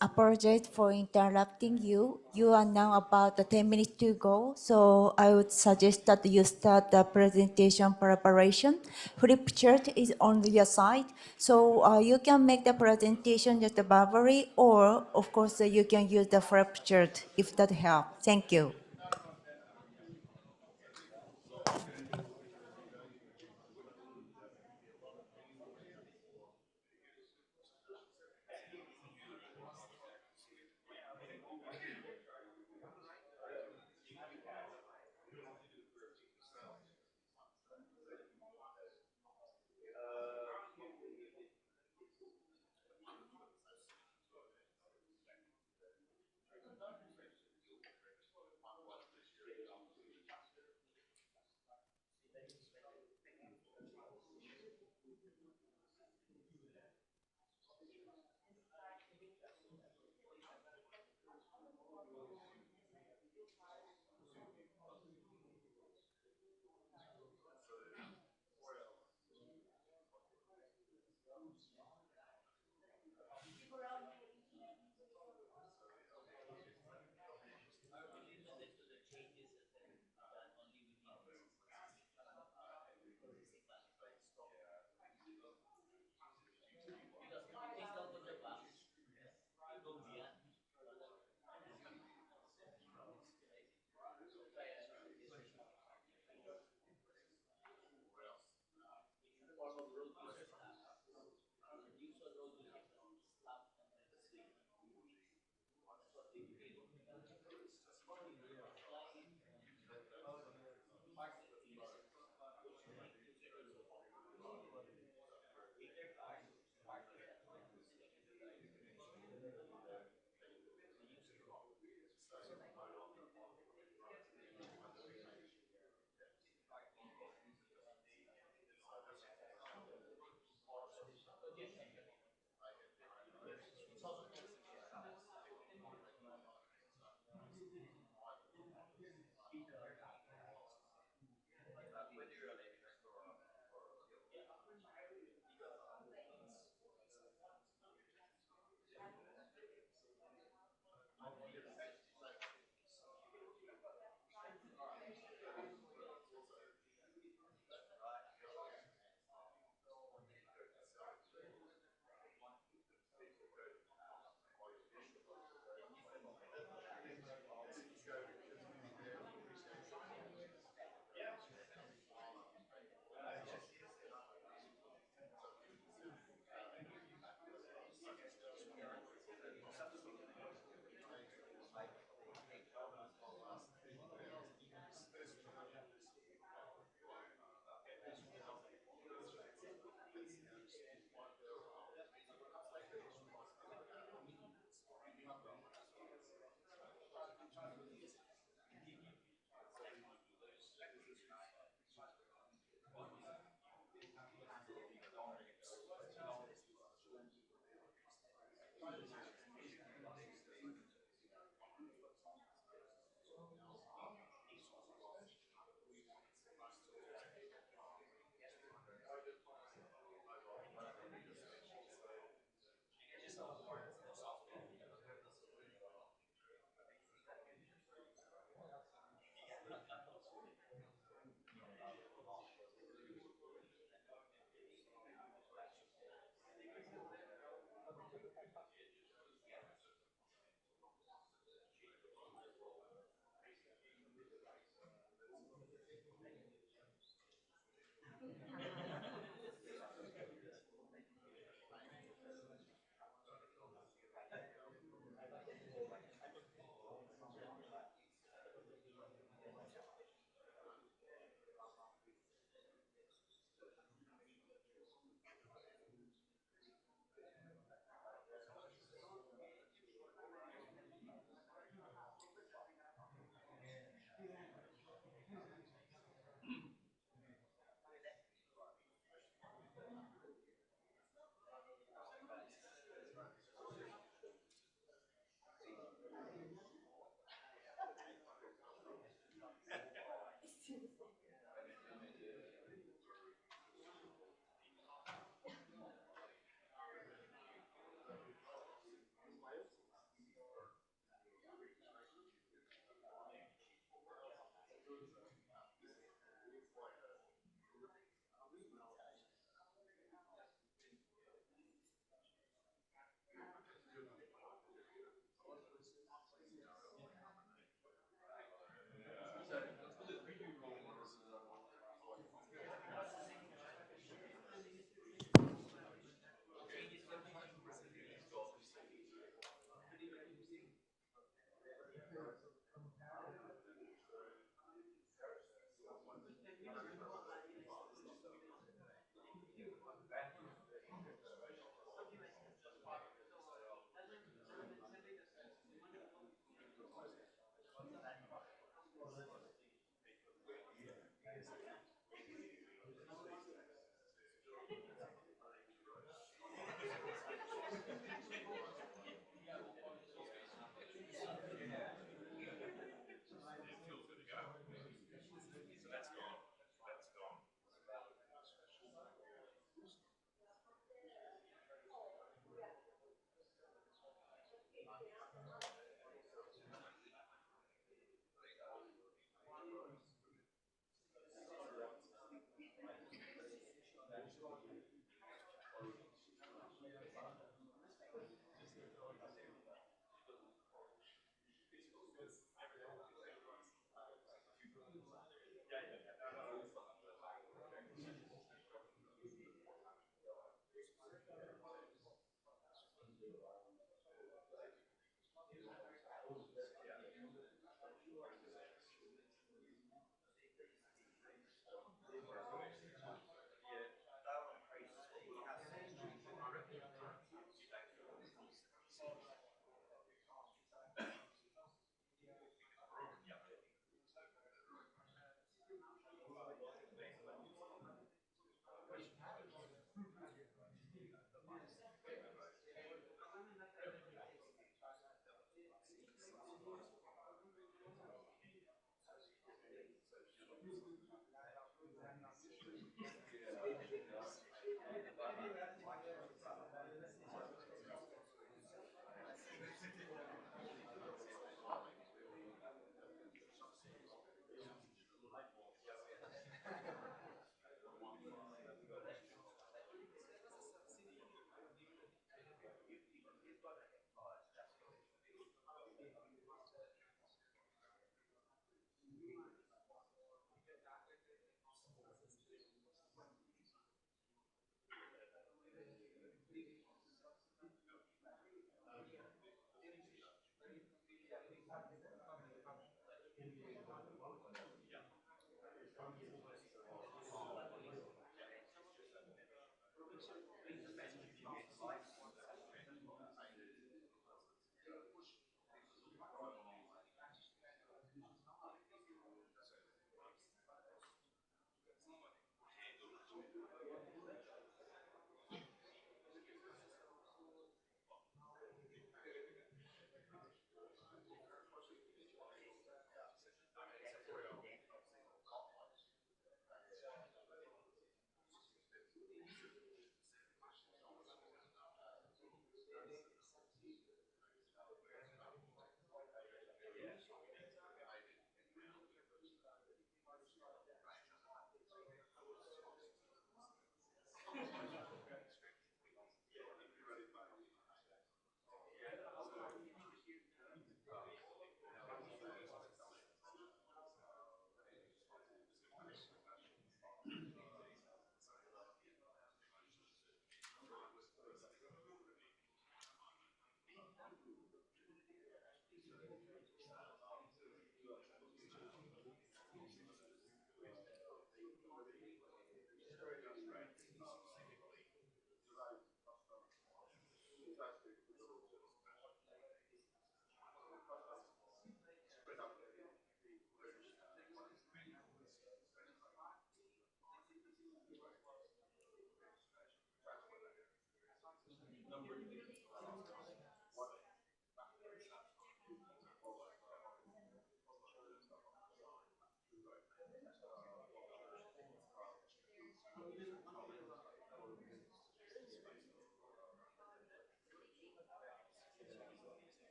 Apologize for interrupting you. You are now about the 10 minutes to go, so I would suggest that you start the presentation preparation. Flip chart is on your side, so you can make the presentation just verbally, or of course you can use the flip chart if that helps. Thank you.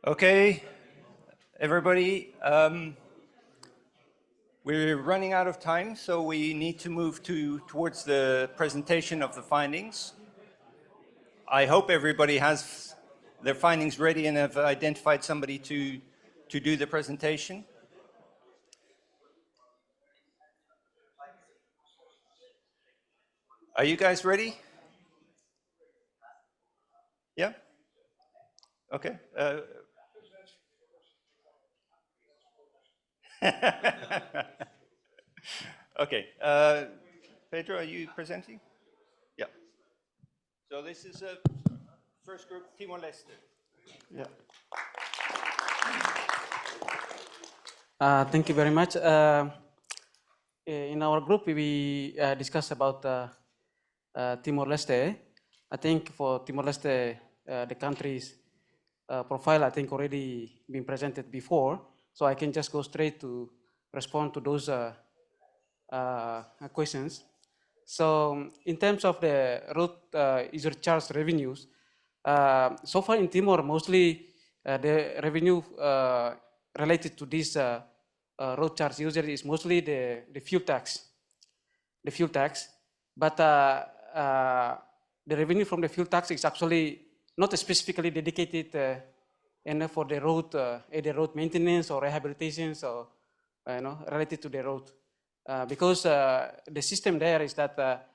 Okay, everybody, we're running out of time, so we need to move towards the presentation of the findings. I hope everybody has their findings ready and have identified somebody to do the presentation. Are you guys ready? Yeah? Okay. Okay. Pedro, are you presenting? Yeah. So this is a first group, Timor-Leste. Yeah. Thank you very much. In our group, we discussed about Timor-Leste. I think for Timor-Leste, the country's profile, I think already been presented before, so I can just go straight to respond to those questions. So in terms of the road user charge revenues, so far in Timor, mostly the revenue related to this road charge user is mostly the fuel tax. The fuel tax, but the revenue from the fuel tax is actually not specifically dedicated and for the either road maintenance or rehabilitations or related to the road, because the system there is that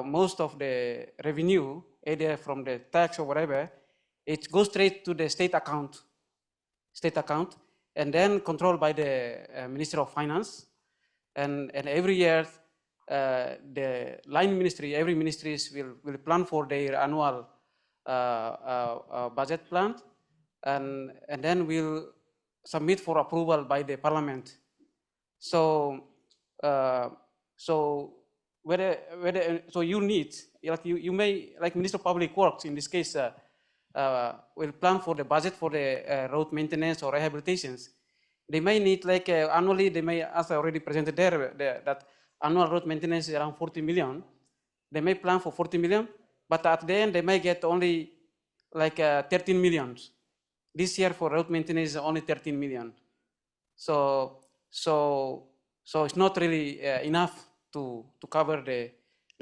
most of the revenue, either from the tax or whatever, it goes straight to the state account, and then controlled by the Ministry of Finance, and every year the line ministry, every ministries will plan for their annual budget plan, and then will submit for approval by the parliament. So so so you need, like you may, like Minister of Public Works in this case, will plan for the budget for the road maintenance or rehabilitations. They may need like annually, they may, as I already presented there, that annual road maintenance is around 40 million. They may plan for 40 million, but at the end they may get only like 13 million. This year for road maintenance is only 13 million. So it's not really enough to cover the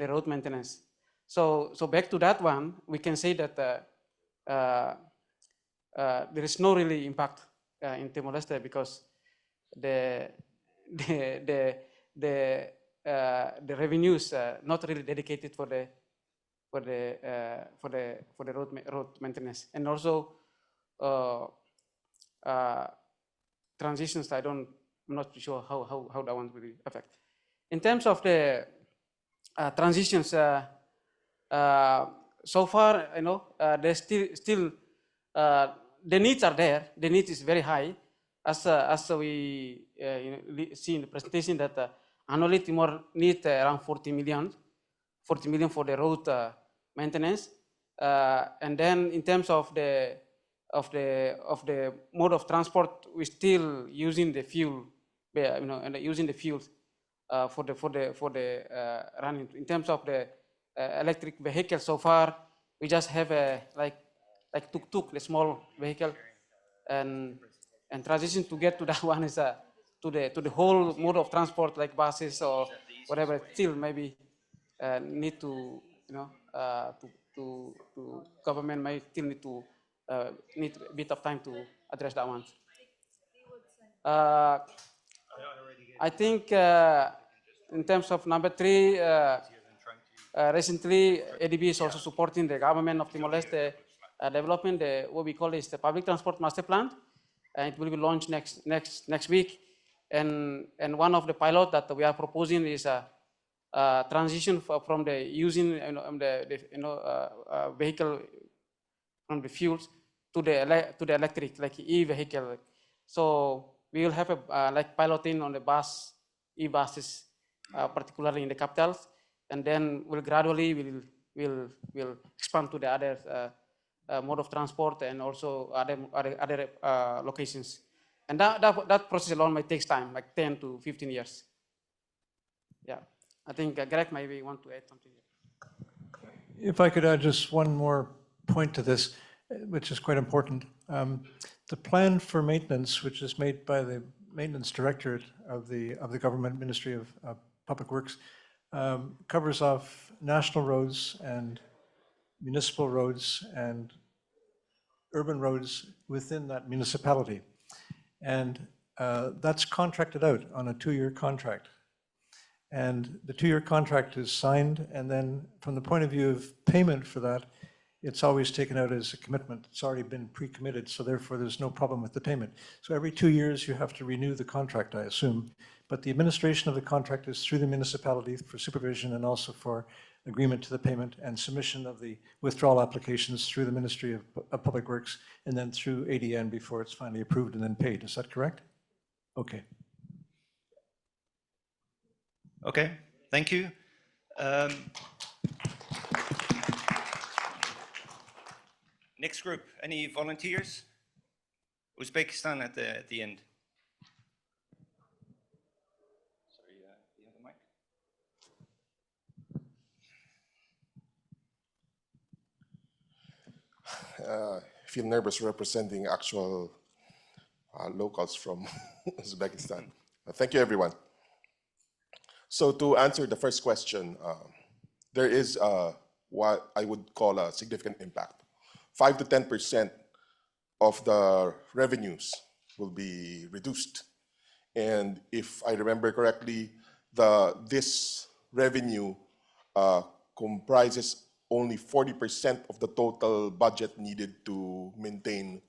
road maintenance. So back to that one, we can say that there is no really impact in Timor-Leste because the revenues not really dedicated for the road maintenance, and also transitions. I'm not sure how that one will affect. In terms of the transitions, so far, there's still the needs are there. The need is very high, as we see in the presentation that annually Timor needs around 40 million for the road maintenance, and then in terms of the mode of transport, we're still using the fuel, and using the fuels for the running. In terms of the electric vehicle, so far we just have a like tuk-tuk, the small vehicle, and transition to get to that one is to the whole mode of transport like buses or whatever. Still maybe need to to government may still need a bit of time to address that one. I think in terms of number 3, recently ADB is also supporting the government of Timor-Leste developing what we call is the public transport master plan, and it will be launched next week. And one of the pilot that we are proposing is a transition from the using vehicle from the fuels to the electric, like e-vehicle. So we will have a like piloting on the e-buses, particularly in the capitals, and then we'll gradually will expand to the other mode of transport and also other locations. And that process alone might take time, like 10 to 15 years. Yeah, I think Greg maybe want to add something. If I could add just one more point to this, which is quite important. The plan for maintenance, which is made by the Maintenance Directorate of the Government Ministry of Public Works, covers off national roads and municipal roads and urban roads within that municipality. And that's contracted out on a 2-year contract. And the 2-year contract is signed, and then from the point of view of payment for that, it's always taken out as a commitment. It's already been pre-committed, so therefore there's no problem with the payment. So every 2 years you have to renew the contract, I assume. But the administration of the contract is through the municipality for supervision and also for agreement to the payment and submission of the withdrawal applications through the Ministry of Public Works and then through ADN before it's finally approved and then paid. Is that correct? Okay. Okay, thank you. Next group, any volunteers? Uzbekistan at the end. Sorry, do you have the mic? I feel nervous representing actual locals from Uzbekistan. Thank you, everyone. So to answer the first question, there is what I would call a significant impact. 5 to 10% of the revenues will be reduced. And if I remember correctly, this revenue comprises only 40% of the total budget needed to maintain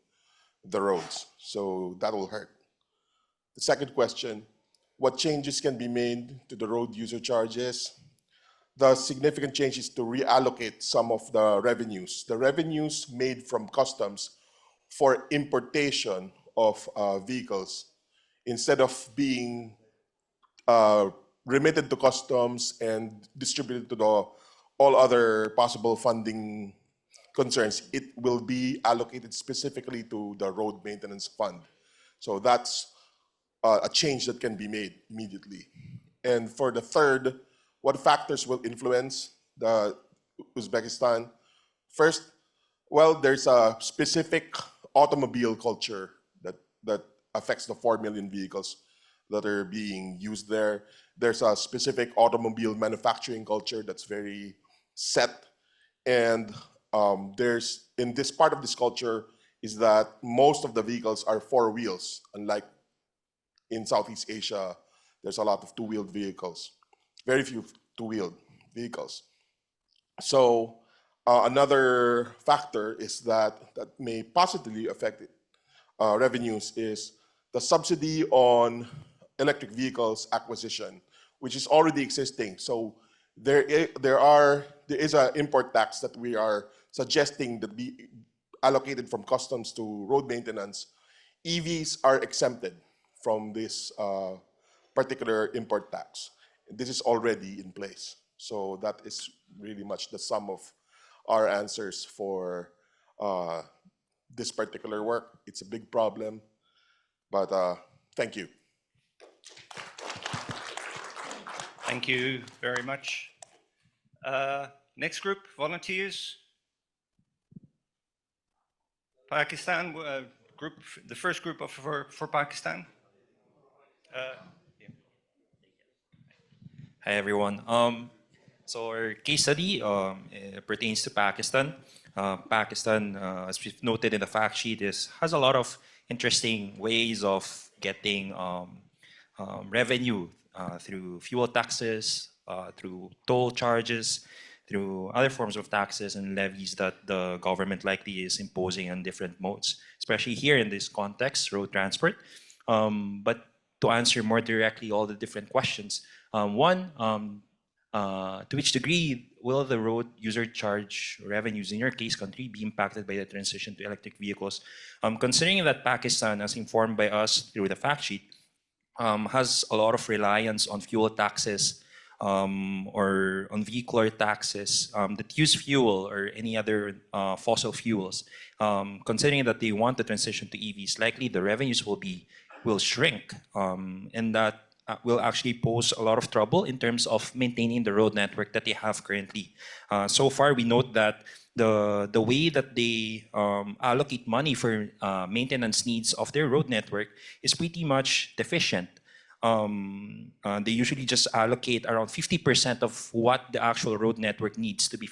the roads. So that will hurt. The second question, what changes can be made to the road user charges? The significant change is to reallocate some of the revenues. The revenues made from customs for importation of vehicles, instead of being remitted to customs and distributed to all other possible funding concerns, it will be allocated specifically to the road maintenance fund. So that's a change that can be made immediately. And for the third, what factors will influence the Uzbekistan? First, well, there's a specific automobile culture that affects the 4 million vehicles that are being used there. There's a specific automobile manufacturing culture that's very set. And there's, in this part of this culture, is that most of the vehicles are 4 wheels, unlike in Southeast Asia, there's a lot of 2-wheeled vehicles, very few 2-wheeled vehicles. So another factor is that may positively affect revenues is the subsidy on electric vehicles acquisition, which is already existing. So there is an import tax that we are suggesting that be allocated from customs to road maintenance. EVs are exempted from this particular import tax. This is already in place. So that is really much the sum of our answers for this particular work. It's a big problem, but thank you. Thank you very much. Next group, volunteers. Pakistan, group, the first group for Pakistan. Hi everyone. So our case study pertains to Pakistan. Pakistan, as we've noted in the fact sheet, has a lot of interesting ways of getting revenue through fuel taxes, through toll charges, through other forms of taxes and levies that the government likely is imposing on different modes, especially here in this context, road transport. But to answer more directly all the different questions, one, to which degree will the road user charge revenues in your case country be impacted by the transition to electric vehicles? Considering that Pakistan, as informed by us through the fact sheet, has a lot of reliance on fuel taxes or on vehicular taxes that use fuel or any other fossil fuels. Considering that they want to transition to EVs, likely the revenues will shrink, and that will actually pose a lot of trouble in terms of maintaining the road network that they have currently. So far, we note that the way that they allocate money for maintenance needs of their road network is pretty much deficient. They usually just allocate around 50% of what the actual road network needs to be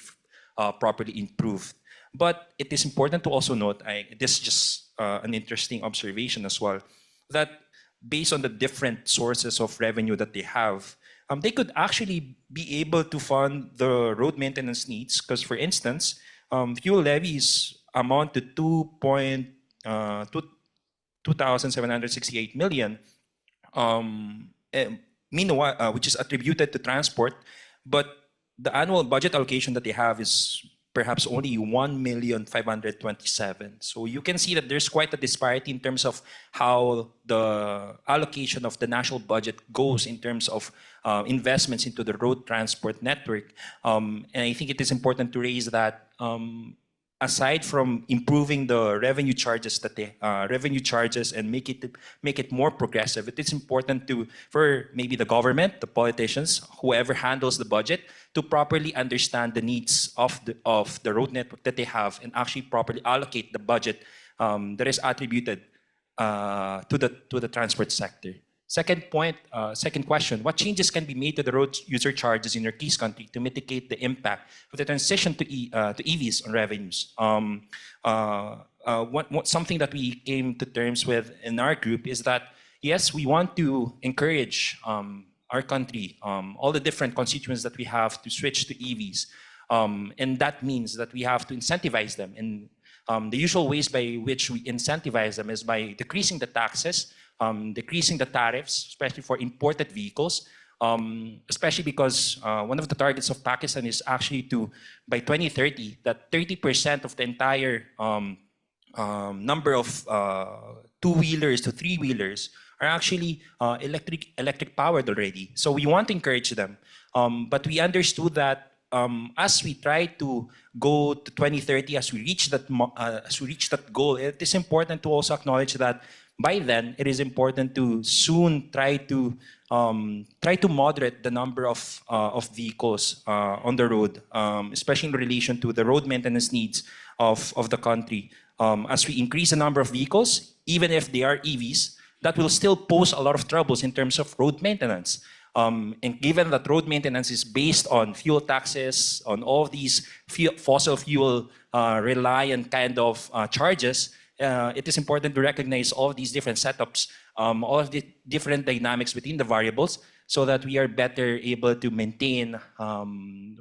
properly improved. But it is important to also note, this is just an interesting observation as well, that based on the different sources of revenue that they have, they could actually be able to fund the road maintenance needs. Because, for instance, fuel levies amount to 2,768 million, meanwhile, which is attributed to transport, but the annual budget allocation that they have is perhaps only 1,527,000. So you can see that there's quite a disparity in terms of how the allocation of the national budget goes in terms of investments into the road transport network. And I think it is important to raise that aside from improving the revenue charges and make it more progressive, it is important for maybe the government, the politicians, whoever handles the budget, to properly understand the needs of the road network that they have and actually properly allocate the budget that is attributed to the transport sector. Second question, what changes can be made to the road user charges in your case country to mitigate the impact of the transition to EVs on revenues? Something that we came to terms with in our group is that, yes, we want to encourage our country, all the different constituents that we have to switch to EVs. And that means that we have to incentivize them. And the usual ways by which we incentivize them is by decreasing the taxes, decreasing the tariffs, especially for imported vehicles, especially because one of the targets of Pakistan is actually to, by 2030, that 30% of the entire number of two-wheelers to three-wheelers are actually electric powered already. So we want to encourage them. But we understood that as we try to go to 2030, as we reach that goal, it is important to also acknowledge that by then, it is important to soon try to moderate the number of vehicles on the road, especially in relation to the road maintenance needs of the country. As we increase the number of vehicles, even if they are EVs, that will still pose a lot of troubles in terms of road maintenance. And given that road maintenance is based on fuel taxes, on all of these fossil fuel reliant kind of charges, it is important to recognize all of these different setups, all of the different dynamics between the variables, so that we are better able to maintain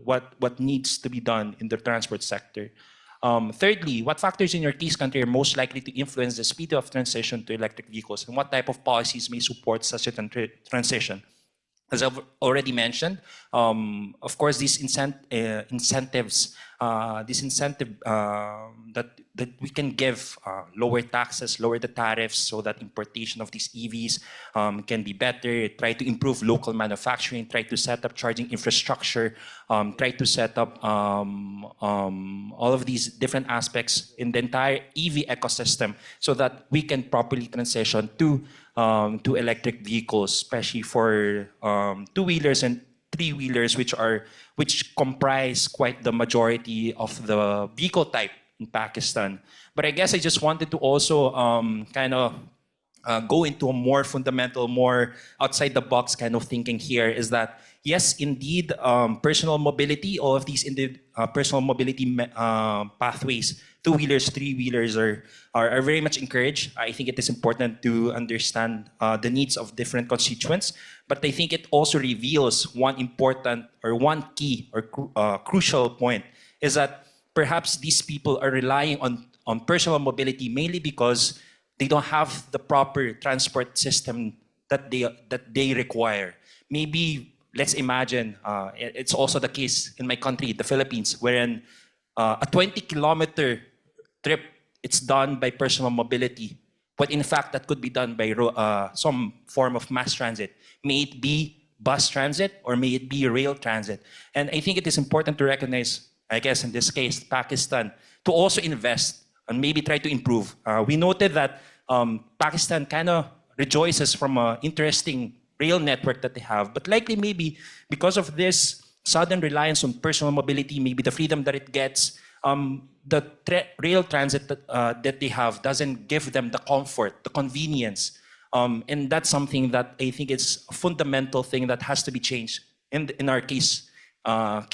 what needs to be done in the transport sector. Thirdly, what factors in your case country are most likely to influence the speed of transition to electric vehicles, and what type of policies may support such a transition? As I've already mentioned, of course, these incentives that we can give, lower taxes, lower the tariffs, so that importation of these EVs can be better. Try to improve local manufacturing. Try to set up charging infrastructure. Try to set up all of these different aspects in the entire EV ecosystem, so that we can properly transition to electric vehicles, especially for two-wheelers and three-wheelers, which comprise quite the majority of the vehicle type in Pakistan. But I guess I just wanted to also go into a more fundamental, more outside the box kind of thinking here, is that yes, indeed, personal mobility, all of these personal mobility pathways, two-wheelers, three-wheelers are very much encouraged. I think it is important to understand the needs of different constituents, but I think it also reveals one important or one key or crucial point, is that perhaps these people are relying on personal mobility mainly because they don't have the proper transport system that they require. Maybe let's imagine, it's also the case in my country, the Philippines, wherein a 20-kilometer trip, it's done by personal mobility, but in fact that could be done by some form of mass transit. May it be bus transit or may it be rail transit. And I think it is important to recognize, I guess in this case, Pakistan, to also invest and maybe try to improve. We noted that Pakistan kind of rejoices from an interesting rail network that they have. But likely maybe because of this sudden reliance on personal mobility, maybe the freedom that it gets, the rail transit that they have doesn't give them the comfort, the convenience. And that's something that I think is a fundamental thing that has to be changed in our case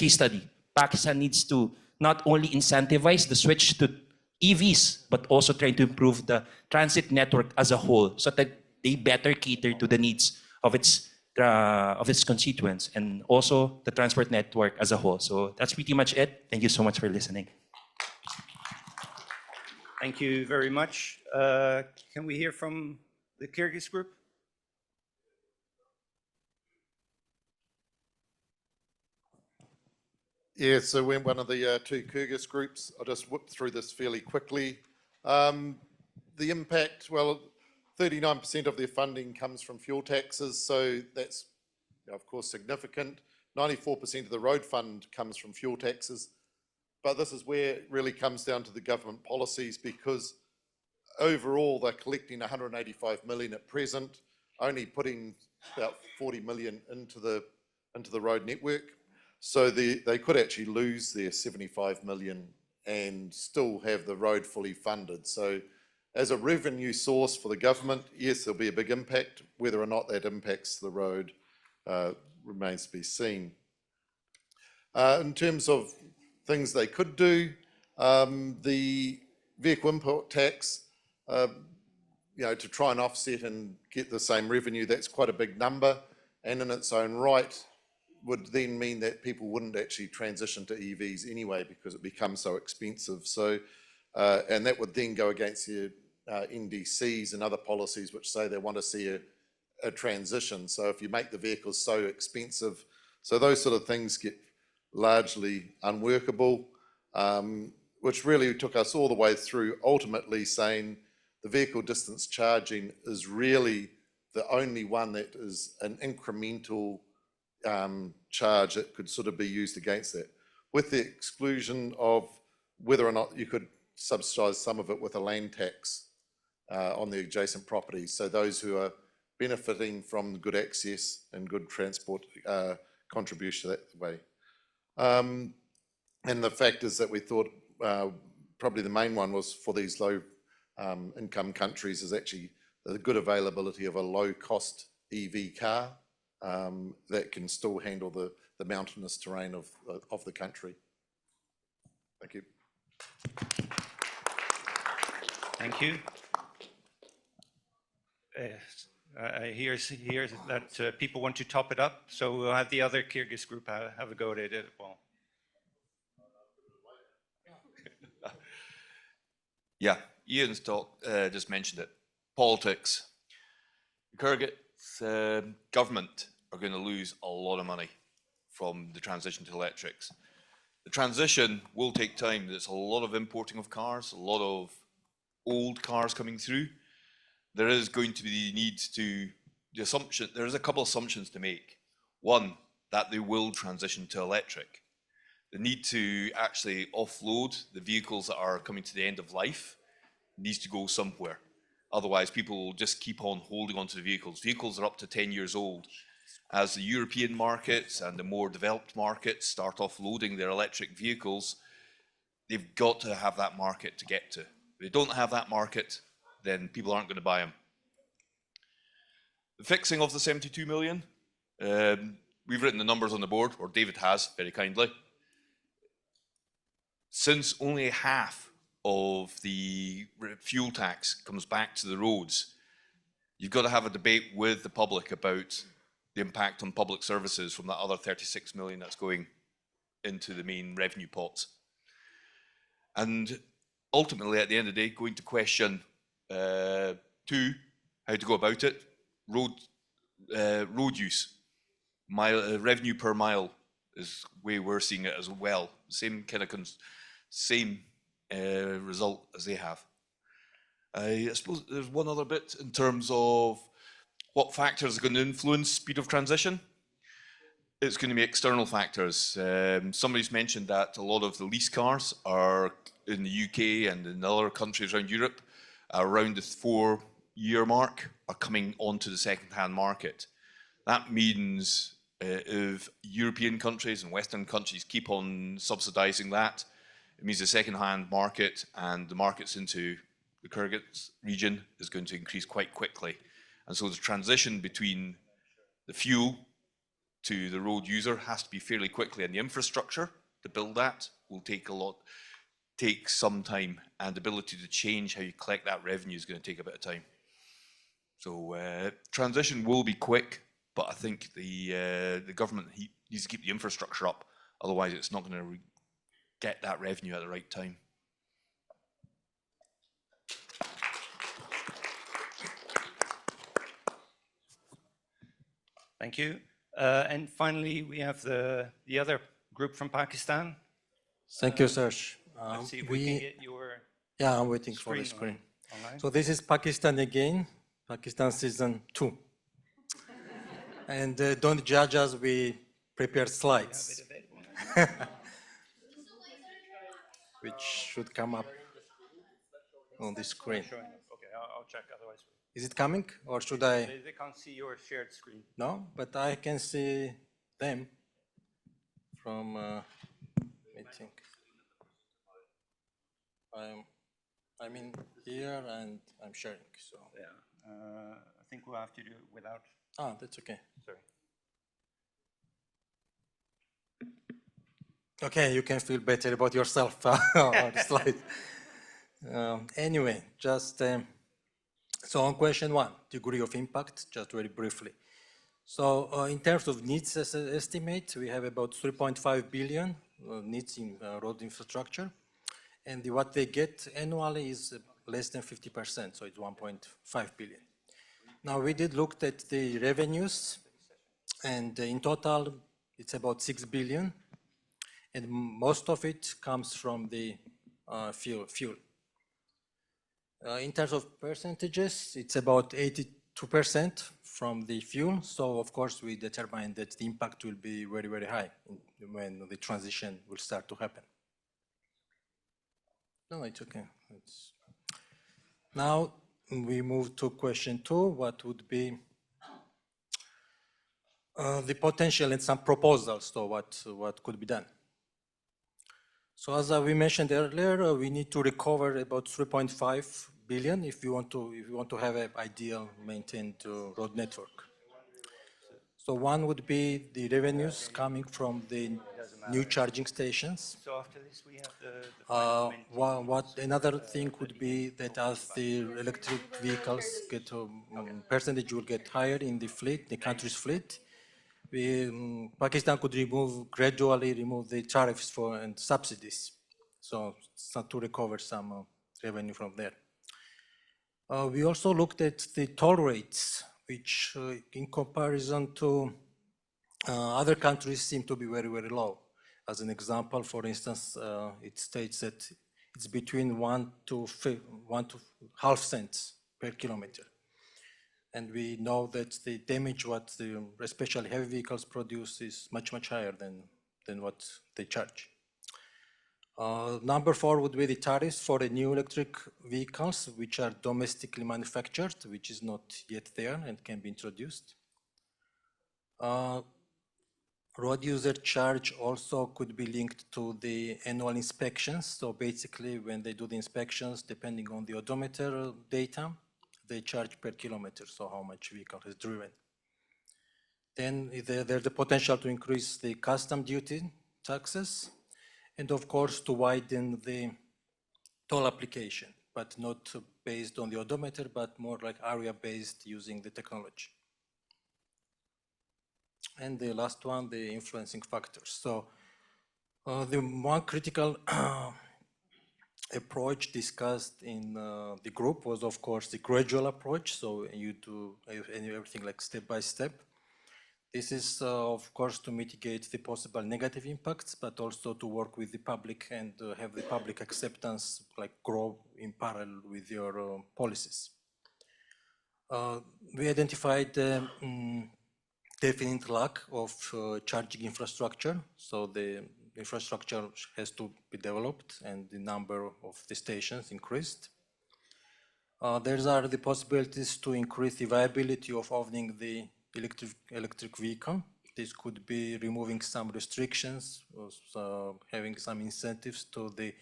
study. Pakistan needs to not only incentivize the switch to EVs, but also trying to improve the transit network as a whole so that they better cater to the needs of its constituents and also the transport network as a whole. So that's pretty much it. Thank you so much for listening. Thank you very much. Can we hear from the Kyrgyz group? Yeah, so we're one of the two Kyrgyz groups. I'll just whip through this fairly quickly. The impact, well, 39% of their funding comes from fuel taxes, so that's, of course, significant. 94% of the road fund comes from fuel taxes. But this is where it really comes down to the government policies, because overall they're collecting 185 million at present, only putting about 40 million into the road network. So they could actually lose their 75 million and still have the road fully funded. So as a revenue source for the government, yes, there'll be a big impact. Whether or not that impacts the road remains to be seen. In terms of things they could do, the vehicle import tax, to try and offset and get the same revenue, that's quite a big number, and in its own right would then mean that people wouldn't actually transition to EVs anyway because it becomes so expensive. So, and that would then go against the NDCs and other policies which say they want to see a transition. So if you make the vehicles so expensive, so those sort of things get largely unworkable, which really took us all the way through ultimately saying the vehicle distance charging is really the only one that is an incremental charge that could sort of be used against that, with the exclusion of whether or not you could subsidise some of it with a land tax on the adjacent properties. So those who are benefiting from good access and good transport contribution that way. And the factors that we thought probably the main one was for these low income countries is actually the good availability of a low cost EV car that can still handle the mountainous terrain of the country. Thank you. Thank you. I hear that people want to top it up, so we'll have the other Kyrgyz group have a go at it as well. Yeah, Ian's talk just mentioned it. Politics. The Kyrgyz government are going to lose a lot of money from the transition to electrics. The transition will take time. There's a lot of importing of cars, a lot of old cars coming through. There is going to be the need to, there's a couple of assumptions to make. One, that they will transition to electric. The need to actually offload the vehicles that are coming to the end of life needs to go somewhere. Otherwise, people will just keep on holding onto the vehicles. Vehicles are up to 10 years old. As the European markets and the more developed markets start offloading their electric vehicles, they've got to have that market to get to. If they don't have that market, then people aren't going to buy them. The fixing of the 72 million, we've written the numbers on the board, or David has, very kindly. Since only half of the fuel tax comes back to the roads, you've got to have a debate with the public about the impact on public services from that other 36 million that's going into the main revenue pots. And ultimately, at the end of the day, going to question 2, how to go about it, road use, revenue per mile is the way we're seeing it as well. Same kind of result as they have. I suppose there's one other bit in terms of what factors are going to influence speed of transition. It's going to be external factors. Somebody's mentioned that a lot of the lease cars are in the UK and in other countries around Europe, around the 4-year mark, are coming onto the second-hand market. That means if European countries and Western countries keep on subsidizing that, it means the second-hand market and the markets into the Kyrgyz region is going to increase quite quickly. And so the transition between the fuel to the road user has to be fairly quickly, and the infrastructure to build that will take some time, and the ability to change how you collect that revenue is going to take a bit of time. So transition will be quick, but I think the government needs to keep the infrastructure up, otherwise it's not going to get that revenue at the right time. Thank you. And finally, we have the other group from Pakistan. Thank you, Serge. Let's see if we can get your Yeah, I'm waiting for the screen. online. So this is Pakistan again, Pakistan season 2. And don't judge us, we prepared slides. Which should come up on the screen. Okay, I'll check otherwise. Is it coming, or should I? They can't see your shared screen. No, but I can see them from meeting. I'm in here and I'm sharing. So yeah, I think we'll have to do it without. Ah, that's okay. Sorry. Okay, you can feel better about yourself on the slide. Anyway, just so on question 1, degree of impact, just very briefly. So in terms of needs as an estimate, we have about 3.5 billion needs in road infrastructure. And what they get annually is less than 50%, so it's 1.5 billion. Now we did look at the revenues, and in total, it's about 6 billion. And most of it comes from the fuel. In terms of percentages, it's about 82% from the fuel. So of course, we determine that the impact will be very, very high when the transition will start to happen. No, it's okay. Now we move to question 2. What would be the potential and some proposals? So what could be done? So as we mentioned earlier, we need to recover about 3.5 billion if you want to have an ideal maintained road network. So one would be the revenues coming from the new charging stations. So after this, we have the another thing would be that as the electric vehicles get percentage will get higher in the fleet, the country's fleet. Pakistan could gradually remove the tariffs and subsidies, so to recover some revenue from there. We also looked at the toll rates, which in comparison to other countries seem to be very, very low. As an example, for instance, it states that it's between 1 to 1.5 cents per kilometer. And we know that the damage what especially heavy vehicles produce is much, much higher than what they charge. Number 4 would be the tariffs for the new electric vehicles, which are domestically manufactured, which is not yet there and can be introduced. Road user charge also could be linked to the annual inspections. So basically, when they do the inspections, depending on the odometer data, they charge per kilometer, so how much vehicle is driven. Then there's the potential to increase the custom duty taxes, and of course to widen the toll application, but not based on the odometer, but more like area-based using the technology. And the last one, the influencing factors. So the one critical approach discussed in the group was, of course, the gradual approach. So you do everything like step by step. This is, of course, to mitigate the possible negative impacts, but also to work with the public and have the public acceptance like grow in parallel with your policies. We identified definite lack of charging infrastructure. So the infrastructure has to be developed and the number of the stations increased. There are the possibilities to increase the viability of owning the electric vehicle. This could be removing some restrictions, or having some incentives to the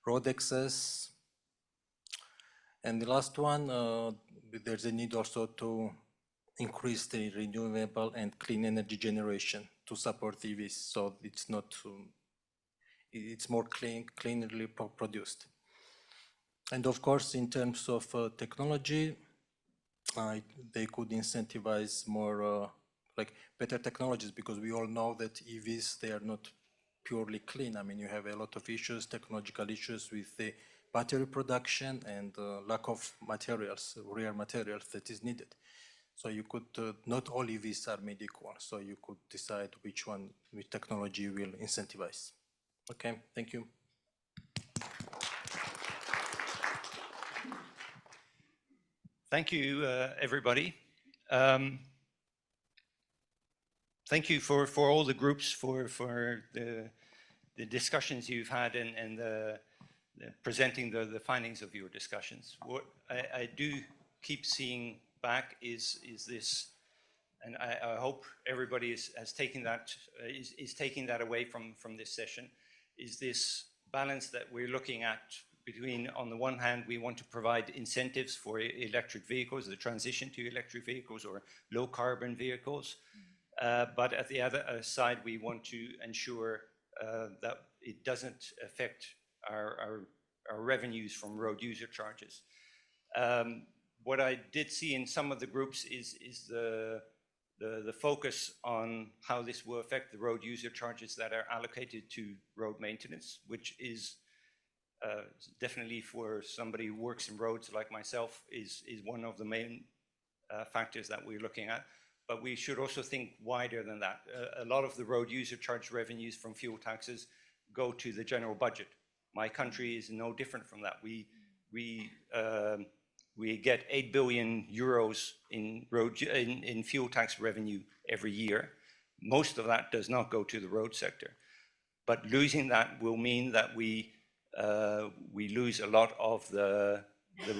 road access. And the last one, there's a need also to increase the renewable and clean energy generation to support EVs. So it's not, it's more cleanly produced. And of course, in terms of technology, they could incentivize more like better technologies, because we all know that EVs, they are not purely clean. I mean, you have a lot of issues, technological issues with the battery production and lack of materials, rare materials that is needed. So you could, not all EVs are made equal. So you could decide which technology will incentivize. Okay, thank you. Thank you, everybody. Thank you for all the groups for the discussions you've had and presenting the findings of your discussions. What I do keep seeing back is this, and I hope everybody has taken that is taking that away from this session, is this balance that we're looking at between, on the one hand, we want to provide incentives for electric vehicles, the transition to electric vehicles or low carbon vehicles. But at the other side, we want to ensure that it doesn't affect our revenues from road user charges. What I did see in some of the groups is the focus on how this will affect the road user charges that are allocated to road maintenance, which is definitely for somebody who works in roads like myself is one of the main factors that we're looking at. But we should also think wider than that. A lot of the road user charge revenues from fuel taxes go to the general budget. My country is no different from that. We get 8 billion euros in fuel tax revenue every year. Most of that does not go to the road sector. But losing that will mean that we lose a lot of the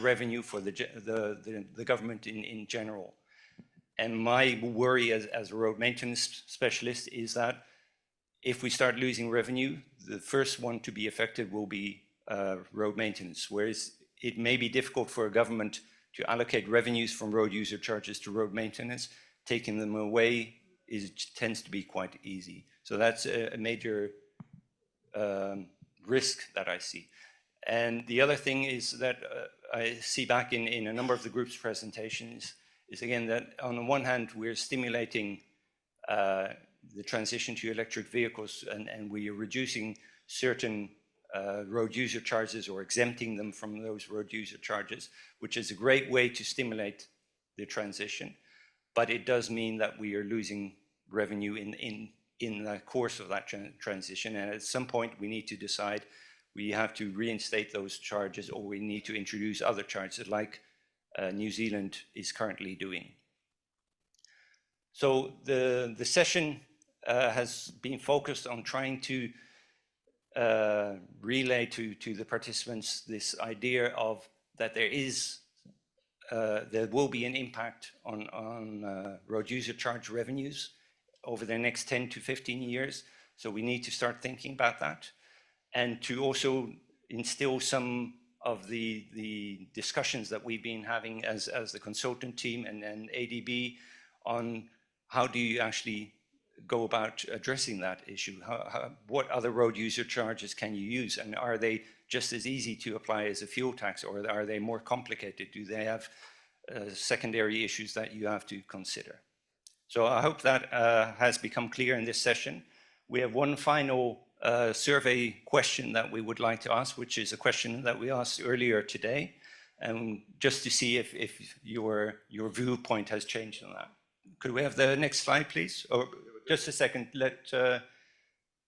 revenue for the government in general. And my worry as a road maintenance specialist is that if we start losing revenue, the first one to be affected will be road maintenance, whereas it may be difficult for a government to allocate revenues from road user charges to road maintenance. Taking them away tends to be quite easy. So that's a major risk that I see. And the other thing is that I see back in a number of the group's presentations is again that on the one hand, we're stimulating the transition to electric vehicles and we are reducing certain road user charges or exempting them from those road user charges, which is a great way to stimulate the transition. But it does mean that we are losing revenue in the course of that transition. And at some point, we need to decide we have to reinstate those charges or we need to introduce other charges like New Zealand is currently doing. So the session has been focused on trying to relay to the participants this idea of that there will be an impact on road user charge revenues over the next 10 to 15 years. So we need to start thinking about that and to also instill some of the discussions that we've been having as the consultant team and ADB on how do you actually go about addressing that issue? What other road user charges can you use? And are they just as easy to apply as a fuel tax, or are they more complicated? Do they have secondary issues that you have to consider? So I hope that has become clear in this session. We have one final survey question that we would like to ask, which is a question that we asked earlier today, and just to see if your viewpoint has changed on that. Could we have the next slide, please? Or just a second, let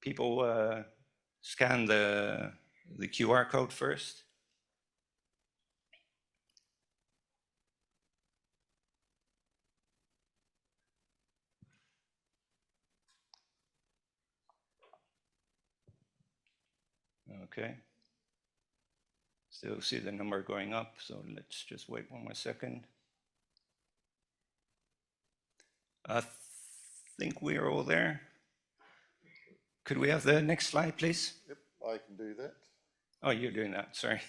people scan the QR code first. Okay. Still see the number going up, so let's just wait one more second. I think we're all there. Could we have the next slide, please? Yep, I can do that. Oh, you're doing that, sorry.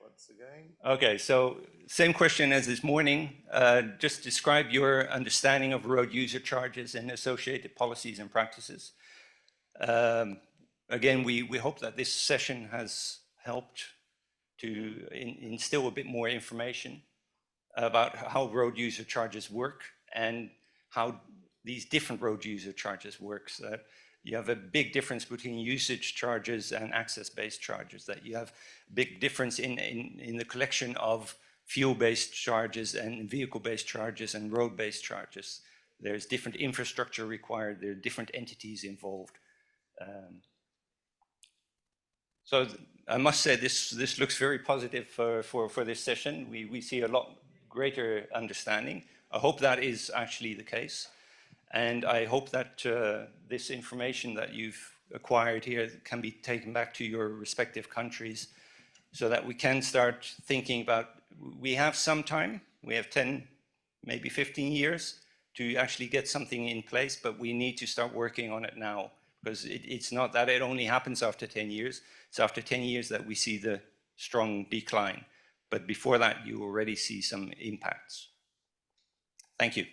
Once again. Okay, so same question as this morning. Just describe your understanding of road user charges and associated policies and practices. Again, we hope that this session has helped to instill a bit more information about how road user charges work and how these different road user charges work. So you have a big difference between usage charges and access-based charges, that you have big difference in the collection of fuel-based charges and vehicle-based charges and road-based charges. There's different infrastructure required, there are different entities involved. So I must say this looks very positive for this session. We see a lot greater understanding. I hope that is actually the case. And I hope that this information that you've acquired here can be taken back to your respective countries so that we can start thinking about, we have some time, we have 10, maybe 15 years to actually get something in place, but we need to start working on it now, because it's not that it only happens after 10 years. It's after 10 years that we see the strong decline. But before that, you already see some impacts. Thank you.